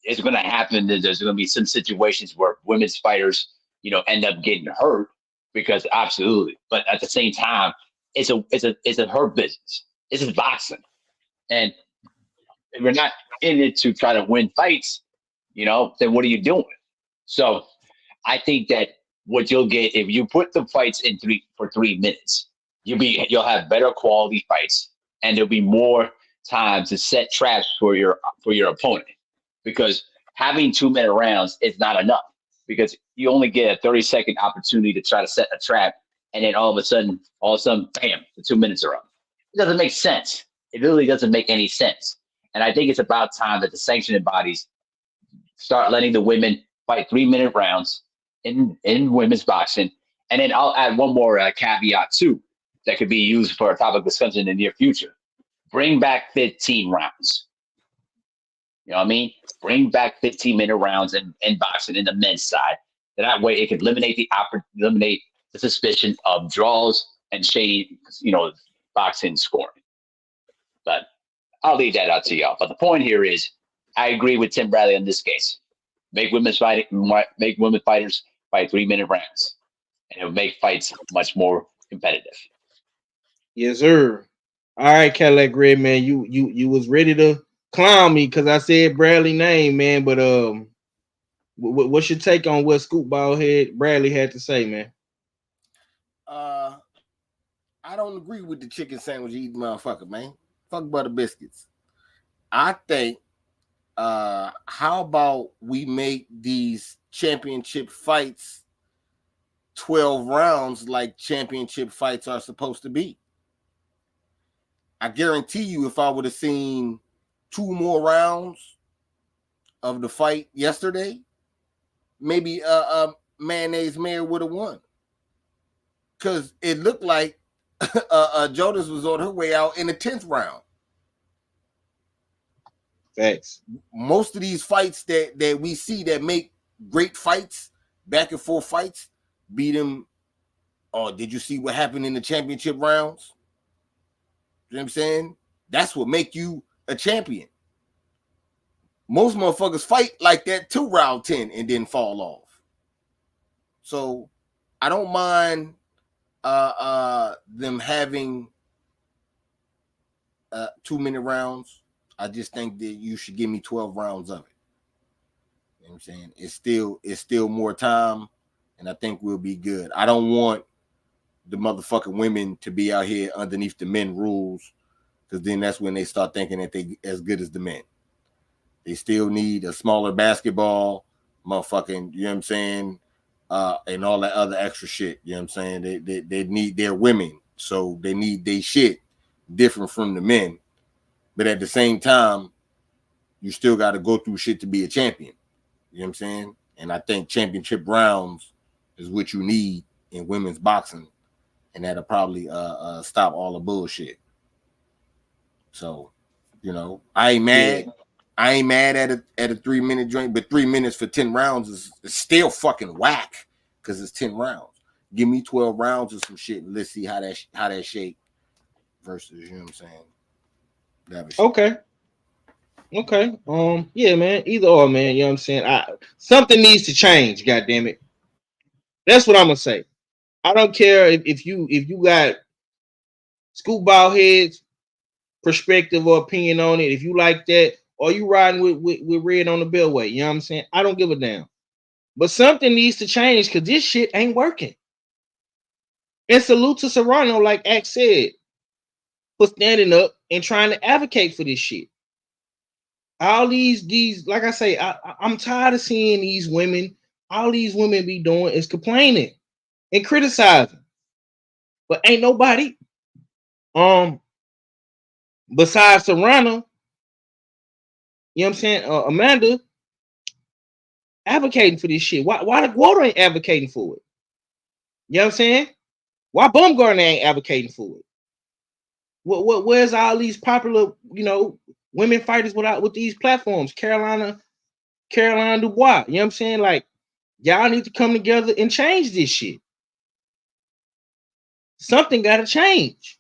it's going to happen that there's going to be some situations where women's fighters, end up getting hurt because absolutely. But at the same time, it's a her business. This is boxing, and if you're not in it to try to win fights, then what are you doing? So I think that what you'll get if you put the fights in 3 minutes, you'll have better quality fights, and there'll be more time to set traps for your opponent. Because having 2 minute rounds is not enough, because you only get a 30-second opportunity to try to set a trap, and then all of a sudden, bam, the 2 minutes are up. It doesn't make sense. It really doesn't make any sense. And I think it's about time that the sanctioning bodies start letting the women fight 3 minute rounds in women's boxing. And then I'll add one more caveat too that could be used for a topic discussion in the near future. Bring back 15 rounds. You know what I mean? Bring back 15-minute rounds in boxing in the men's side. That way it could eliminate the suspicion of draws and shady, boxing scoring. But I'll leave that out to y'all. But the point here is, I agree with Tim Bradley in this case. Make women fighters fight 3 minute rounds, and it'll make fights much more competitive. Yes, sir. All right, Cadillac Red, man. You was ready to clown me because I said Bradley name, man. But what's your take on what Scoop Ballhead Bradley had to say, man? I don't agree with the chicken sandwich eating motherfucker, man. Fuck butter biscuits. I think how about we make these championship fights 12 rounds like championship fights are supposed to be? I guarantee you, if I would have seen 2 more rounds of the fight yesterday, maybe Mayonnaise Mayor would have won. Because it looked like Jonas was on her way out in the 10th round. Facts. Most of these fights that we see that make great fights, back and forth fights, beat them. Oh, did you see what happened in the championship rounds? You know what I'm saying? That's what make you a champion. Most motherfuckers fight like that 2 round 10 and then fall off. So I don't mind them having 2-minute rounds. I just think that you should give me 12 rounds of it. You know what I'm saying? It's still more time, and I think we'll be good. I don't want the motherfucking women to be out here underneath the men rules, because then that's when they start thinking that they as good as the men. They still need a smaller basketball, motherfucking, you know what I'm saying, and all that other extra shit. You know what I'm saying? They need their women, so they need their shit different from the men. But at the same time, you still got to go through shit to be a champion. You know what I'm saying? And I think championship rounds is what you need in women's boxing, and that'll probably stop all the bullshit. So, you know, I ain't mad. Yeah. I ain't mad at a 3-minute joint, but 3 minutes for 10 rounds is still fucking whack because it's 10 rounds. Give me 12 rounds or some shit, and let's see how that shake versus, you know what I'm saying? Okay. Yeah, man. Either or, man. You know what I'm saying? Something needs to change, goddamn it. That's what I'm gonna say. I don't care if you got scoopball heads perspective or opinion on it. If you like that, or you riding with red on the bellway, you know what I'm saying? I don't give a damn. But something needs to change because this shit ain't working. And salute to Serrano, like Axe said, for standing up and trying to advocate for this shit. All these, like I say, I'm tired of seeing these women. All these women be doing is complaining and criticizing, but ain't nobody, besides Serrano, you know what I'm saying, Amanda, advocating for this shit. Why the Quota ain't advocating for it? You know what I'm saying? Why Bumgarner ain't advocating for it? Where's all these popular, you know, women fighters with these platforms? Caroline Dubois. You know what I'm saying? Like, y'all need to come together and change this shit. Something gotta change.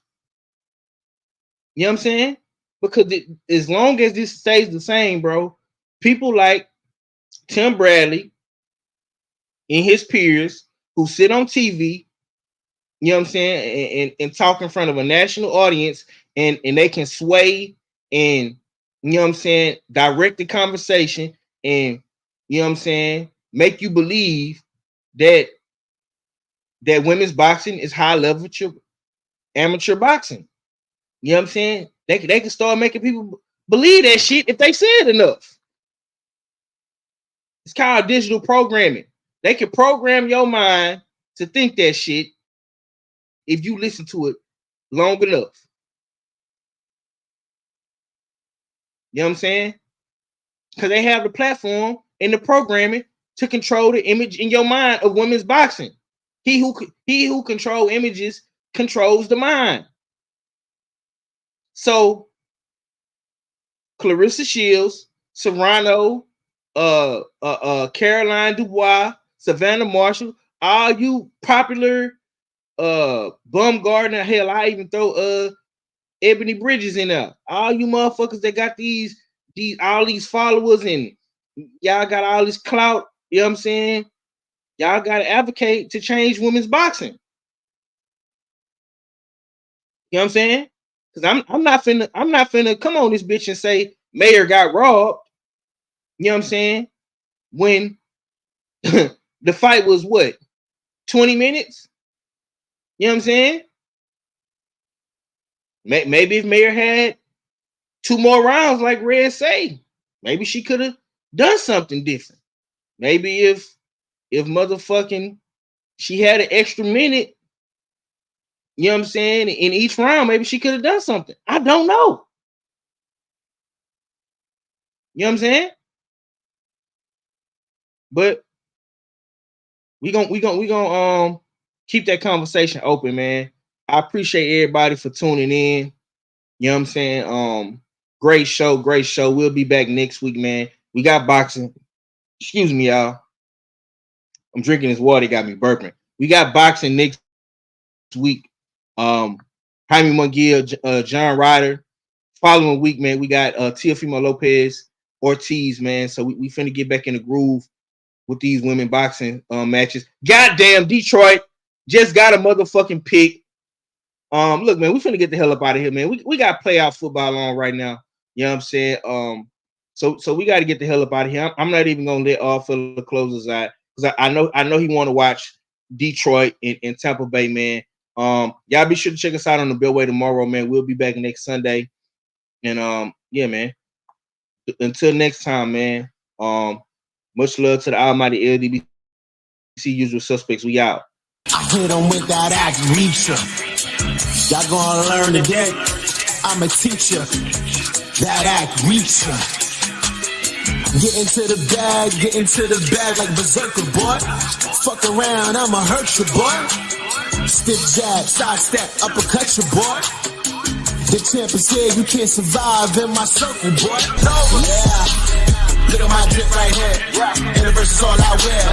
You know what I'm saying? Because as long as this stays the same, bro, people like Tim Bradley and his peers who sit on TV, you know what I'm saying, and talk in front of a national audience, and they can sway and, you know what I'm saying, direct the conversation, and, you know what I'm saying, make you believe that women's boxing is high level amateur boxing. You know what I'm saying? They can start making people believe that shit if they say it enough. It's called digital programming. They can program your mind to think that shit if you listen to it long enough. You know what I'm saying? Because they have the platform and the programming to control the image in your mind of women's boxing. He who controls images controls the mind. So Clarissa Shields, Serrano, Caroline Dubois, Savannah Marshall, all you popular Bumgarner, hell, I even throw Ebony Bridges in there. All you motherfuckers that got all these followers, and y'all got all this clout, you know what I'm saying? Y'all gotta advocate to change women's boxing. You know what I'm saying? Because I'm not finna come on this bitch and say Mayor got robbed. You know what I'm saying? When the fight was what, 20 minutes? You know what I'm saying? Maybe if Mayor had 2 more rounds, like Red say, maybe she could have done something different. Maybe if motherfucking she had an extra minute, you know what I'm saying, in each round, maybe she could have done something. I don't know. You know what I'm saying? But we gonna keep that conversation open, man. I appreciate everybody for tuning in. You know what I'm saying? Great show. We'll be back next week, man. We got boxing. Excuse me, y'all. I'm drinking this water. It got me burping. We got boxing next week. Jaime Munguia, John Ryder. Following week, man, we got Teofimo Lopez Ortiz, man. So we finna get back in the groove with these women boxing matches. Goddamn, Detroit just got a motherfucking pick. Look, man, we finna get the hell up out of here, man. We got playoff football on right now. You know what I'm saying? So we got to get the hell up out of here. I'm not even gonna let Phil close us out because I know he want to watch Detroit and Tampa Bay, man. Y'all be sure to check us out on the Beltway tomorrow, man. We'll be back next Sunday. And yeah, man. Until next time, man. Much love to the almighty LDBC usual suspects. We out. I hit them with that act reacher. Y'all gonna learn today. I'm a teacher. That act reacher. Get into the bag like berserker, boy. Fuck around, I'ma hurt you, boy. Stiff jab, side step, uppercut you, boy. The champ is here, you can't survive in my circle, boy. Yeah. Look at my drip right here. Universe is all I wear.